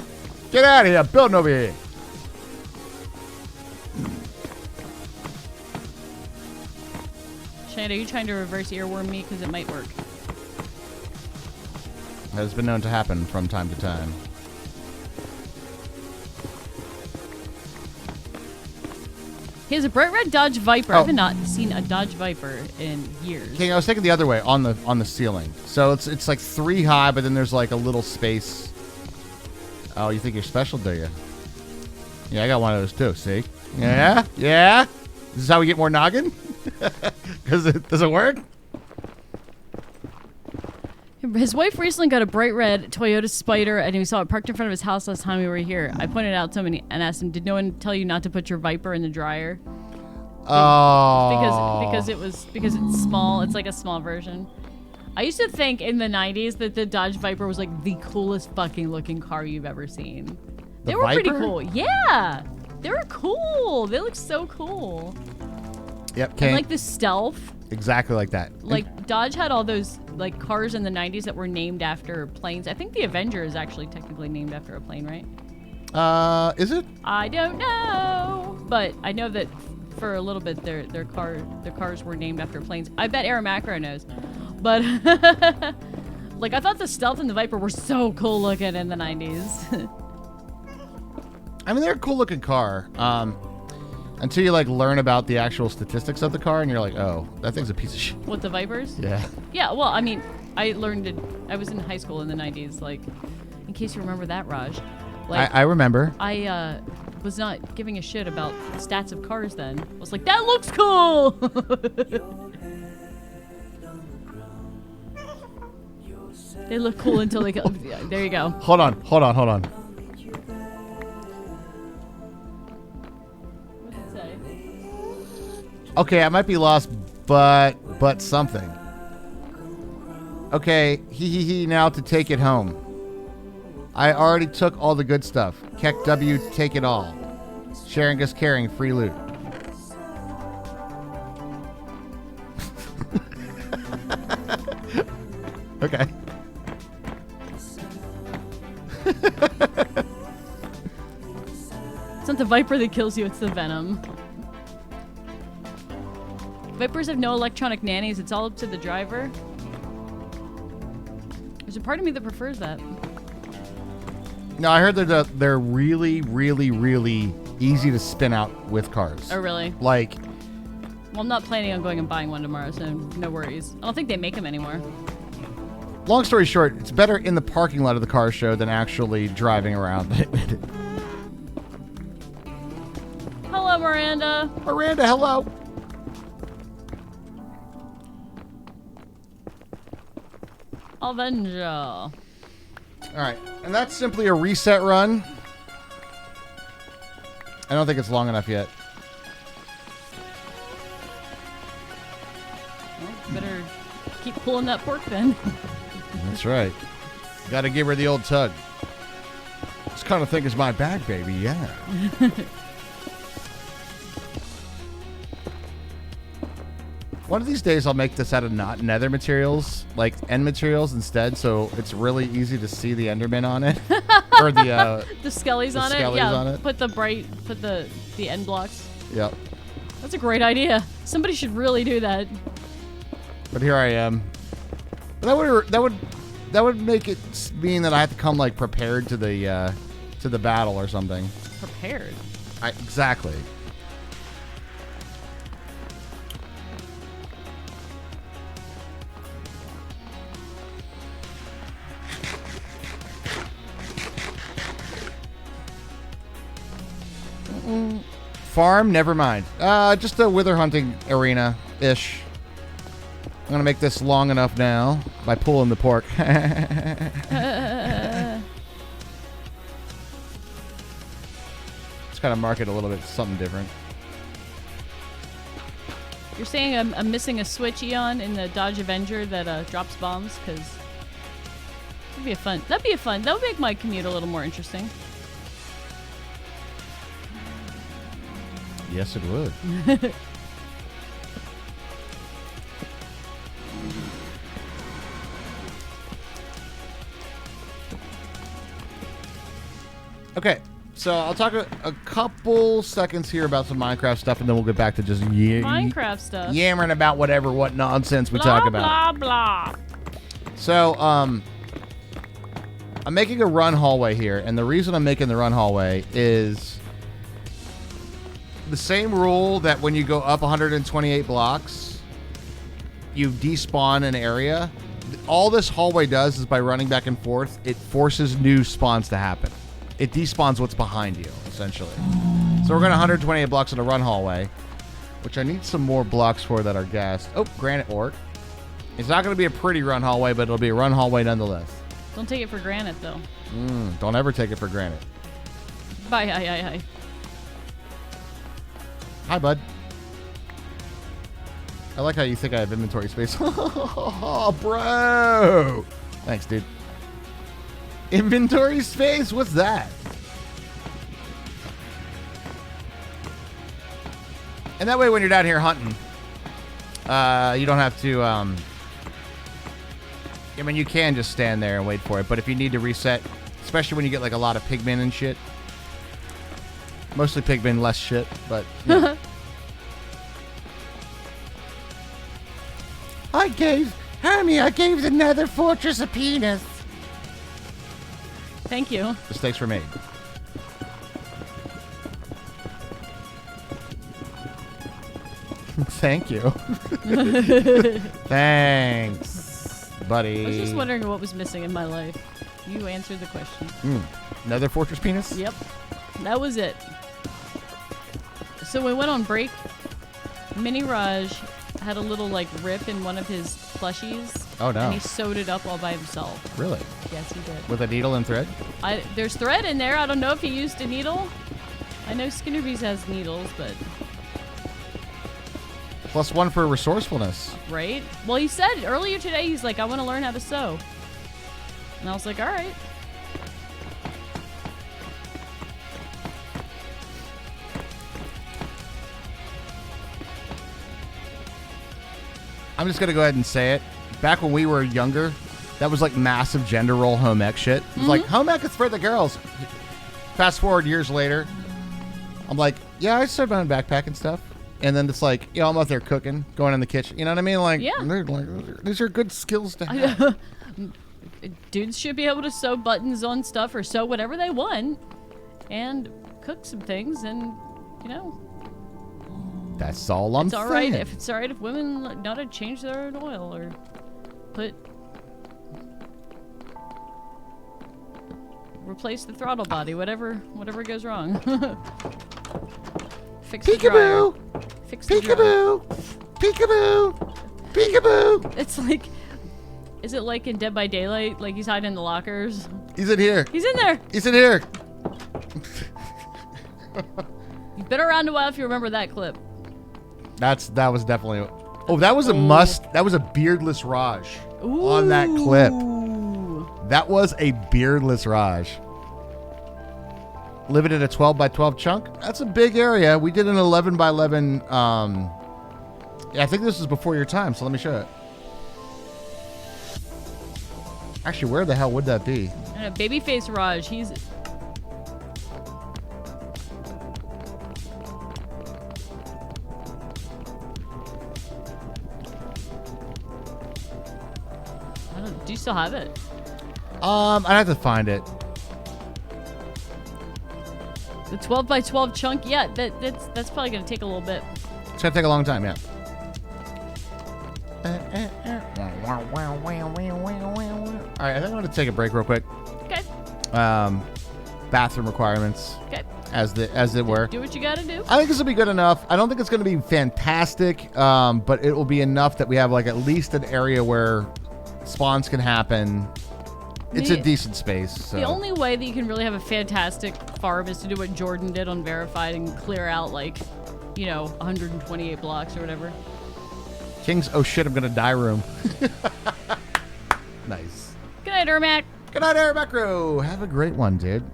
Get out of here. Building over here. Shane, are you trying to reverse earworm me? Because it might work. Has been known to happen from time to time. He has a bright red Dodge Viper. Oh. I've not seen a Dodge Viper in years. King, I was thinking the other way on the ceiling. So it's like 3 high, but then there's like a little space. Oh, you think you're special, do you? Yeah, I got one of those too. See? Yeah, yeah. This is how we get more noggin. Does it work? His wife recently got a bright red Toyota Spider, and he saw it parked in front of his house last time we were here. I pointed out to him and asked him, "Did no one tell you not to put your Viper in the dryer?" Oh. Because it's small. It's like a small version. I used to think in the 90s that the Dodge Viper was like the coolest fucking looking car you've ever seen. They were pretty cool. Yeah, they were cool. They look so cool. Yep. And like the stealth. Exactly like that. Like Dodge had all those like cars in the 90s that were named after planes. I think the Avenger is actually technically named after a plane, right? Is it? I don't know, but I know that for a little bit their cars were named after planes. I bet Aramacro knows, but like I thought the Stealth and the Viper were so cool looking in the 90s. I mean, they're a cool looking car. Until you like learn about the actual statistics of the car, and you're like, oh, that thing's a piece of shit. What, the Vipers? Yeah. Yeah. Well, I mean, I learned it. I was in high school in the 90s. Like, in case you remember that, Raj. Like, I remember. I was not giving a shit about stats of cars then. I was like, that looks cool! They look cool until they go... Yeah, there you go. Hold on. What did it say? Okay, I might be lost, but something. Okay, he now to take it home. I already took all the good stuff. Keck W, take it all. Sharing is caring, free loot. Okay. It's not the Viper that kills you, it's the Venom. Vipers have no electronic nannies, it's all up to the driver. There's a part of me that prefers that. No, I heard that they're really, really, really easy to spin out with cars. Oh, really? Like... Well, I'm not planning on going and buying one tomorrow, so no worries. I don't think they make them anymore. Long story short, it's better in the parking lot of the car show than actually driving around. Hello, Miranda. Miranda, hello. Avenger. All right, and that's simply a reset run. I don't think it's long enough yet. Well, better keep pulling that pork then. That's right. Got to give her the old tug. This kind of thing is my bag, baby. Yeah. One of these days, I'll make this out of not nether materials, like end materials instead, so it's really easy to see the Enderman on it, or the skellies on it. Yeah, on it. Put the end blocks. Yep. That's a great idea. Somebody should really do that. But here I am. That would make it mean that I have to come like prepared to the battle or something. Prepared. Exactly. Farm, never mind. Just a wither hunting arena-ish. I'm gonna make this long enough now by pulling the pork. Just kind of mark it a little bit, something different. You're saying I'm missing a switch, Eon, in the Dodge Avenger that drops bombs? Because that'd be fun. That would make my commute a little more interesting. Yes, it would. Okay, so I'll talk a couple seconds here about some Minecraft stuff, and then we'll get back to just Minecraft stuff. Yammering about what nonsense we talk about. Blah, blah. So, I'm making a run hallway here, and the reason I'm making the run hallway is the same rule that when you go up 128 blocks, you despawn an area. All this hallway does is by running back and forth, it forces new spawns to happen. It despawns what's behind you, essentially. So we're going 128 blocks in a run hallway, which I need some more blocks for that are gassed. Oh, granite ore. It's not going to be a pretty run hallway, but it'll be a run hallway nonetheless. Don't take it for granted, though. Don't ever take it for granted. Bye, hi. Hi, bud. I like how you think I have inventory space. Oh, bro. Thanks, dude. Inventory space? What's that? And that way, when you're down here hunting, you don't have to. I mean, you can just stand there and wait for it. But if you need to reset, especially when you get like a lot of pigmen and shit, mostly pigmen, less shit. But yeah. I gave the Nether Fortress a penis. Thank you. Mistakes were made. Thank you. Thanks, buddy. I was just wondering what was missing in my life. You answered the question. Nether Fortress penis? Yep. That was it. So we went on break. Mini Raj had a little like rip in one of his plushies. Oh no. And he sewed it up all by himself. Really? Yes, he did. With a needle and thread? There's thread in there. I don't know if he used a needle. I know Skinnerbees has needles, but... +1 for resourcefulness. Right? Well, he said earlier today, he's like, I want to learn how to sew. And I was like, all right. I'm just going to go ahead and say it. Back when we were younger, that was like massive gender role home ec shit. It was like, home ec is for the girls. Fast forward years later, I'm like, yeah, I started my own backpack and stuff. And then it's like, I'm out there cooking, going in the kitchen. You know what I mean? Like, these are good skills to have. Dudes should be able to sew buttons on stuff or sew whatever they want and cook some things and, That's all I'm saying. It's all right if it's all right if women know how to change their own oil or replace the throttle body, whatever goes wrong. Fix the dryer. Fix the dryer. Peekaboo! Peekaboo! It's like, is it like in Dead by Daylight? Like he's hiding in the lockers? He's in here. He's in there. He's in here. You've been around a while if you remember that clip. That was definitely. Oh, that was a must. That was a beardless Raj on that clip. That was a beardless Raj. Living in a 12 by 12 chunk. That's a big area. We did an 11 by 11. Yeah, I think this was before your time. So let me show it. Actually, where the hell would that be? Babyface Raj. He's. Do you still have it? I'd have to find it. The 12 by 12 chunk, yeah, that's probably gonna take a little bit. It's gonna take a long time, yeah. All right, I think I'm gonna take a break real quick. Okay. Bathroom requirements. Okay. As it were. Do what you gotta do. I think this will be good enough. I don't think it's gonna be fantastic, but it will be enough that we have like at least an area where spawns can happen. It's a decent space. So. The only way that you can really have a fantastic farm is to do what Jordan did on Verified and clear out 128 blocks or whatever. King's oh shit, I'm gonna die room. Nice. Good night, Ermac. Good night, Ermacro. Have a great one, dude.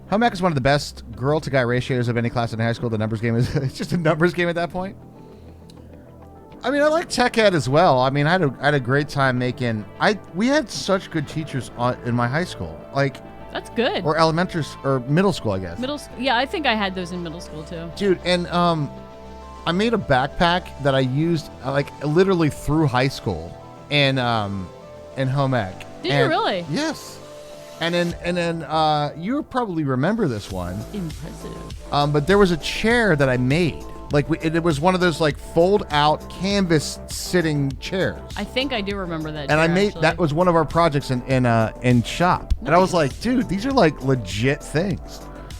Home ec is one of the best girl to guy ratios of any class in high school. The numbers game is it's just a numbers game at that point. I mean, I like tech ed as well. I mean, I had a great time making. We had such good teachers in my high school. Like that's good. Or elementary or middle school, I guess. Yeah, I think I had those in middle school too. Dude, and I made a backpack that I used literally through high school in home ec. Did you really? Yes. And then you probably remember this one. Impressive. But there was a chair that I made. It was one of those fold out canvas sitting chairs. I think I do remember that. And chair, I made actually. that was one of our projects in shop. Nice. And I was like, dude, these are legit things.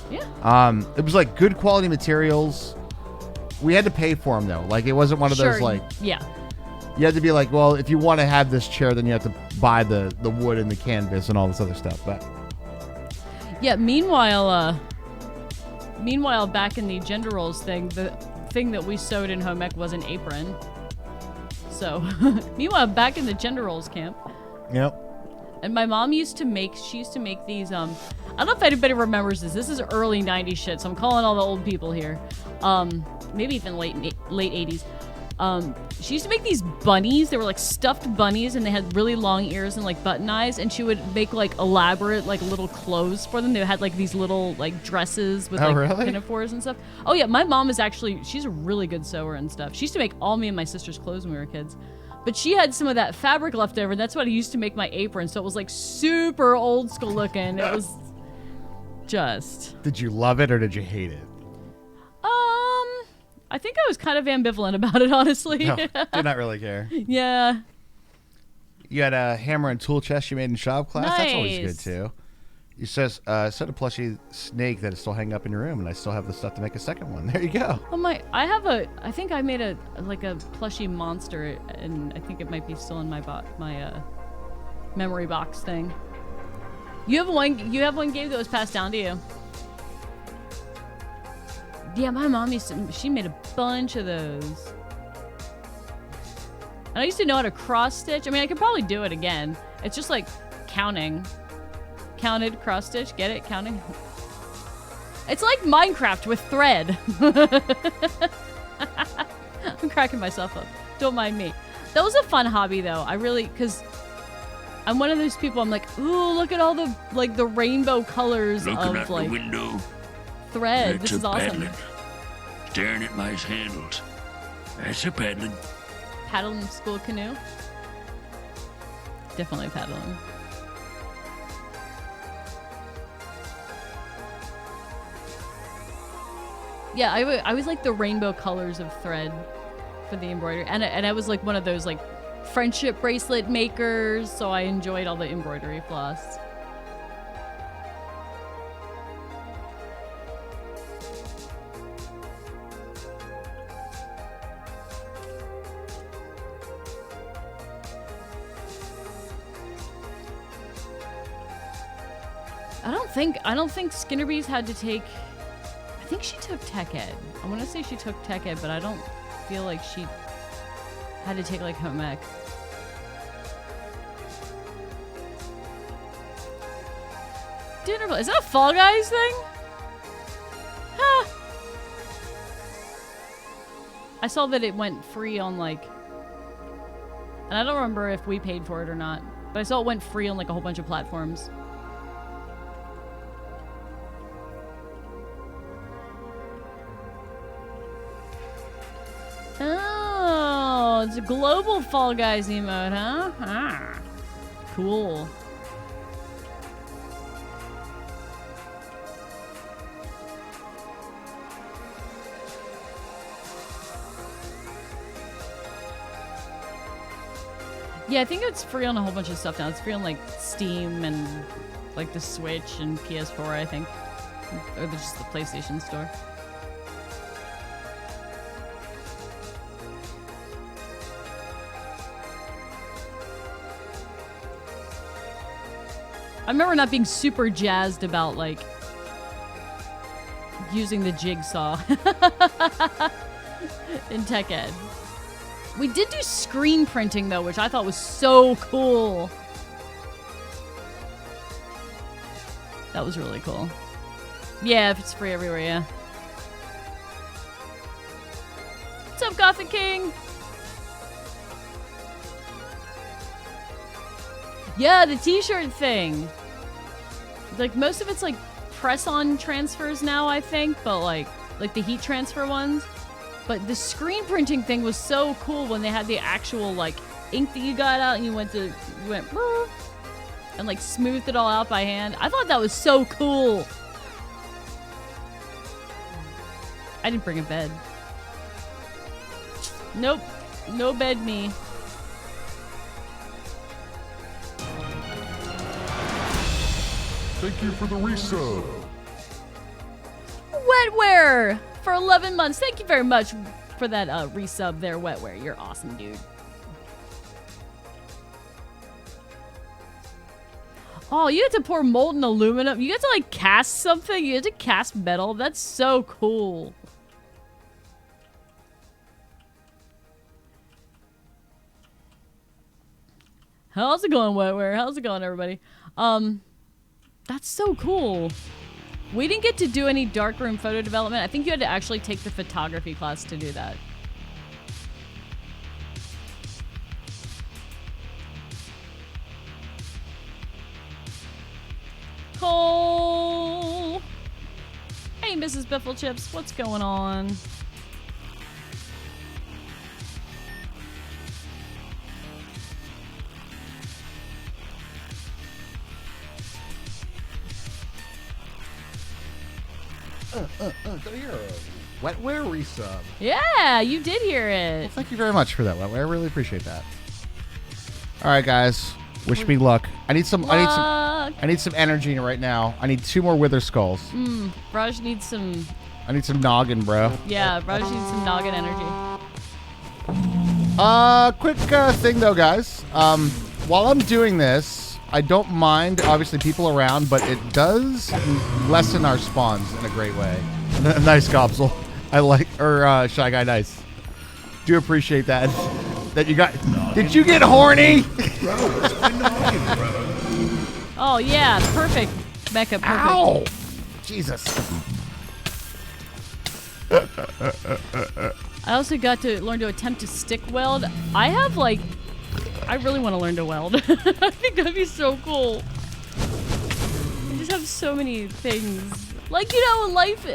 Yeah. It was good quality materials. We had to pay for them though. It wasn't one of those yeah. You had to be well, if you want to have this chair, then you have to buy the wood and the canvas and all this other stuff. But yeah. Meanwhile, back in the gender roles thing, the thing that we sewed in home ec was an apron. So, meanwhile, back in the gender roles camp. Yep. And my mom used to make these, I don't know if anybody remembers this. This is early 90s shit, so I'm calling all the old people here. maybe even late 80s. She used to make these bunnies. They were like stuffed bunnies, and they had really long ears and like button eyes. And she would make like elaborate like little clothes for them. They had like these little like dresses with like really? pinafores and stuff. Oh yeah, my mom is actually, she's a really good sewer and stuff. She used to make all me and my sister's clothes when we were kids. But she had some of that fabric left over, and that's what I used to make my apron. So it was like super old school looking. It was just. Did you love it or did you hate it? I think I was kind of ambivalent about it, honestly. No, did not really care. Yeah. You had a hammer and tool chest you made in shop class. Nice. That's always good too. You says set a plushie snake that is still hanging up in your room, and I still have the stuff to make a second one. There you go. Oh my! I think I made a plushie monster, and I think it might be still in my memory box thing. You have one. You have one game that was passed down to you. Yeah, my mom she made a bunch of those. And I used to know how to cross stitch. I mean, I could probably do it again. It's just like counting. Counted, cross stitch, get it? Counting. It's like Minecraft with thread. I'm cracking myself up. Don't mind me. That was a fun hobby though. I really, because I'm one of those people, I'm like, ooh, look at all the, like the rainbow colors Looking of out like the window. thread. That's This is a awesome. paddling. Staring at my handles. That's a paddling. Paddling school canoe. Definitely paddling. Yeah, I was like the rainbow colors of thread for the embroidery, and I was like one of those like friendship bracelet makers, so I enjoyed all the embroidery floss. I don't think Skinnerbees had to take. I think she took tech ed. I want to say she took tech ed, but I don't feel like she had to take like home ec. Dinner. Is that a Fall Guys thing? Huh. I saw that it went free on like, and I don't remember if we paid for it or not, but I saw it went free on like a whole bunch of platforms. Oh, it's a global Fall Guys emote, huh? Ah, cool. Yeah, I think it's free on a whole bunch of stuff now. It's free on like Steam and like the Switch and PS4, I think. Or just the PlayStation Store. I remember not being super jazzed about like using the jigsaw in tech ed. We did do screen printing though, which I thought was so cool. That was really cool. Yeah, if it's free everywhere, yeah. What's up, Gothic King? Yeah, the t-shirt thing. Like, most of it's, like, press-on transfers now, I think. But, like the heat transfer ones. But the screen printing thing was so cool when they had the actual, like, ink that you got out and you went and, like, smoothed it all out by hand. I thought that was so cool. I didn't bring a bed. Nope. No bed me. Thank you for the resub. Wetware for 11 months. Thank you very much for that resub there, Wetware. You're awesome, dude. Oh, you had to pour molten aluminum. You had to, like, cast something. You had to cast metal. That's so cool. How's it going, Wetware? How's it going, everybody? That's so cool. We didn't get to do any darkroom photo development. I think you had to actually take the photography class to do that. Cole! Hey, Mrs. Biffle Chips, what's going on? Did I hear a wetware resub? Yeah, you did hear it. Well, thank you very much for that, wetware. I really appreciate that. All right, guys. Wish me luck. I need some energy right now. I need 2 more wither skulls. Raj needs some. I need some noggin, bro. Yeah, Raj needs some noggin energy. Quick thing though, guys. While I'm doing this, I don't mind obviously people around, but it does lessen our spawns in a great way. Nice, Gobsel. I like, or Shy Guy, nice. Do appreciate that. That you got. Did you get horny? Oh yeah, perfect, Mecha. Perfect. Ow! Jesus. I also got to learn to attempt to stick weld. I have like, I really want to learn to weld. I think that'd be so cool. I just have so many things. Like, you know, life.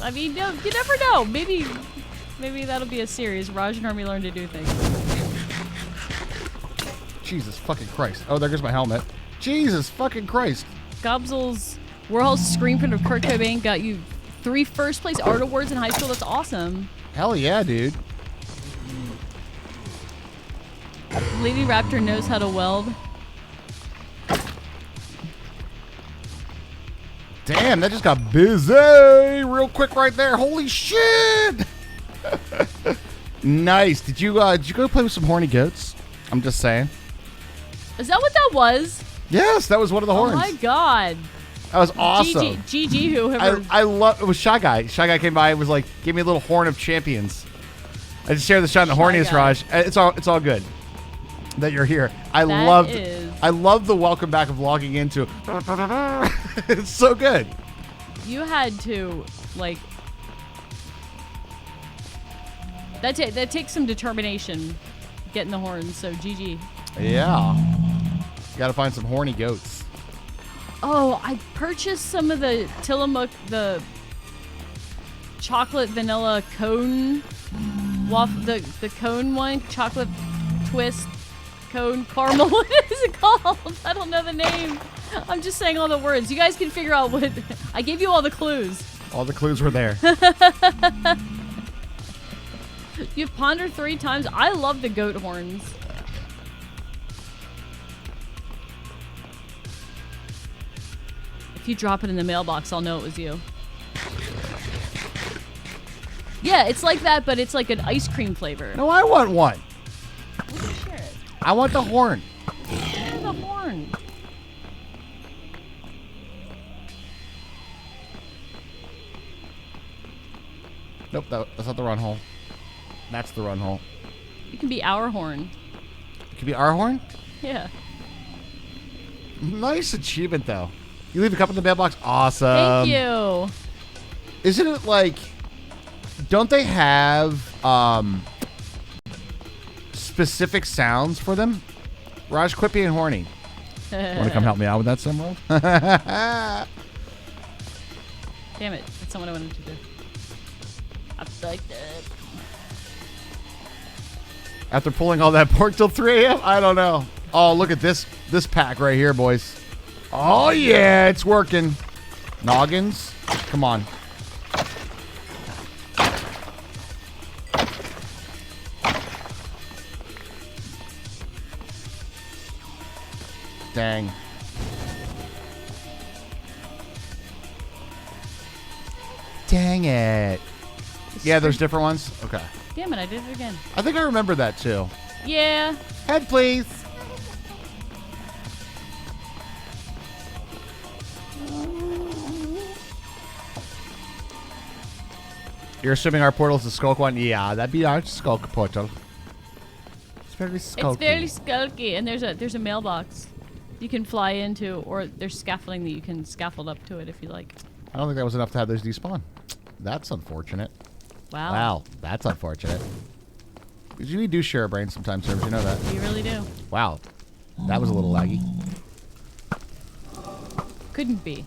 I mean, you never know. Maybe that'll be a series. Raj and Hermie learn to do things. Jesus fucking Christ. Oh, there goes my helmet. Jesus fucking Christ. Gobsel's Warhol's screen print of Kurt Cobain got you 3 first place art awards in high school. That's awesome. Hell yeah, dude. Lady Raptor knows how to weld. Damn, that just got busy real quick right there. Holy shit! Nice. Did you go play with some horny goats? I'm just saying. Is that what that was? Yes, that was one of the horns. Oh my god. That was awesome. GG whoever. I love it. Was Shy Guy. Shy Guy came by and was like, give me a little horn of champions. I just shared the shot in the horniest, Raj. It's all good that you're here. I love the welcome back of logging into. It's so good. You had to like that takes some determination getting the horns, so GG. Yeah. You gotta find some horny goats. Oh, I purchased some of the Tillamook, the chocolate vanilla cone waffle, the cone one, chocolate twist cone caramel. What is it called? I don't know the name. I'm just saying all the words. You guys can figure out what. I gave you all the clues. All the clues were there. You've pondered 3 times. I love the goat horns. If you drop it in the mailbox, I'll know it was you. Yeah, it's like that, but it's like an ice cream flavor. No, I want one. We can share it. I want the horn. Share the horn. Nope, that's not the run hole. That's the run hole. You can be our horn. It could be our horn? Yeah. Nice achievement, though. You leave a cup in the mailbox? Awesome. Thank you. Isn't it like... Don't they have specific sounds for them? Raj, quit being horny. Want to come help me out with that, Simworld? Damn it. That's not what I wanted to do. I like that. After pulling all that pork till 3 a.m.? I don't know. Oh, look at this pack right here, boys. Oh, yeah, it's working. Noggins? Come on. Dang. Dang it. Yeah, there's different ones? Okay. Damn it, I did it again. I think I remember that, too. Yeah. Head, please. You're assuming our portal's the Skulk one? Yeah, that'd be our Skulk portal. It's very skulky. It's very skulky, and there's a mailbox you can fly into, or there's scaffolding that you can scaffold up to it if you like. I don't think that was enough to have those despawn. That's unfortunate. Wow. Wow, that's unfortunate. Because we do share a brain sometimes, Servers. You know that. You really do. Wow. That was a little laggy. Couldn't be.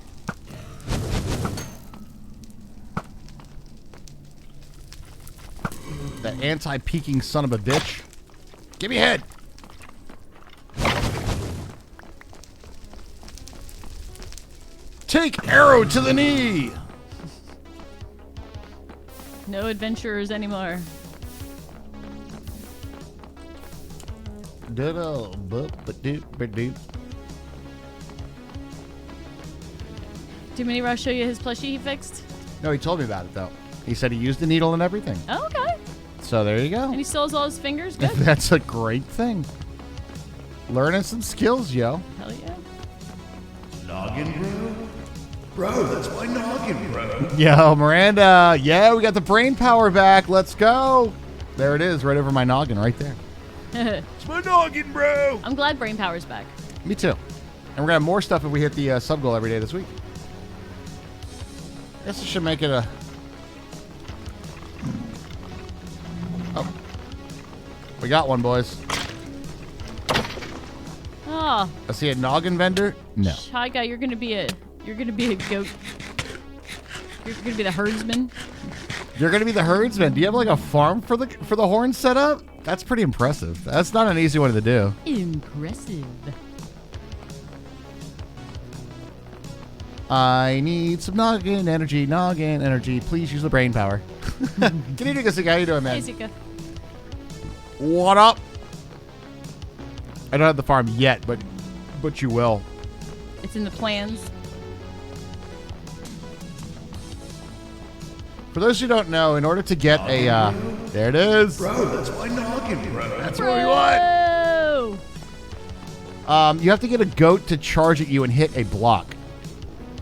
That anti-peeking son of a bitch. Give me a head. Take arrow to the knee. No adventurers anymore. Did Mini Rush show you his plushie he fixed? No, he told me about it though. He said he used the needle and everything. Oh, okay. So there you go. And he still has all his fingers? Good. That's a great thing. Learning some skills, yo. Hell yeah. Noggin, bro? Bro, that's my noggin, bro. Yo, Miranda. Yeah, we got the brain power back. Let's go. There it is, right over my noggin, right there. It's my noggin, bro. I'm glad brain power's back. Me too. And we're going to have more stuff if we hit the sub goal every day this week. I guess it should make it a... Oh. We got one, boys. Oh. I see a noggin vendor. No. Hi, guy. You're gonna be a goat. You're gonna be the herdsman. You're gonna be the herdsman. Do you have like a farm for the horn set up? That's pretty impressive. That's not an easy one to do. Impressive. I need some noggin energy. Please use the brain power. Can you do this? How you doing, man? Hey, Zika. What up? I don't have the farm yet, but you will. It's in the plans. For those who don't know, in order to get a there it is. Bro, that's my noggin, bro. That's what we want. You have to get a goat to charge at you and hit a block.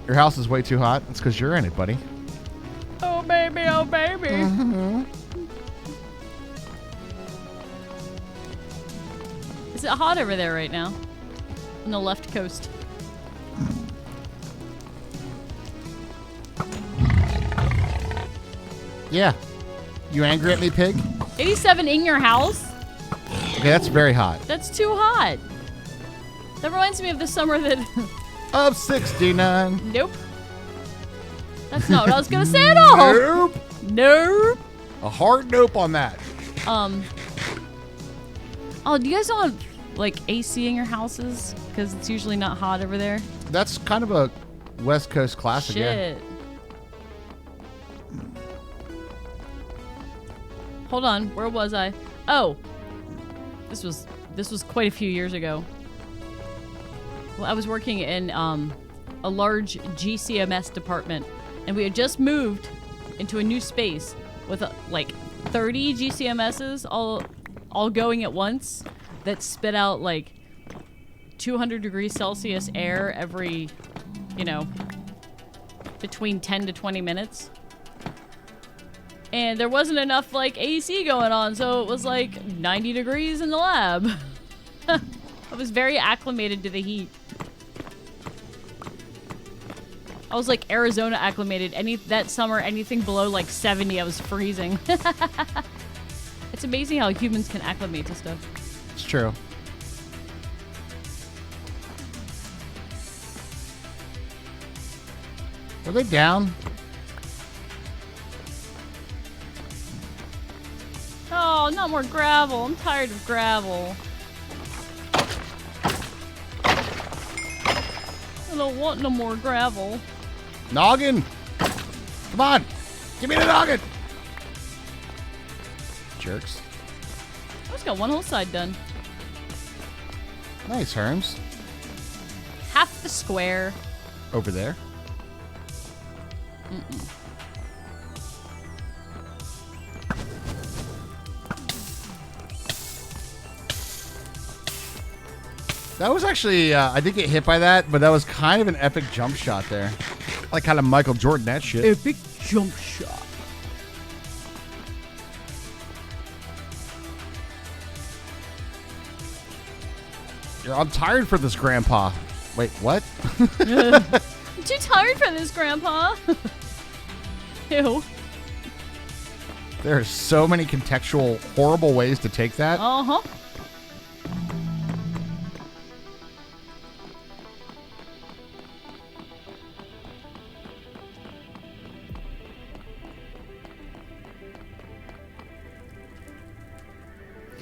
Your house is way too hot. That's because you're in it, buddy. Oh baby, oh baby. Mm-hmm. Is it hot over there right now? On the left coast. Yeah. You angry at me, pig? 87 in your house? Okay, that's very hot. That's too hot. That reminds me of the summer that... Of 69. Nope. That's not what I was going to say at all. Nope. Nope. A hard nope on that. Oh, do you guys don't have, like, AC in your houses? Because it's usually not hot over there. That's kind of a West Coast classic, Shit. yeah. Hold on, where was I? Oh, this was quite a few years ago. Well, I was working in a large GCMS department, and we had just moved into a new space with like 30 GCMSs all going at once that spit out like 200 degrees Celsius air every, between 10 to 20 minutes. And there wasn't enough, like, AC going on, so it was, like, 90 degrees in the lab. I was very acclimated to the heat. I was, like, Arizona acclimated. That summer, anything below, like, 70, I was freezing. It's amazing how humans can acclimate to stuff. It's true. Were they down? Oh, not more gravel. I'm tired of gravel. I don't want no more gravel. Noggin! Come on! Give me the noggin! Jerks. I just got one whole side done. Nice, Herms. Half the square. Over there. Mm-mm. That was actually, I did get hit by that, but that was kind of an epic jump shot there. Like kind of Michael Jordan, that shit. Epic jump shot. I'm tired for this, Grandpa. Wait, what? too tired for this, Grandpa. Ew. There are so many contextual, horrible ways to take that. Uh-huh.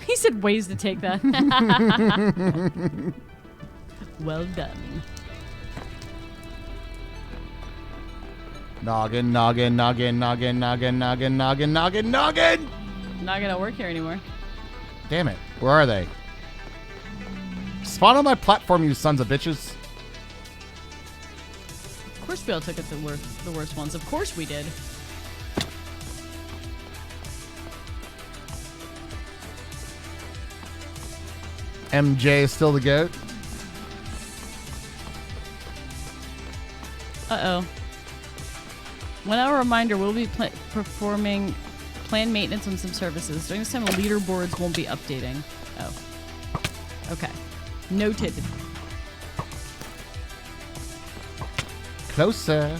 He said ways to take that. Well done. Noggin, noggin, noggin, noggin, noggin, noggin, noggin, noggin, noggin! Not gonna work here anymore. Damn it. Where are they? Spawn on my platform, you sons of bitches. Of course we all took it the worst ones. Of course we did. MJ is still the GOAT. Uh-oh. 1 hour reminder, we'll be performing planned maintenance on some services. During this time, leaderboards won't be updating. Oh. Okay. Noted. Closer.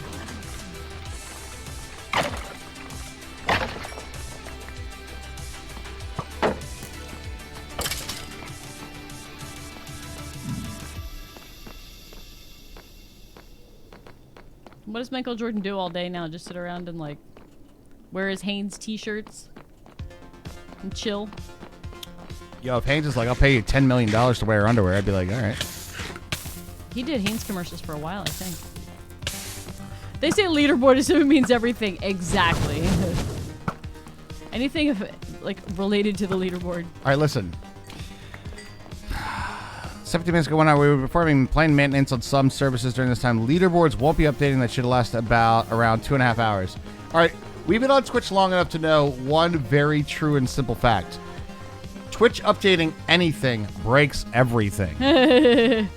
What does Michael Jordan do all day now? Just sit around and like wear his Hanes t-shirts and chill? Yo, if Haynes is like, I'll pay you $10 million to wear underwear, I'd be like, all right. He did Hanes commercials for a while, I think. They say leaderboard assume means everything. Exactly. Anything like related to the leaderboard. All right, listen. 17 minutes ago, 1 hour, we were performing planned maintenance on some services during this time. Leaderboards won't be updating. That should last around 2.5 hours. All right, we've been on Twitch long enough to know one very true and simple fact. Twitch updating anything breaks everything. It's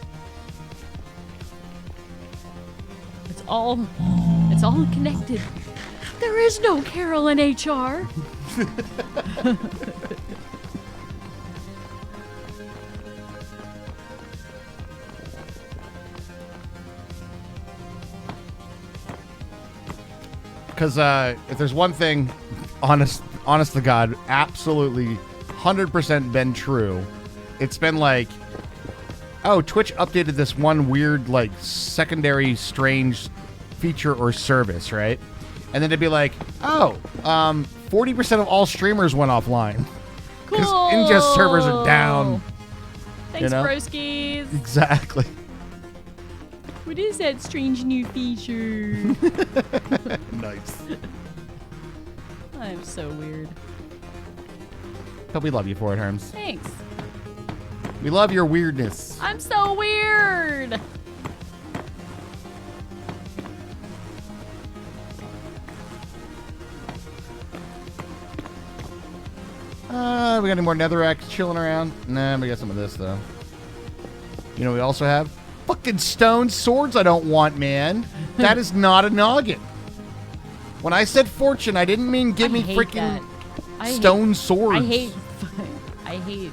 all connected. There is no Carol in HR. Because if there's one thing, honest to God, absolutely 100% been true, it's been like, oh, Twitch updated this one weird, like, secondary strange feature or service, right? And then it'd be like, oh, 40% of all streamers went offline. Because ingest servers are down. Thanks, broskies. Exactly. What is that strange new feature? Nice. I'm so weird. But we love you for it, Herms. Thanks. We love your weirdness. I'm so weird. We got any more netherrack chilling around? Nah, we got some of this, though. You know what we also have? Fucking stone swords I don't want, man. That is not a noggin. When I said fortune, I didn't mean give me freaking stone swords. I hate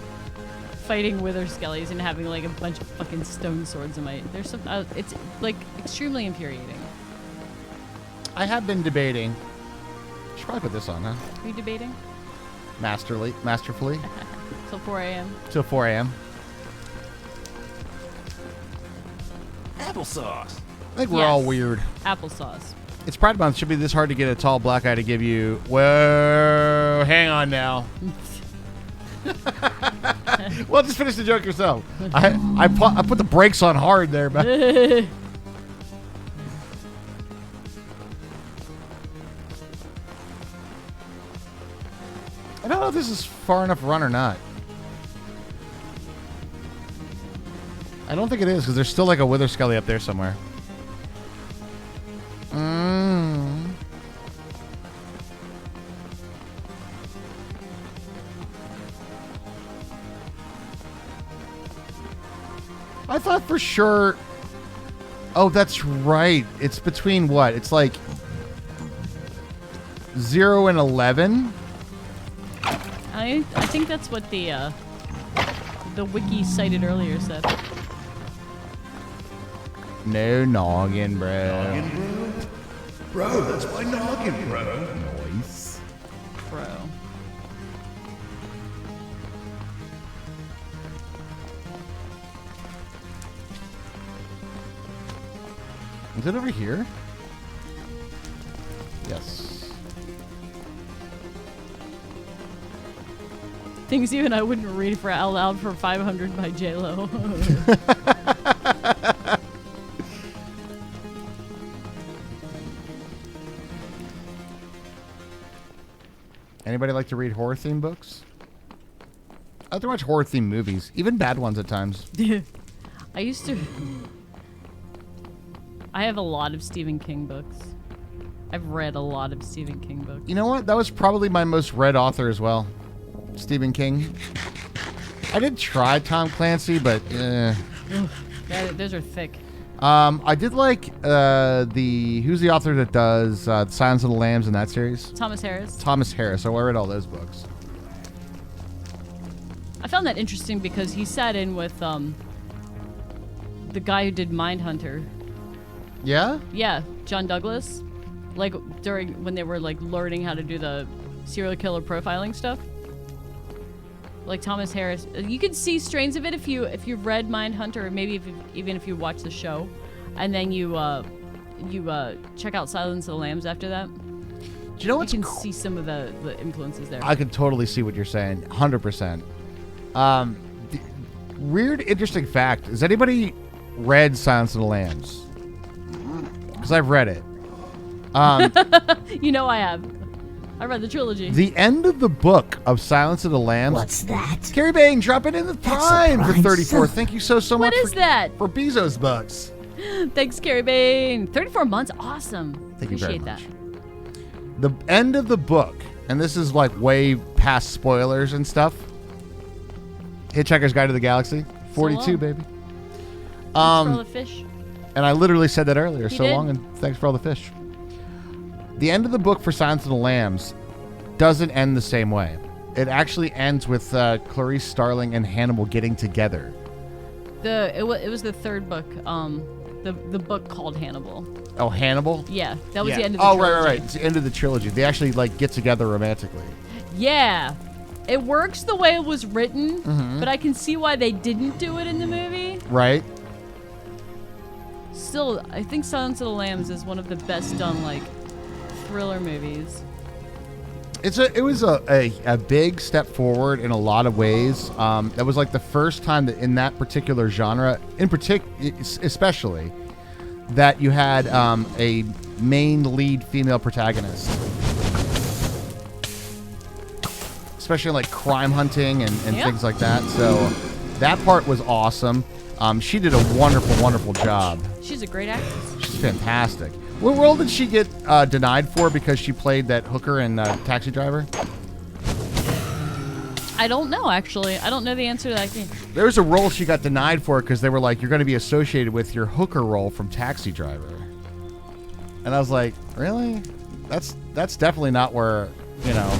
fighting wither skellies and having like a bunch of fucking stone swords in my. There's some. It's like extremely infuriating. I have been debating. Should probably put this on, huh? Are you debating? Masterfully. Till 4 a.m. Till 4 a.m. Applesauce. I think we're all weird. Applesauce. It's Pride Month. Should be this hard to get a tall black guy to give you. Whoa, hang on now. Well, just finish the joke yourself. I put the brakes on hard there, but. I don't know if this is far enough run or not. I don't think it is, because there's still like a wither skelly up there somewhere. I thought for sure... Oh, that's right. It's between what? It's like 0 and 11? I think that's what the wiki cited earlier said. No noggin, bro. Noggin, bro? Bro, that's my noggin, bro. Nice. Bro. Is it over here? Yes. Things you and I wouldn't read for out loud for 500 by J-Lo. Anybody like to read horror theme books? I like to watch horror theme movies, even bad ones at times. I used to. I have a lot of Stephen King books. I've read a lot of Stephen King books. You know what? That was probably my most read author as well. Stephen King. I did try Tom Clancy, but Those are thick. I did like who's the author that does Silence of the Lambs in that series? Thomas Harris. Thomas Harris. So I read all those books. I found that interesting because he sat in with the guy who did Mindhunter. Yeah? Yeah, John Douglas. Like during when they were like learning how to do the serial killer profiling stuff. Like Thomas Harris, you can see strains of it if you've read Mindhunter, or maybe even if you watch the show, and then you check out Silence of the Lambs after that. Do you know what's You can see some of the influences there. I can totally see what you're saying, 100%. Weird, interesting fact: has anybody read Silence of the Lambs? Because I've read it. You know I have. I read the trilogy. The end of the book of Silence of the Lambs. What's that? Carrie Bain, drop it in the Prime for 34. Thank you so much. What is that? For Bezos bucks. Thanks, Carrie Bain. 34 months, awesome. Thank you very Appreciate much. The end of the book, and this is like way past spoilers and stuff. Hitchhiker's Guide to the Galaxy, 42, long. baby. Thanks for all the fish. And I literally said that earlier. You So did? long, and thanks for all the fish. The end of the book for Silence of the Lambs doesn't end the same way. It actually ends with Clarice Starling and Hannibal getting together. It was the third book. The book called Hannibal. Oh, Hannibal? Yeah, that was the end of the trilogy. trilogy. Right. It's the end of the trilogy. They actually like get together romantically. Yeah, it works the way it was written, Mhm. but I can see why they didn't do it in the movie. Right? Still, I think Silence of the Lambs is one of the best done like thriller movies. It was a big step forward in a lot of ways. That was like the first time that in that particular genre, especially, that you had a main lead female protagonist. Especially like crime hunting and Yep. things like that. So that part was awesome. She did a wonderful, wonderful job. She's a great actress. She's fantastic. What role did she get denied for because she played that hooker in Taxi Driver? I don't know, actually. I don't know the answer to that game. There was a role she got denied for because they were like, you're going to be associated with your hooker role from Taxi Driver. And I was like, really? That's definitely not where, you know.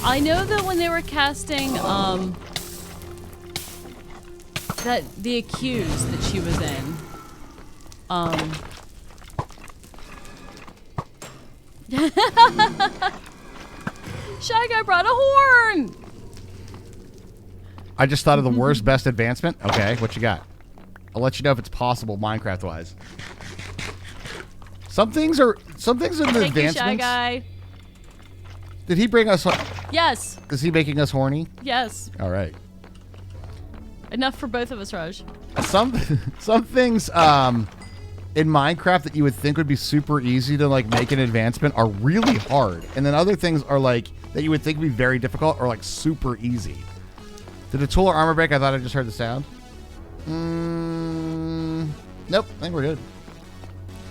I know that when they were casting that The Accused that she was in, Shy Guy brought a horn! I just thought of the worst best advancement. Okay, what you got? I'll let you know if it's possible Minecraft-wise. Some things in the Thank you, Shy advancements. Guy. Did he bring us? Yes. Is he making us horny? Yes. All right. Enough for both of us, Raj. Some things in Minecraft that you would think would be super easy to like make an advancement are really hard, and then other things are like that you would think would be very difficult are like super easy. Did the tool or armor break? I thought I just heard the sound. Nope. I think we're good.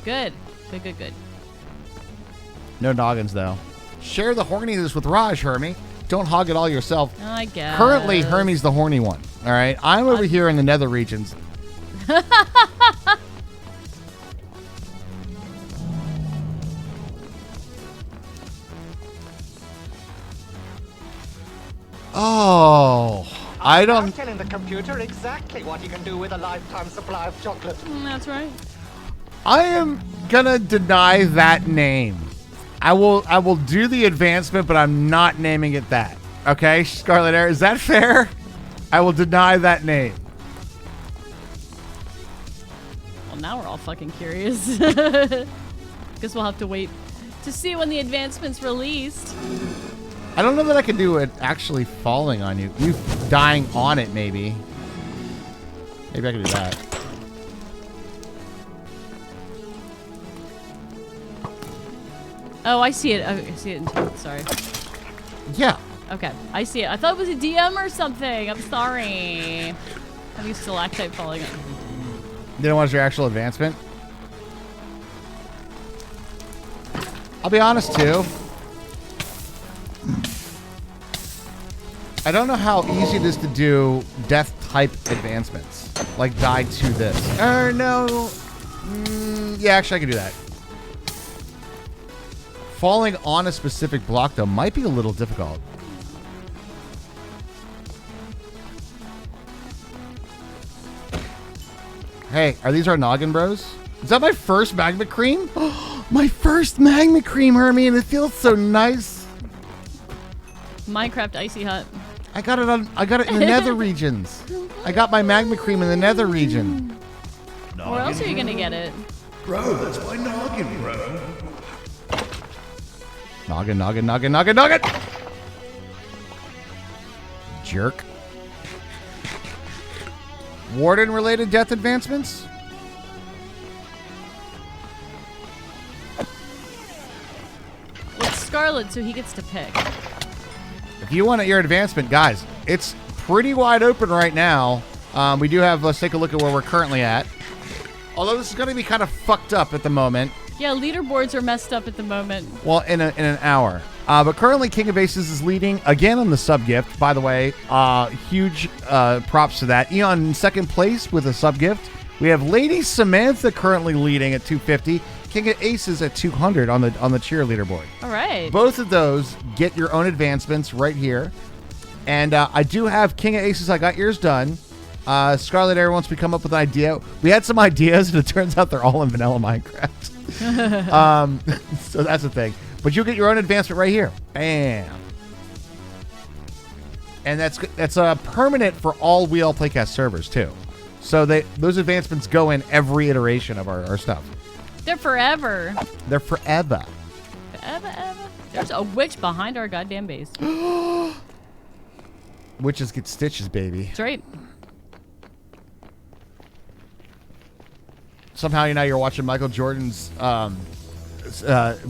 Good. Good. No noggins though. Share the horniness with Raj, Hermie. Don't hog it all yourself. I guess. Currently, Hermie's the horny one. All right. I'm over here in the nether regions. Oh, I Now don't. telling the computer exactly what he can do with a lifetime supply of chocolate. That's right. I am gonna deny that name. I will do the advancement, but I'm not naming it that. Okay, Scarlet Air, is that fair? I will deny that name. Well, now we're all fucking curious. Guess we'll have to wait to see when the advancement's released. I don't know that I can do it actually falling on you. You dying on it, maybe. Maybe I can do that. Oh, I see it. I see it in chat. Sorry. Yeah. Okay, I see it. I thought it was a DM or something. I'm sorry. Having stalactite falling on. You don't want your actual advancement? I'll be honest, too. I don't know how easy it is to do death-type advancements. Like, die to this. No. Yeah, actually, I can do that. Falling on a specific block, though, might be a little difficult. Hey, are these our noggin bros? Is that my first magma cream? My first magma cream, Hermie, and it feels so nice. Minecraft Icy Hut. I got it in the nether regions. I got my magma cream in the nether region. Where else are you gonna get it? Bro, that's my noggin, bro. Noggin, noggin, noggin, noggin, noggin! Jerk. Warden-related death advancements? It's Scarlet, so he gets to pick. If you want your advancement, guys, it's pretty wide open right now. We do have, let's take a look at where we're currently at. Although this is going to be kind of fucked up at the moment. Yeah, leaderboards are messed up at the moment. Well, in an hour. But currently, King of Aces is leading again on the sub gift. By the way, huge props to that. Eon in second place with a sub gift. We have Lady Samantha currently leading at 250. King of Aces at 200 on the cheerleader board. All right. Both of those get your own advancements right here. And I do have King of Aces. I got yours done. Scarlet Air wants me to come up with an idea. We had some ideas, and it turns out they're all in vanilla Minecraft. So that's the thing. But you'll get your own advancement right here. Bam. And that's permanent for all We All Playcast servers, too. So those advancements go in every iteration of our stuff. They're forever. They're forever. Forever, ever. There's a witch behind our goddamn base. Witches get stitches, baby. That's right. Somehow you're watching Michael Jordan's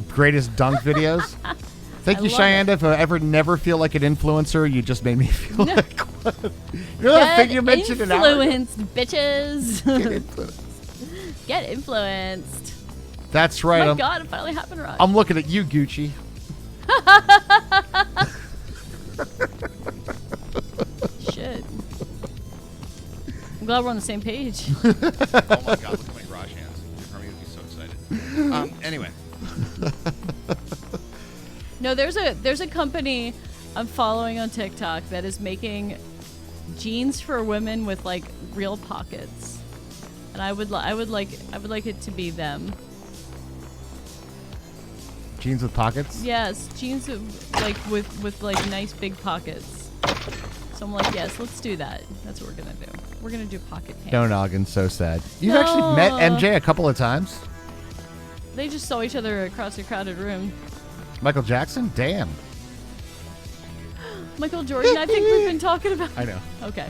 greatest dunk videos. Thank you, Cheyenne. If I ever never feel like an influencer, you just made me feel like one. You know that thing you mentioned an hour ago? Influenced, bitches. Get influenced. Get influenced. That's right. Oh my God, it finally happened, Raj. I'm looking at you, Gucci. Shit. I'm glad we're on the same page. Oh my God, look at my garage hands. Hermie would be so excited. Anyway. No, there's a company I'm following on TikTok that is making jeans for women with like real pockets, and I would like it to be them. Jeans with pockets? Yes, jeans with like nice big pockets. So I'm like, yes, let's do that. That's what we're gonna do. We're gonna do pocket pants. No noggin, so sad. You've actually met MJ a couple of times. They just saw each other across a crowded room. Michael Jackson? Damn. Michael Jordan, I think we've been talking about. I know. Okay.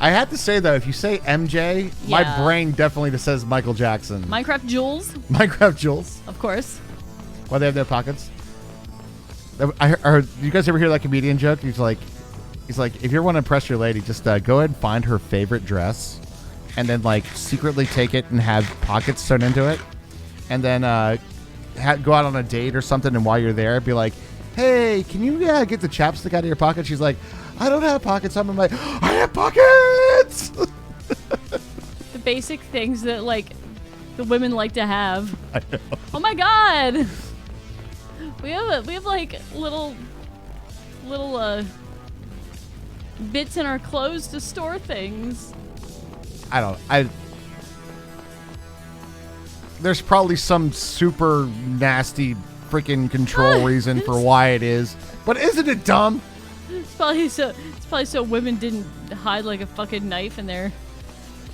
I have to say, though, if you say MJ, my brain definitely just says Michael Jackson. Minecraft Jules? Minecraft Jules. Of course. Why they have no pockets? I heard, you guys ever hear that comedian joke? He's like, if you want to impress your lady, just go ahead and find her favorite dress, and then like secretly take it and have pockets sewn into it, and then go out on a date or something, and while you're there, be like, hey, can you get the chapstick out of your pocket? She's like, I don't have pockets. I'm like, I have pockets! The basic things that, like, the women like to have. I know. Oh my God! We have like, little bits in our clothes to store things. there's probably some super nasty freaking control reason for why it is. But isn't it dumb? It's probably so women didn't hide like a fucking knife in their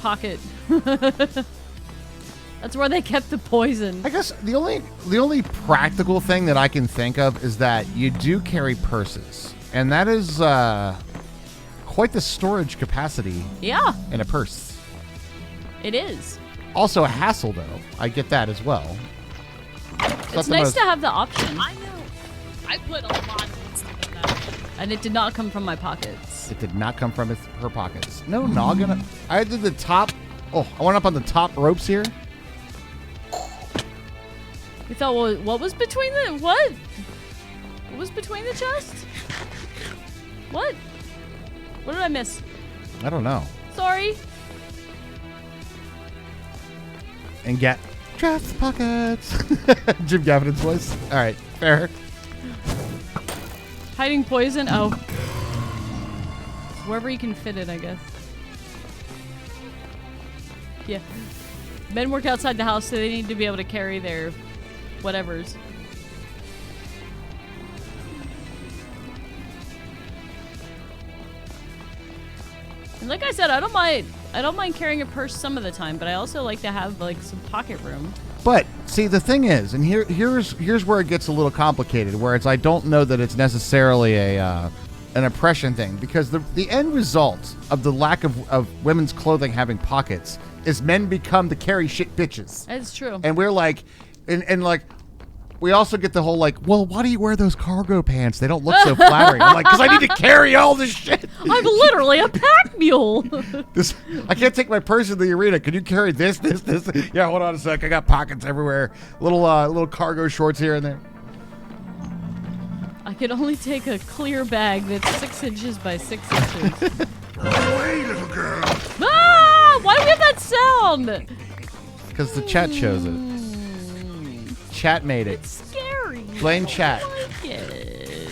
pocket. That's where they kept the poison. I guess the only practical thing that I can think of is that you do carry purses, and that is quite the storage capacity. Yeah, in a purse. It is. Also a hassle, though. I get that as well. It's nice to have the option. I know. I put a lot of stuff in that. And it did not come from my pockets. It did not come from her pockets. No noggin. I did the top. Oh, I went up on the top ropes here. You thought, well, what was between the what? What was between the chest? What? What did I miss? I don't know. Sorry. And get draft pockets. Jim Gavin's voice. All right, fair. Hiding poison. Oh, wherever you can fit it, I guess. Yeah. Men work outside the house, so they need to be able to carry their whatevers. And like I said, I don't mind carrying a purse some of the time, but I also like to have like some pocket room. But see, the thing is, and here's where it gets a little complicated. Where I don't know that it's necessarily an oppression thing, because the end result of the lack of women's clothing having pockets is men become the carry shit bitches. That's true. And we're like, and like, we also get the whole like, well, why do you wear those cargo pants? They don't look so flattering. I'm like, because I need to carry all this shit. I'm literally a pack mule. I can't take my purse in the arena. Can you carry this? Yeah, hold on a sec. I got pockets everywhere. Little cargo shorts here and there. I could only take a clear bag that's 6 inches by 6 inches. Run away, little girl. Ah! Why do we have that sound? Because the chat shows it. Chat made it. It's scary. Blame chat. I like it.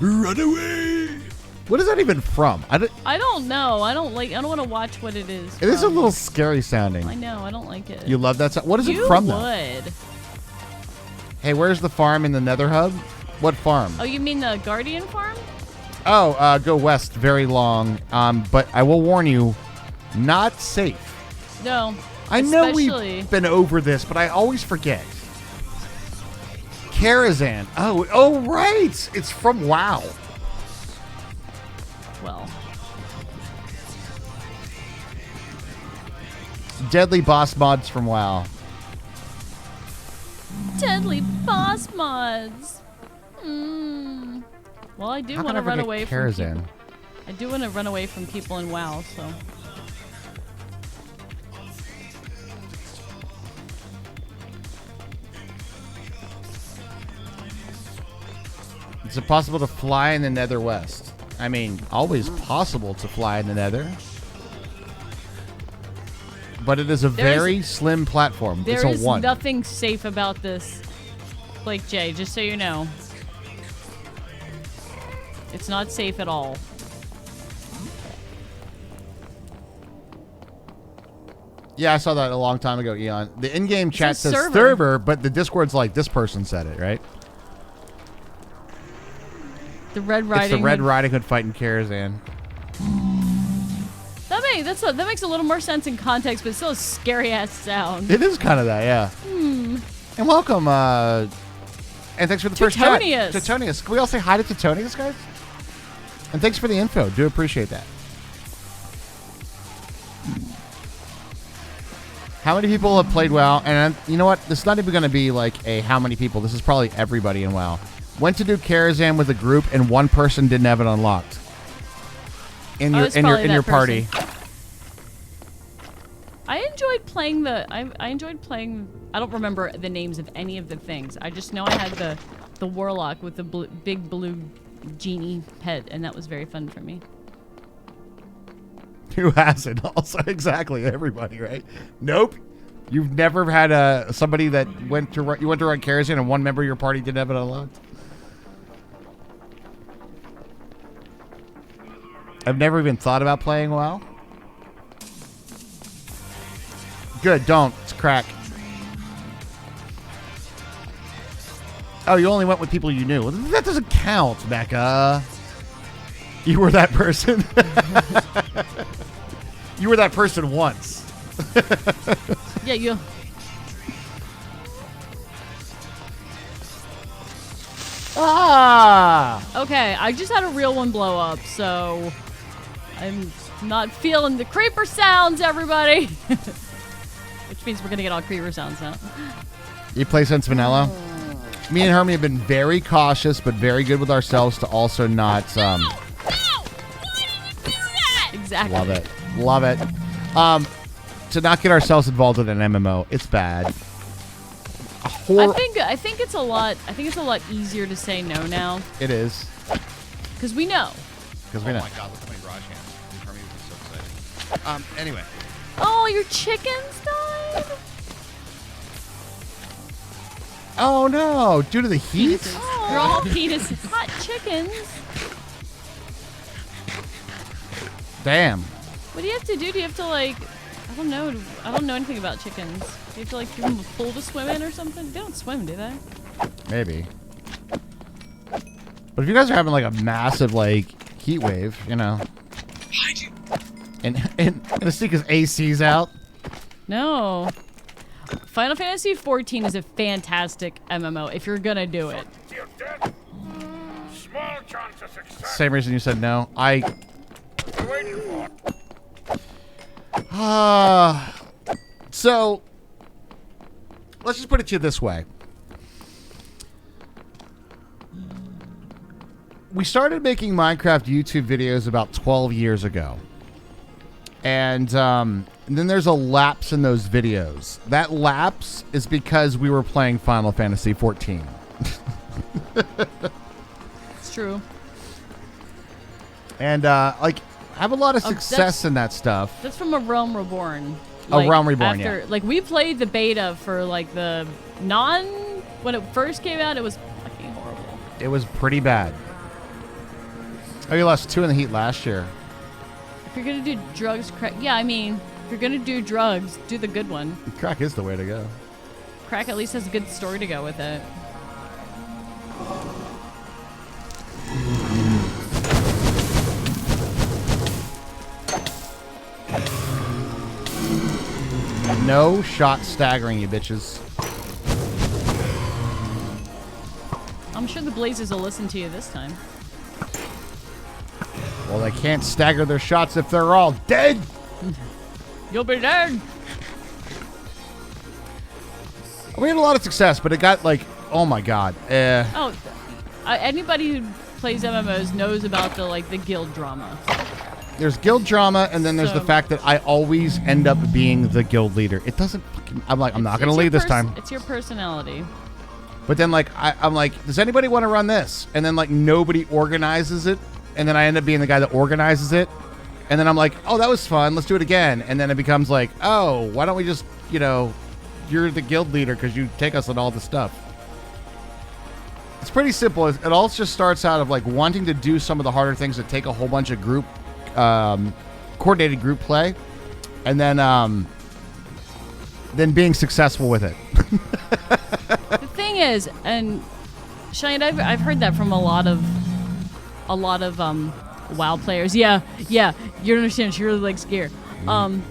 Run away. What is that even from? I don't know. I don't want to watch what it is. It is a little scary sounding. I know. I don't like it. You love that sound? What is it from, though? Hey, where's the farm in the Nether Hub? What farm? Oh, you mean the Guardian farm? Oh, go west. Very long. But I will warn you, not safe. No. I know we've been over this, but I always forget. Karazhan. Oh, right. It's from WoW. Well. Deadly boss mods from WoW. Deadly boss mods. Well, I do want to run away from people. I do want to run away from people in WoW, so. Is it possible to fly in the Nether West? I mean, always possible to fly in the Nether. But it is a very slim platform. It's a 1. There is nothing safe about this, Blake J, just so you know. It's not safe at all. Yeah, I saw that a long time ago, Eon. The in-game chat says server, but the Discord's like, this person said it, right? The Red Riding It's the Red Riding Hood fighting Karazhan. That makes a little more sense in context, but it's still a scary-ass sound. It is kind of that, yeah. And welcome, and thanks for the first chat. Titonius. Can we all say hi to Titonius, guys? And thanks for the info. Do appreciate that. How many people have played WoW? And you know what? This is not even going to be like a how many people. This is probably everybody in WoW. Went to do Karazhan with a group, and one person didn't have it unlocked in your party. I enjoyed playing I don't remember the names of any of the things. I just know I had the warlock with the big blue genie pet, and that was very fun for me. Who hasn't? Also, exactly everybody, right? Nope. You've never had somebody that went to run Karazhan and one member of your party didn't have it unlocked. I've never even thought about playing WoW. Good, don't. It's crack. Oh, you only went with people you knew. Well, that doesn't count, Becca. You were that person. You were that person once. Yeah, you. Ah! Okay, I just had a real one blow up, so I'm not feeling the creeper sounds, everybody. Which means we're gonna get all creeper sounds now. You play since vanilla? Me and Hermie have been very cautious, but very good with ourselves to also not. No! Why did you do that? Exactly. Love it. Love it. To not get ourselves involved in an MMO, it's bad. I think it's a lot. I think it's a lot easier to say no now. It is. Because we know. Because we know. Oh my god, look at my garage hands. Hermie would be so excited. Anyway. Oh, your chickens died? Oh no! Due to the heat? Oh, you're all penises. Hot chickens. Damn. What do you have to do? Do you have to like? I don't know. I don't know anything about chickens. Do you have to like give them a pool to swim in or something? They don't swim, do they? Maybe. But if you guys are having like a massive like heat wave, you know. And the Seeker's AC's out. No. Final Fantasy XIV is a fantastic MMO if you're gonna do it. Small chance of success. Same reason you said no. So let's just put it to you this way. We started making Minecraft YouTube videos about 12 years ago. And then there's a lapse in those videos. That lapse is because we were playing Final Fantasy XIV. It's true. And like have a lot of success in that stuff. That's from A Realm Reborn. A Realm Reborn, yeah. Like we played the beta for like the when it first came out, it was fucking horrible. It was pretty bad. Oh, you lost 2 in the heat last year. If you're gonna do drugs, crack. Yeah, I mean, if you're gonna do drugs, do the good one. Crack is the way to go. Crack at least has a good story to go with it. No shot staggering, you bitches. I'm sure the Blazers will listen to you this time. Well, they can't stagger their shots if they're all dead. You'll be dead. We had a lot of success, but it got like, oh my god. Anybody who plays MMOs knows about the guild drama. There's guild drama, and then there's the fact that I always end up being the guild leader. It doesn't fucking... I'm like, I'm not going to lead this time. It's your personality. But then, like, I'm like, does anybody want to run this? And then, like, nobody organizes it. And then I end up being the guy that organizes it. And then I'm like, oh, that was fun. Let's do it again. And then it becomes like, oh, why don't we just, you're the guild leader because you take us on all the stuff. It's pretty simple. It all just starts out of, like, wanting to do some of the harder things that take a whole bunch of coordinated group play, and then being successful with it. The thing is, and Shine, I've heard that from a lot of WoW players. Yeah, you understand. She really likes gear. But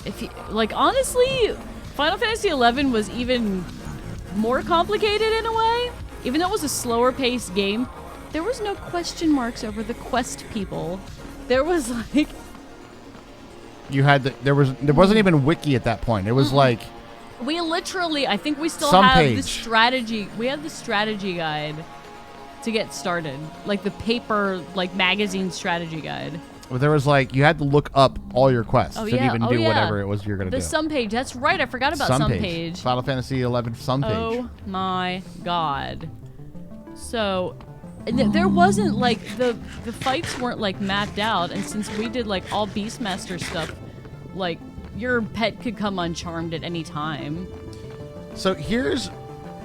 if you honestly, Final Fantasy XI was even more complicated in a way. Even though it was a slower paced game, there was no question marks over the quest people. There was like there wasn't even wiki at that point. It was like we literally, I think we still some have page. the strategy. We have the strategy guide to get started, like the paper magazine strategy guide. Well, there was you had to look up all your quests to even do yeah. whatever it was you're gonna do. The Sum page. That's right. I forgot about Sum page. Final Fantasy XI Sum page. Oh my god. So there wasn't the fights weren't mapped out, and since we did all Beastmaster stuff, your pet could come uncharmed at any time. So here's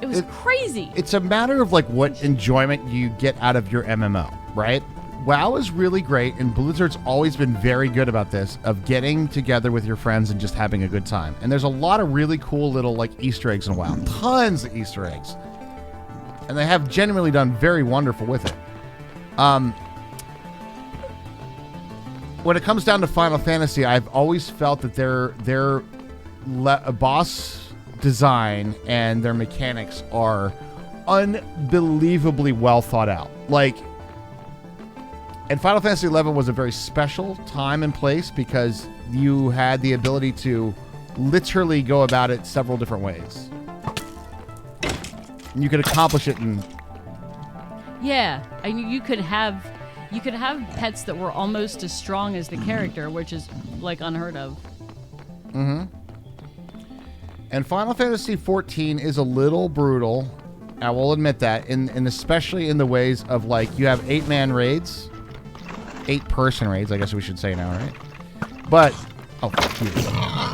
It was crazy. It's a matter of like what enjoyment you get out of your MMO, right? WoW is really great, and Blizzard's always been very good about this, of getting together with your friends and just having a good time. And there's a lot of really cool little like Easter eggs in WoW. Tons of Easter eggs. And they have genuinely done very wonderful with it. When it comes down to Final Fantasy, I've always felt that their boss design and their mechanics are unbelievably well thought out. Like, and Final Fantasy XI was a very special time and place because you had the ability to literally go about it several different ways. And you could accomplish it in... Yeah, I mean, you could have pets that were almost as strong as the character, which is like unheard of. Mm-hmm. And Final Fantasy XIV is a little brutal. I will admit that, and especially in the ways of like you have 8-man raids, 8-person raids. I guess we should say now, right? But oh, fuck you,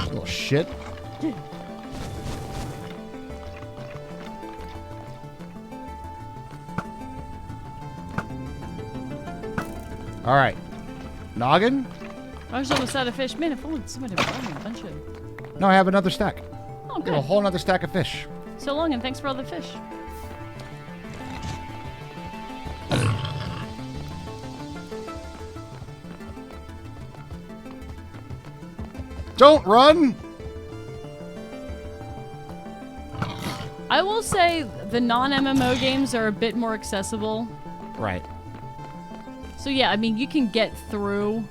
little shit. All right, noggin. I was almost out of fish. Man, if only somebody had brought me a bunch of... No, I have another stack. Oh, good. A whole another stack of fish. So long, and thanks for all the fish. Don't run! I will say the non-MMO games are a bit more accessible. Right. So yeah, I mean, you can get through,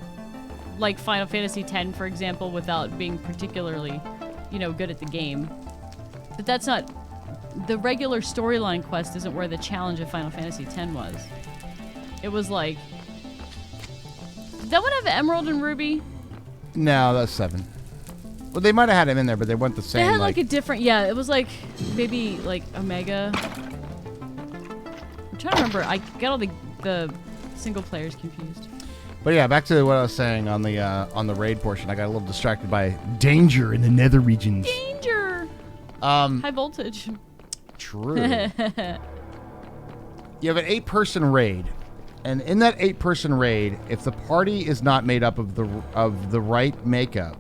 like Final Fantasy X, for example, without being particularly, good at the game. But that's not... The regular storyline quest isn't where the challenge of Final Fantasy X was. It was like... Did that one have Emerald and Ruby? No, that's 7. Well, they might have had him in there, but they weren't the same. They had like a different... Yeah, it was like maybe like Omega. I'm trying to remember. I got all the single players confused. But yeah, back to what I was saying on the raid portion. I got a little distracted by danger in the nether regions. Danger! High voltage. True. You have an 8-person raid, and in that 8-person raid, if the party is not made up of the right makeup,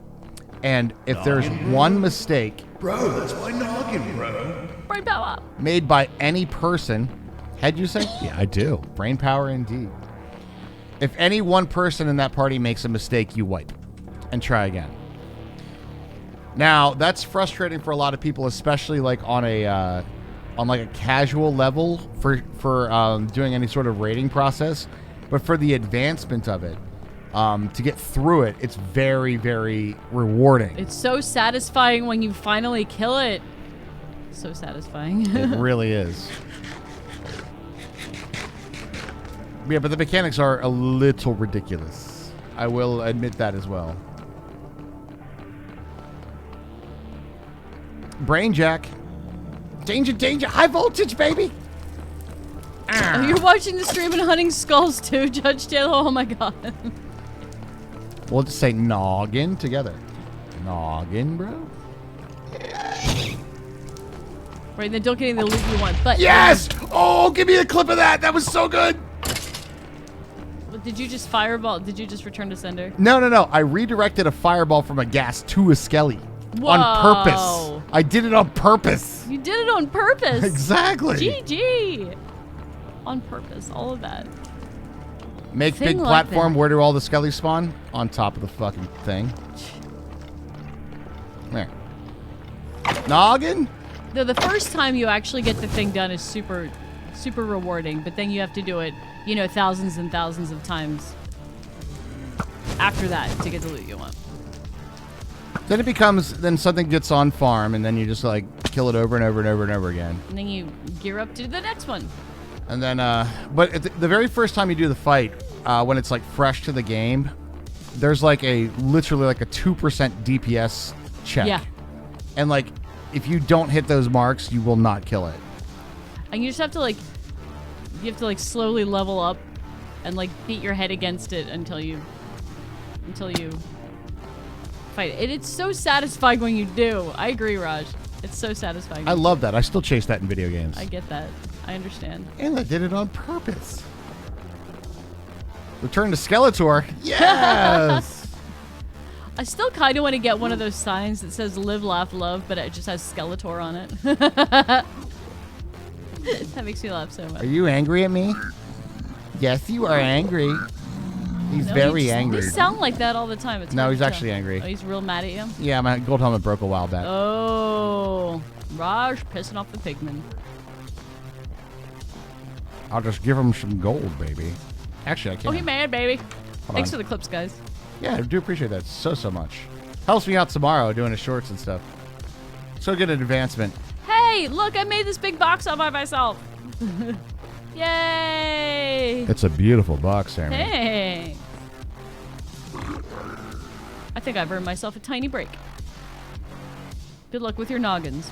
and if there's one mistake, bro, that's my noggin, bro. Brain power. Made by any person, had you say? Yeah, I do. Brain power indeed. If any one person in that party makes a mistake, you wipe and try again. Now, that's frustrating for a lot of people, especially like on a casual level for doing any sort of rating process. But for the advancement of it, to get through it, it's very, very rewarding. It's so satisfying when you finally kill it. So satisfying. It really is. Yeah, but the mechanics are a little ridiculous. I will admit that as well. Brain jack. Danger, danger. High voltage, baby. Oh, you're watching the stream and hunting skulls too, Judge Taylor. Oh my god. We'll just say noggin together. Noggin, bro. Right, then don't get any of the loot you want. But yes! Oh, give me a clip of that. That was so good. Did you just fireball? Did you just return to sender? No. I redirected a fireball from a gas to a skelly. Whoa. On purpose. I did it on purpose. You did it on purpose. Exactly. GG. On purpose. All of that. Make big platform. Where do all the skellies spawn? On top of the fucking thing. There. Noggin? The first time you actually get the thing done is super, super rewarding, but then you have to do it, thousands and thousands of times after that to get the loot you want. Then it becomes, then something gets on farm, and then you just like kill it over and over and over and over again. And then you gear up to the next one. And then, but at the very first time you do the fight, when it's like fresh to the game, there's like literally like a 2% DPS check. Yeah. And like, if you don't hit those marks, you will not kill it. And you just have to slowly level up and like beat your head against it until you fight it. It's so satisfying when you do. I agree, Raj. It's so satisfying. I love that. I still chase that in video games. I get that. I understand. And I did it on purpose. Return to Skeletor. Yes! I still kind of want to get one of those signs that says live, laugh, love, but it just has Skeletor on it. That makes me laugh so much. Are you angry at me? Yes, you are angry. He's very angry. They sound like that all the time. It's No, hard he's to actually tell. angry. Oh, he's real mad at you? Yeah, my gold helmet broke a while back. Oh, Raj pissing off the pigman. I'll just give him some gold, baby. Actually, I can't. Oh, he mad, baby. Hold Thanks on. for the clips, guys. Yeah, I do appreciate that so much. Helps me out tomorrow doing his shorts and stuff. So good at advancement. Hey, look, I made this big box all by myself. Yay! It's a beautiful box, Sammy. Hey. I think I've earned myself a tiny break. Good luck with your noggins.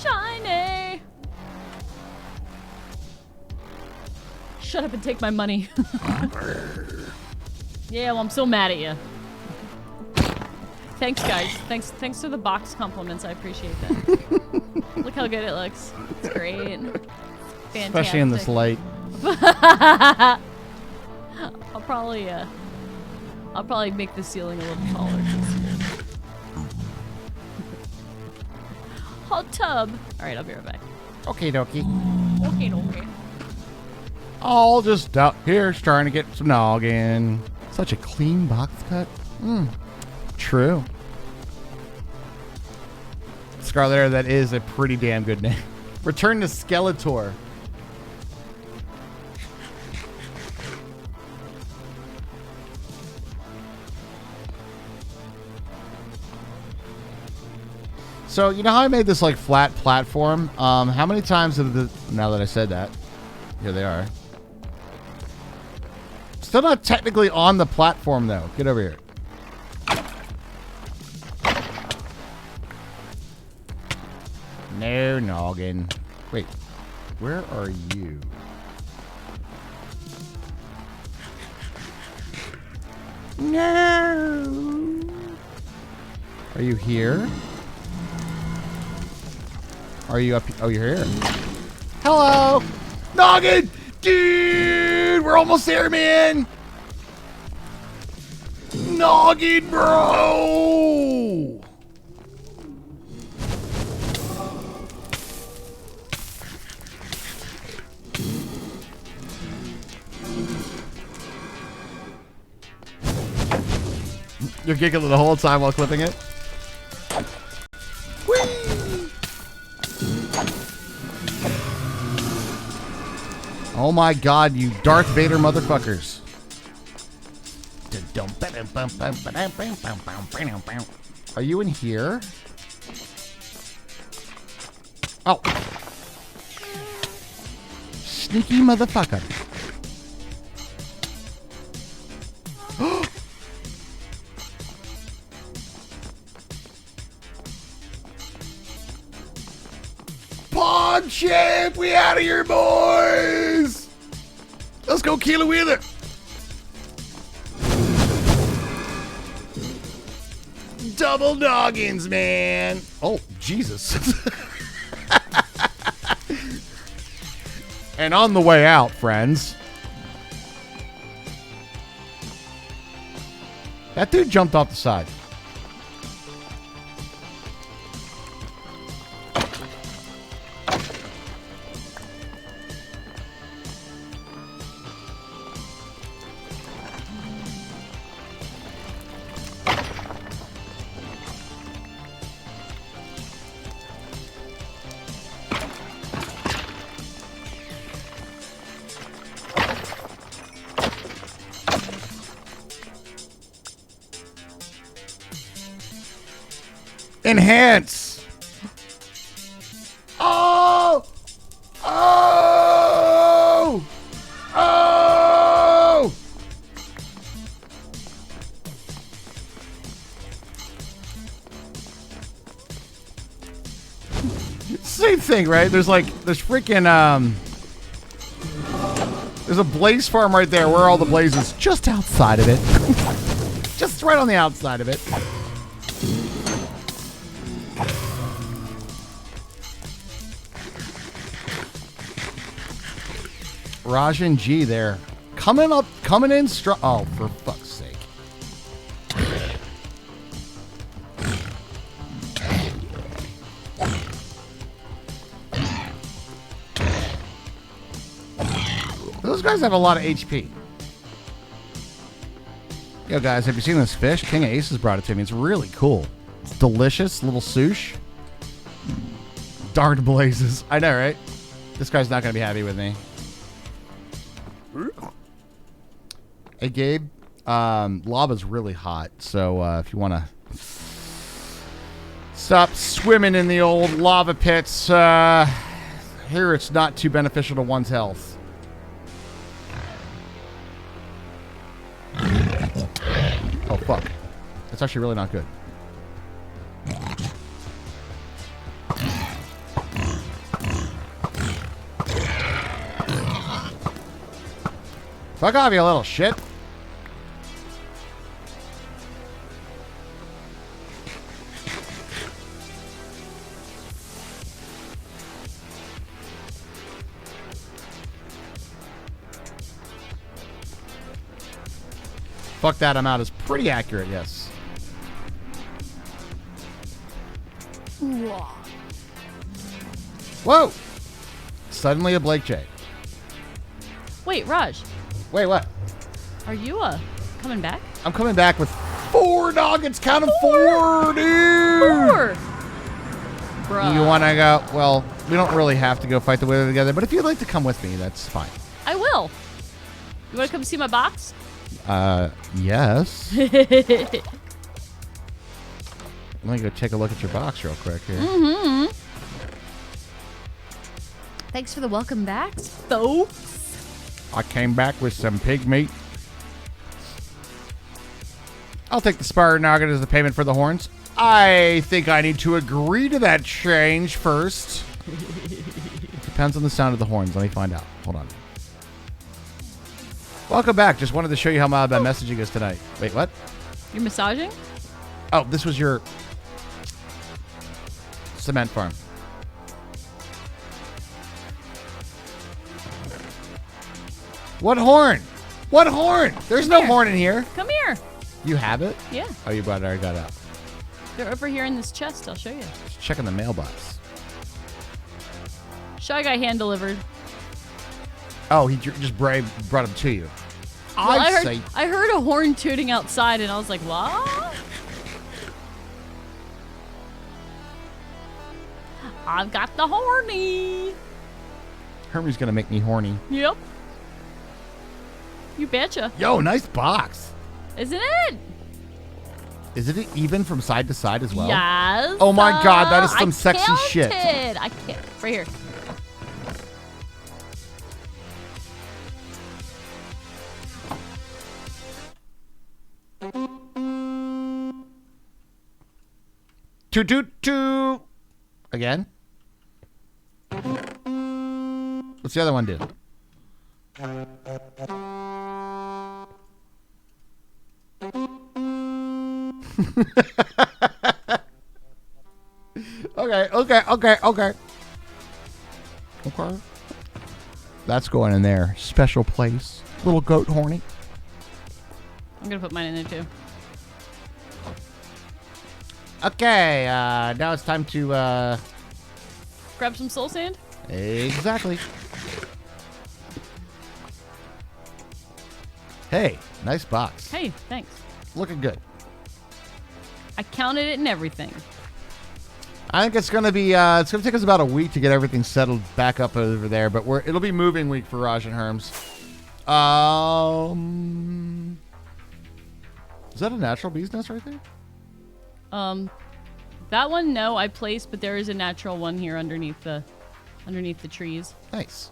Shiny! Shut up and take my money. Yeah, well, I'm so mad at you. Thanks, guys. Thanks for the box compliments. I appreciate that. Look how good it looks. It's great. Fantastic. Especially in this light. I'll probably make the ceiling a little taller. Hot tub. All right, I'll be right back. Okay, dokie. Okay. All just out here trying to get some noggin. Such a clean box cut. True. Scarlet, that is a pretty damn good name. Return to Skeletor. So, you know how I made this like flat platform? How many times have now that I said that, here they are. Still not technically on the platform though. Get over here. No noggin. Wait, where are you? No. Are you here? Are you up? Oh, you're here. Hello. Noggin! Dude, we're almost there, man. Noggin, bro. You're giggling the whole time while clipping it? Oh my god, you Darth Vader motherfuckers. Are you in here? Oh. Sneaky motherfucker. Pog Champ, we out of here, boys. Let's go kill a wheeler. Double noggins, man. Oh, Jesus. And on the way out, friends. That dude jumped off the side. Enhance. Oh! Oh! Oh! Same thing, right? There's freaking there's a blaze farm right there. Where are all the blazes? Just outside of it. Just right on the outside of it. Rajan G there. Coming in strong. Oh, for fuck's sake. Those guys have a lot of HP. Yo, guys, have you seen this fish? King of Aces brought it to me. It's really cool. It's delicious. Little sushi. Darn blazes. I know, right? This guy's not going to be happy with me. Hey, Gabe. Lava's really hot, so if you want to stop swimming in the old lava pits, here it's not too beneficial to one's health. Oh, fuck. That's actually really not good. Fuck off, you little shit. Fuck that, I'm out is pretty accurate, yes. Whoa! Suddenly a Blake J. Wait, Raj. Wait, what? Are you coming back? I'm coming back with 4 noggins. Count them, 4, dude! 4! Bruh. You want to go? Well, we don't really have to go fight the wither together, but if you'd like to come with me, that's fine. I will. You want to come see my box? Yes. Let me go take a look at your box real quick here. Mm-hmm. Thanks for the welcome back, folks. I came back with some pig meat. I'll take the spire nugget as the payment for the horns. I think I need to agree to that change first. Depends on the sound of the horns. Let me find out. Hold on. Welcome back. Just wanted to show you how my messaging is tonight. Wait, what? You're massaging? Oh, this was your cement farm. What horn? What horn? There's no horn in here. Come here. You have it? Yeah. Oh, you brought it. I already got it out. They're over here in this chest. I'll show you. Just checking the mailbox. Shy Guy hand delivered. Oh, he just brought them to you. Well, I heard a horn tooting outside, and I was like, what? I've got the horny. Hermie's going to make me horny. Yep. You betcha. Yo, nice box. Isn't it? Isn't it even from side to side as well? Yes. Oh my god, that is some sexy counted. shit. I can't. Right here. Toot toot toot. Again? What's the other one do? Okay. That's going in there. Special place. Little goat horny. I'm going to put mine in there too. Okay, now it's time to grab some soul sand? Exactly. Hey, nice box. Hey, thanks. Looking good. I counted it and everything. I think it's gonna be it's gonna take us about a week to get everything settled back up over there, but it'll be moving week for Raj and Herms. Is that a natural bee's nest right there? That one, no, I placed, but there is a natural one here underneath the trees. Nice.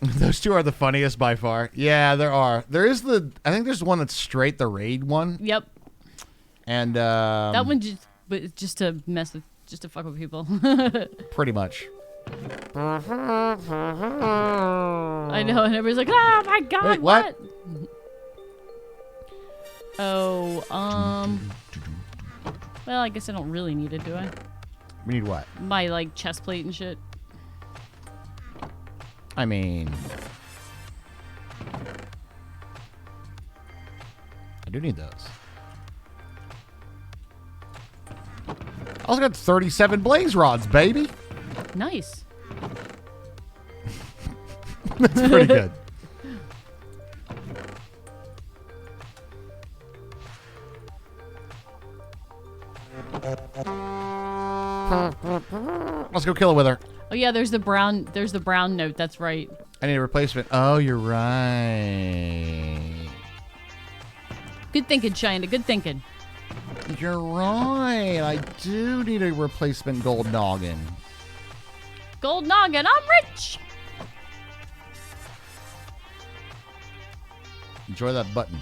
Those two are the funniest by far. Yeah, there are. There is I think there's one that's straight, the raid one. Yep. And that one just to mess with, just to fuck with people. Pretty much. I know, and everybody's like, "Oh my god, wait, what?" Oh, well, I guess I don't really need it, do I? We need what? My, like, chest plate and shit. I mean... I do need those. I also got 37 blaze rods, baby. Nice. That's pretty good. Let's go kill a wither. Oh yeah, there's the brown note, that's right. I need a replacement. Oh, you're right. Good thinking, China. Good thinking. You're right. I do need a replacement gold noggin. Gold noggin, I'm rich. Enjoy that button.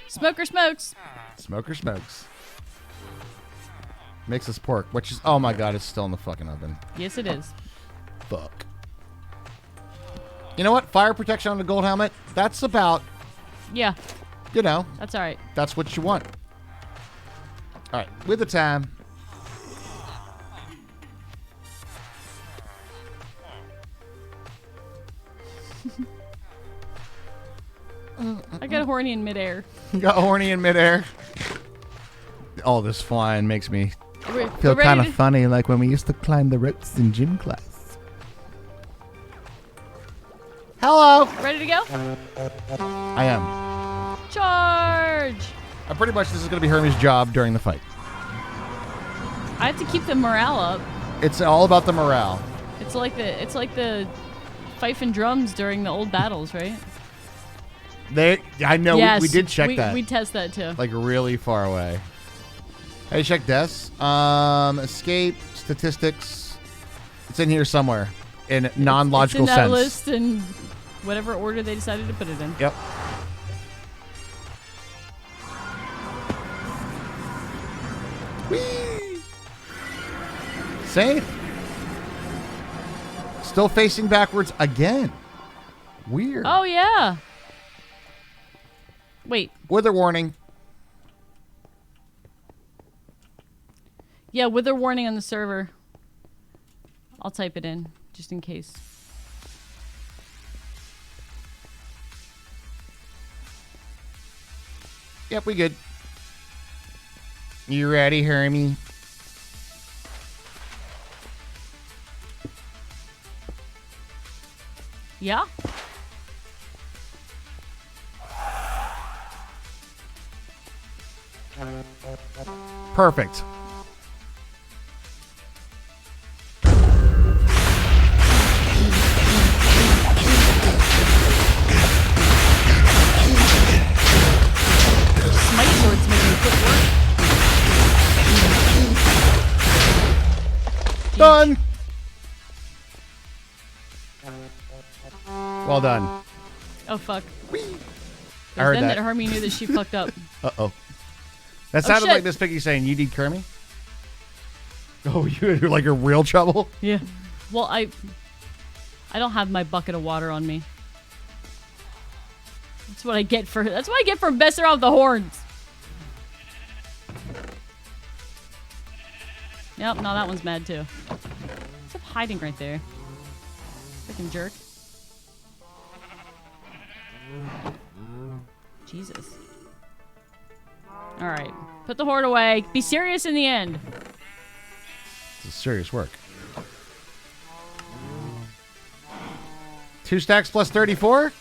Smoker smokes. Smoker smokes. Makes us pork, which is, oh my god, it's still in the fucking oven. Yes, it is. Fuck. You know what? Fire protection on the gold helmet, that's about, yeah, you know. That's all right. That's what you want. All right, with the time. I got horny in midair. You got horny in midair. All this flying makes me feel ready kind of to- funny, like when we used to climb the ropes in gym class. Hello. Ready to go? I am. Charge. Pretty much this is going to be Hermie's job during the fight. I have to keep the morale up. It's all about the morale. It's like the fife and drums during the old battles, right? I know, yes, we did check that. We test that too. Like really far away. Hey, check this. Escape, statistics. It's in here somewhere. In non-logical it's in that sense. list in whatever order they decided to put it in. Yep. Whee! Safe. Still facing backwards again. Weird. Oh yeah. Wait. Wither warning. Yeah, wither warning on the server. I'll type it in just in case. Yep, we good. You ready, Hermie? Yeah. Perfect. Smite swords make me quick work. Done. Well done. Oh fuck. I heard then that. Hermie knew that she fucked up. Uh-oh. That Oh, sounded shit. like Miss Piggy saying, you need Kermie? Oh, you're like in real trouble? Yeah. Well, I don't have my bucket of water on me. That's what I get for messing around with the horns. Yep, no, that one's mad too. Stop hiding right there. Freaking jerk. Jesus. Alright. Put the horn away. Be serious in the end. This is serious work. 2 stacks plus 34?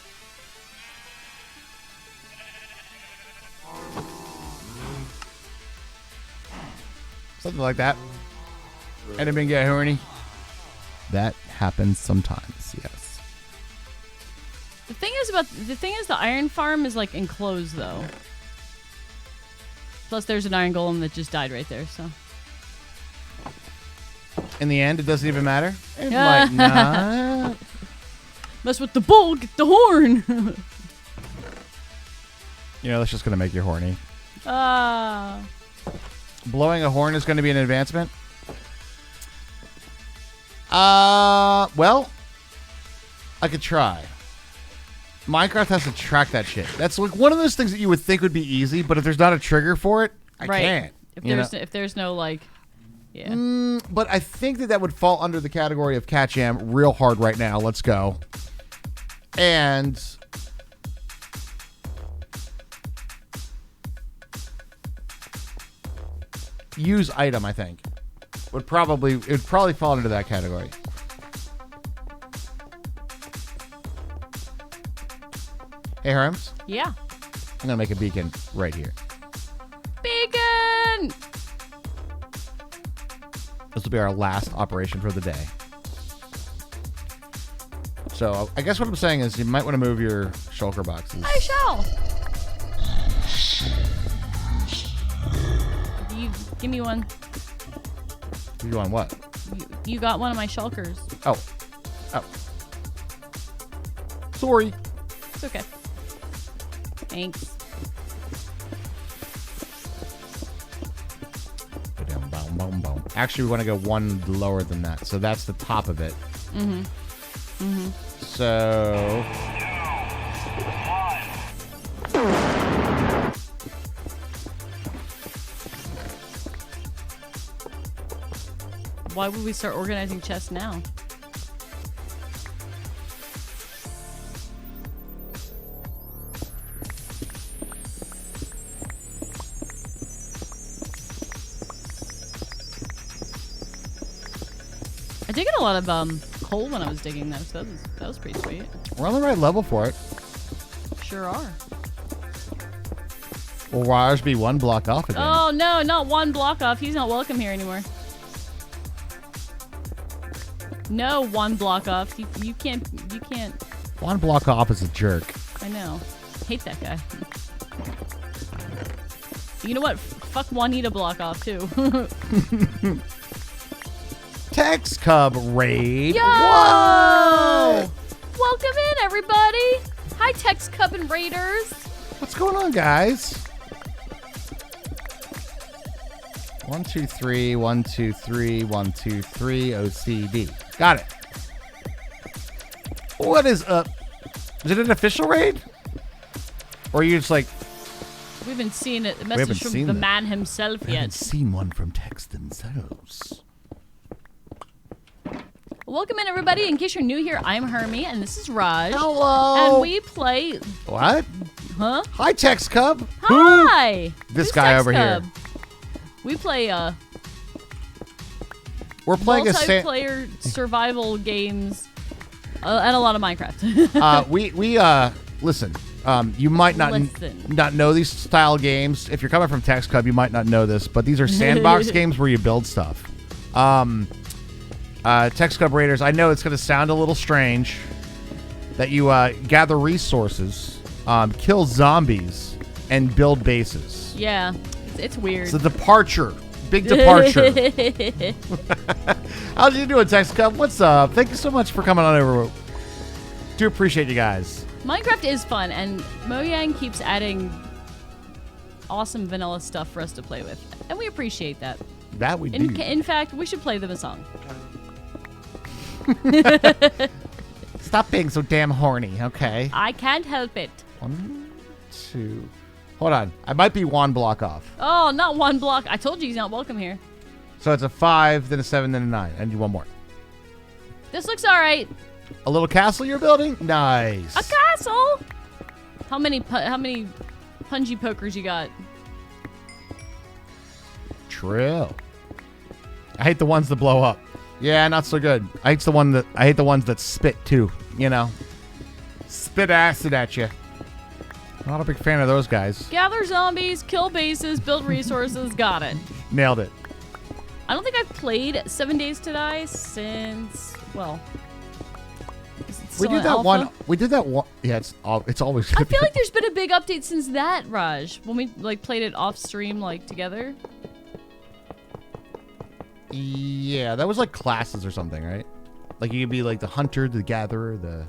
Something like that. Anyone get horny? That happens sometimes, yes. The thing is the iron farm is like enclosed though. Plus there's an iron golem that just died right there, so. In the end, it doesn't even matter? It might not. Mess with the bull, get the horn. You know, that's just going to make you horny. Ah. Blowing a horn is going to be an advancement? Well, I could try. Minecraft has to track that shit. That's like one of those things that you would think would be easy, but if there's not a trigger for it, I can't. If there's no like, yeah. But I think that would fall under the category of cat jam real hard right now. Let's go. And use item, I think, would probably fall into that category. Hey, Herms? Yeah. I'm going to make a beacon right here. Beacon! This will be our last operation for the day. So, I guess what I'm saying is you might want to move your shulker boxes. I shall. You give me one. You want what? You got one of my shulkers. Oh. Sorry. It's okay. Thanks. Actually, we want to go one lower than that. So that's the top of it. Mm-hmm. Mm-hmm. So... Why would we start organizing chests now? I did get a lot of coal when I was digging though, so that was pretty sweet. We're on the right level for it. Sure are. Will Raj be one block off again? Oh no, not one block off. He's not welcome here anymore. No, one block off. You can't. One block off is a jerk. I know. Hate that guy. You know what? Fuck Juanita block off too. Tex Cub raid. Yo! What? Welcome in, everybody. Hi, Tex Cub and Raiders. What's going on, guys? 1, 2, 3, 1, 2, 3, 1, 2, 3, OCD. Got it. What is up? Is it an official raid? Or are you just like... We haven't seen a message from the man himself yet. I haven't seen one from Tex themselves. Welcome in, everybody. In case you're new here, I'm Hermie, and this is Raj. Hello. And we play... What? Huh? Hi, Tex Cub. Hi. Who? This Who's guy Tex over Cub? here. We play We're playing multiplayer survival games and a lot of Minecraft. we listen. You might not know these style games. If you're coming from Tex Cub, you might not know this, but these are sandbox games where you build stuff. Tex Cub Raiders, I know it's going to sound a little strange that you gather resources, kill zombies, and build bases. Yeah, it's weird. It's a departure. Big departure. How's you doing, Tex Cub? What's up? Thank you so much for coming on over. Do appreciate you guys. Minecraft is fun, and Mojang keeps adding awesome vanilla stuff for us to play with, and we appreciate that. That we do. In fact, we should play them a song. Stop being so damn horny, okay? I can't help it. 1, 2. Hold on. I might be one block off. Oh, not one block. I told you he's not welcome here. So it's a 5, then a 7, then a 9. I need one more. This looks all right. A little castle you're building? Nice. A castle? How many punji pokers you got? Trill. I hate the ones that blow up. Yeah, not so good. I hate the ones that spit too, you know. Spit acid at you. Not a big fan of those guys. Gather zombies, kill bases, build resources. Got it. Nailed it. I don't think I've played 7 Days to Die since, well, we did that one. We did that one. Yeah, it's always. I feel like there's been a big update since that, Raj. When we played it off stream together. Yeah, that was like classes or something, right? Like you could be like the hunter, the gatherer, the...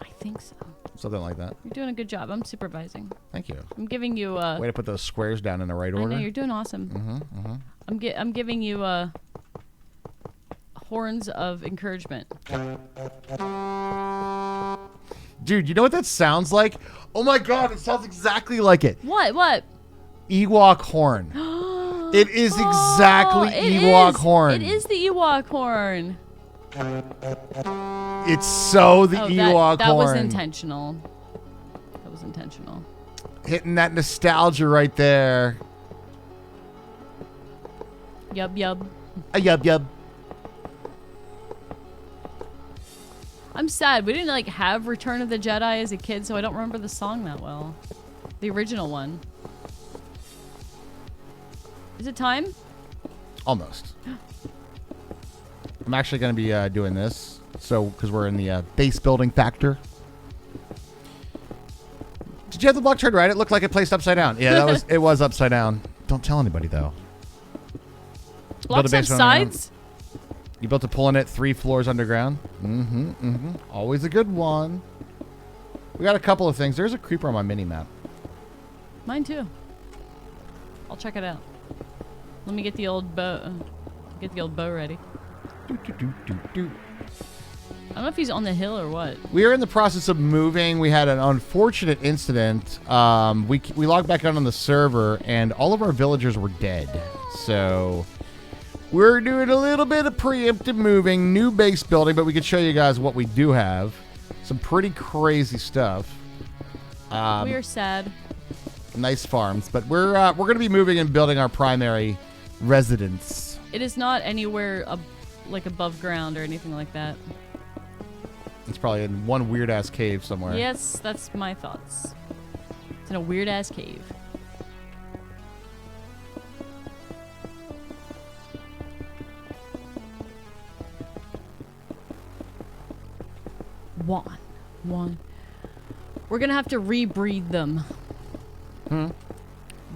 I think so. Something like that. You're doing a good job. I'm supervising. Thank you. I'm giving you way to put those squares down in the right order. I know, you're doing awesome. I'm giving you horns of encouragement. Dude, you know what that sounds like? Oh my god, it sounds exactly like it. What? Ewok horn. It is exactly Ewok horn. It is the Ewok horn. It's so the Ewok horn. That was intentional. That was intentional. Hitting that nostalgia right there. Yub. Yub. I'm sad. We didn't have Return of the Jedi as a kid, so I don't remember the song that well. The original one. Is it time? Almost. I'm actually going to be doing this, because we're in the base building factor. Did you have the block turned right? It looked like it placed upside down. Yeah, it was upside down. Don't tell anybody though. Blocks have sides? You built a pull in it 3 floors underground. Always a good one. We got a couple of things. There's a creeper on my mini map. Mine too. I'll check it out. Let me get the old bow. Get the old bow ready. I don't know if he's on the hill or what. We are in the process of moving. We had an unfortunate incident. We logged back out on the server, and all of our villagers were dead. So we're doing a little bit of preemptive moving, new base building, but we could show you guys what we do have. Some pretty crazy stuff. We are sad. Nice farms, but we're going to be moving and building our primary residence. It is not anywhere above ground or anything like that. It's probably in one weird ass cave somewhere. Yes, that's my thoughts. It's in a weird ass cave. One. We're gonna have to rebreed them.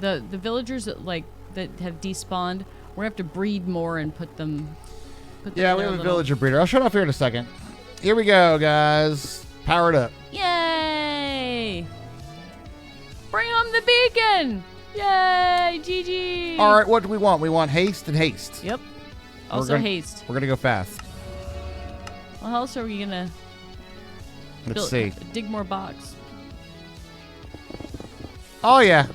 The villagers that have despawned, we're gonna have to breed more and put them. Yeah, we have a villager breeder. I'll shut off here in a second. Here we go, guys. Power it up. Yay! Bring home the beacon! Yay! GG! All right, what do we want? We want haste and haste. Yep. Also haste. We're gonna go fast. Well, how else are we gonna? Let's see. Dig more box. Oh yeah.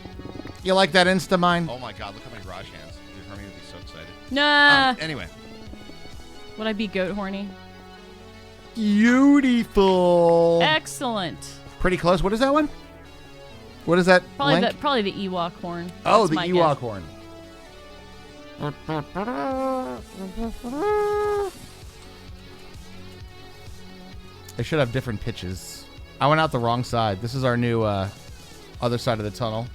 You like that insta mine? Oh my god, look how many garage hands. Your Hermie would be so excited. Nah. Anyway. Would I be goat horny? Beautiful. Excellent. Pretty close. What is that one? What is that? Probably the Ewok horn. Oh, That's the Ewok horn. They should have different pitches. I went out the wrong side. This is our new other side of the tunnel.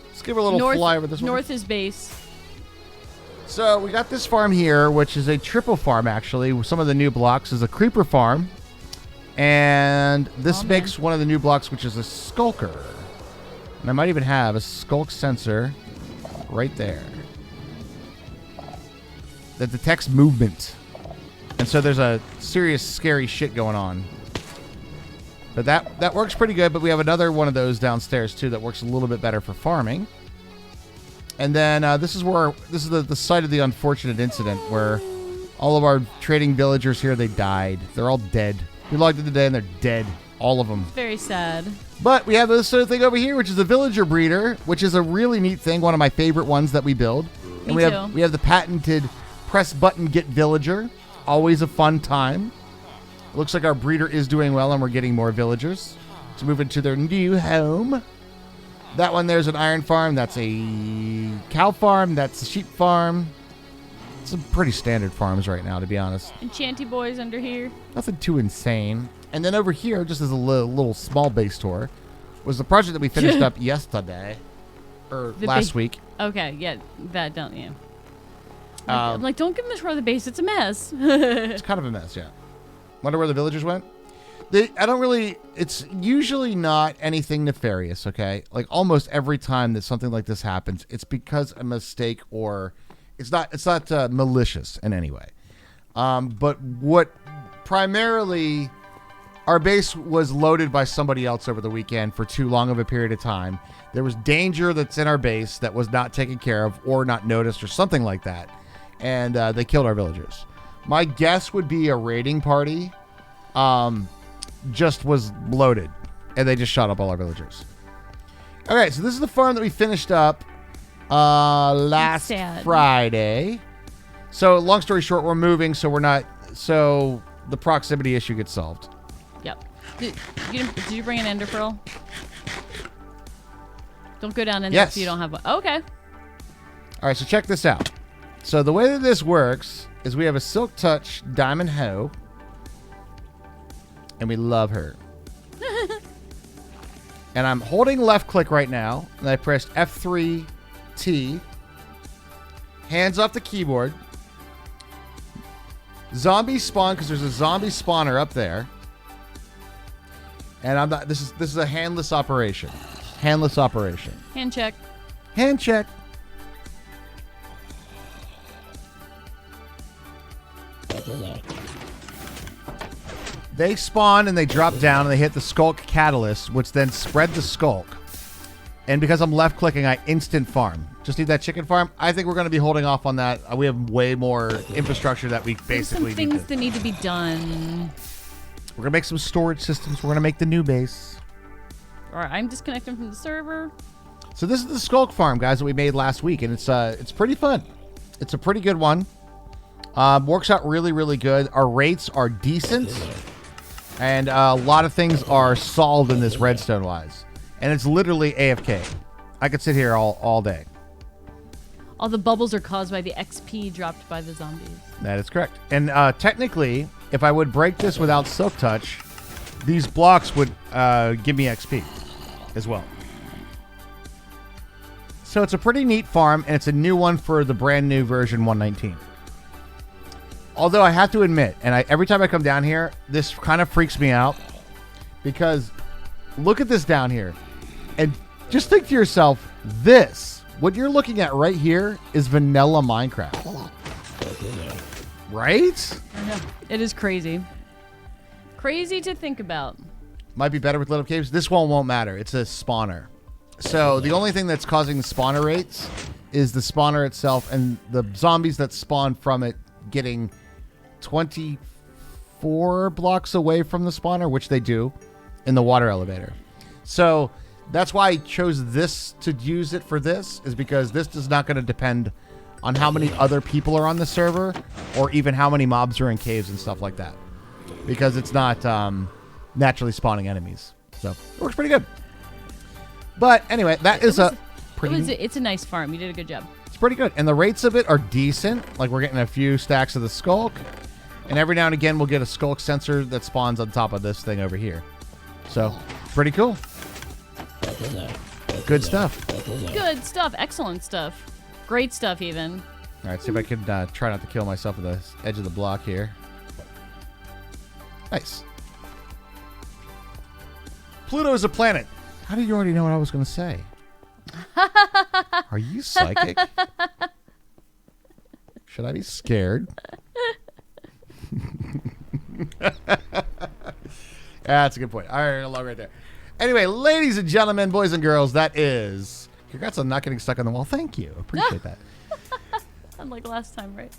Let's give her a little fly over this one. North is base. So we got this farm here, which is a triple farm, actually. Some of the new blocks is a creeper farm. And this makes one of the new blocks, which is a skulker. And I might even have a skulk sensor right there that detects movement. And so there's a serious scary shit going on. But that works pretty good, but we have another one of those downstairs too that works a little bit better for farming. And then this is the site of the unfortunate incident where all of our trading villagers here, they died. They're all dead. We logged in today and they're dead. All of them. Very sad. But we have this sort of thing over here, which is a villager breeder, which is a really neat thing. One of my favorite ones that we build. And we have the patented press button get villager. Always a fun time. Looks like our breeder is doing well and we're getting more villagers to move into their new home. That one there's an iron farm. That's a cow farm. That's a sheep farm. Some pretty standard farms right now, to be honest. Enchanty boys under here. Nothing too insane. And then over here, just as a little small base tour, was the project that we finished up yesterday. Or last week. Okay, yeah. That don't, yeah. I'm like, don't give them the tour of the base. It's a mess. It's kind of a mess, yeah. Wonder where the villagers went? It's usually not anything nefarious, okay? Like almost every time that something like this happens, it's because a mistake or it's not malicious in any way. But what primarily, our base was loaded by somebody else over the weekend for too long of a period of time. There was danger that's in our base that was not taken care of or not noticed or something like that. And they killed our villagers. My guess would be a raiding party. just was loaded, and they just shot up all our villagers. Okay, so this is the farm that we finished up last Friday. So long story short, we're moving, so we're not. So the proximity issue gets solved. Yep. Did you bring an ender pearl? Don't go down in there if you don't have one. Okay. All right, so check this out. So the way that this works is we have a Silk Touch Diamond Hoe, and we love her. And I'm holding left click right now, and I pressed F3T. Hands off the keyboard. Zombies spawn because there's a zombie spawner up there. And I'm not. This is a handless operation. Handless operation. Hand check. Hand check. They spawn and they drop down and they hit the Skulk Catalyst, which then spread the Skulk. And because I'm left clicking, I instant farm. Just need that chicken farm. I think we're going to be holding off on that. We have way more infrastructure that we basically There's some things that need to be done. We're going to make some storage systems. We're going to make the new base. All right, I'm disconnecting from the server. So this is the Skulk farm, guys, that we made last week, and it's pretty fun. It's a pretty good one. Works out really, really good. Our rates are decent, and a lot of things are solved in this redstone-wise. And it's literally AFK. I could sit here all day. All the bubbles are caused by the XP dropped by the zombies. That is correct. And technically, if I would break this without Silk Touch, these blocks would give me XP as well. So it's a pretty neat farm, and it's a new one for the brand new version 119. Although I have to admit, and every time I come down here, this kind of freaks me out, because look at this down here, and just think to yourself, what you're looking at right here is vanilla Minecraft. Right? I know. It is crazy. Crazy to think about. Might be better with lit up caves. This one won't matter. It's a spawner. So the only thing that's causing the spawner rates is the spawner itself and the zombies that spawn from it getting 24 blocks away from the spawner, which they do in the water elevator. So that's why I chose this to use it for this, is because this is not going to depend on how many other people are on the server or even how many mobs are in caves and stuff like that, because it's not naturally spawning enemies. So it works pretty good. But anyway, it's a nice farm. You did a good job. It's pretty good. And the rates of it are decent. Like, we're getting a few stacks of the Skulk. And every now and again, we'll get a Skulk sensor that spawns on top of this thing over here. So, pretty cool. Good stuff. Good stuff. Excellent stuff. Great stuff, even. All right, see if I can try not to kill myself at the edge of the block here. Nice. Pluto is a planet. How did you already know what I was going to say? Are you psychic? Should I be scared? That's a good point. All right, log right there. Anyway, ladies and gentlemen, boys and girls, that is... Congrats on not getting stuck on the wall. Thank you. Appreciate that. Unlike last time, right?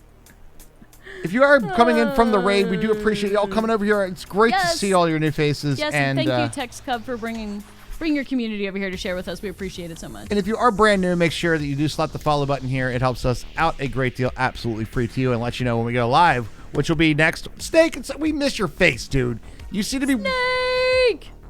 If you are coming in from the raid, we do appreciate y'all coming over here. It's great to see all your new faces. Yes, and thank you, Text Cub, for bring your community over here to share with us. We appreciate it so much. And if you are brand new, make sure that you do slap the follow button here. It helps us out a great deal, absolutely free to you, and let you know when we go live, which will be next. Snake, we miss your face, dude. You seem to be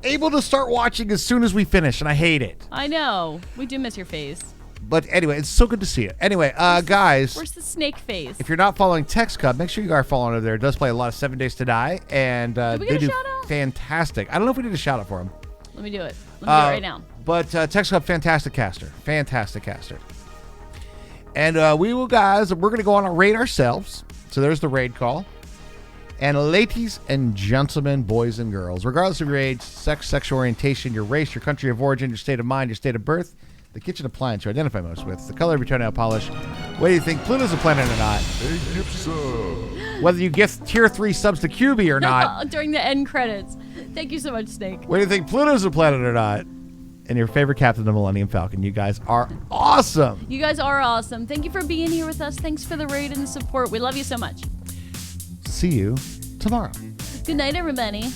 able to start watching as soon as we finish, and I hate it. I know. We do miss your face. But anyway, it's so good to see you. Anyway, guys. Where's the snake face? If you're not following Text Cub, make sure you are following over there. It does play a lot of 7 Days to Die, and they do fantastic. I don't know if we did a shout out for him. Let me do it. Let me do it right now. But Text Cub, fantastic caster. Fantastic caster. And we will, guys, we're going to go on a raid ourselves. So there's the raid call. And ladies and gentlemen, boys and girls, regardless of your age, sex, sexual orientation, your race, your country of origin, your state of mind, your state of birth, the kitchen appliance you identify most with, the color of your toenail polish, whether you think Pluto's a planet or not, a gift sub, whether you gift tier 3 subs to QB or not, during the end credits. Thank you so much, Snake. whether you think Pluto's a planet or not, and your favorite captain, the Millennium Falcon, you guys are awesome. You guys are awesome. Thank you for being here with us. Thanks for the raid and the support. We love you so much. See you tomorrow. Good night, everybody.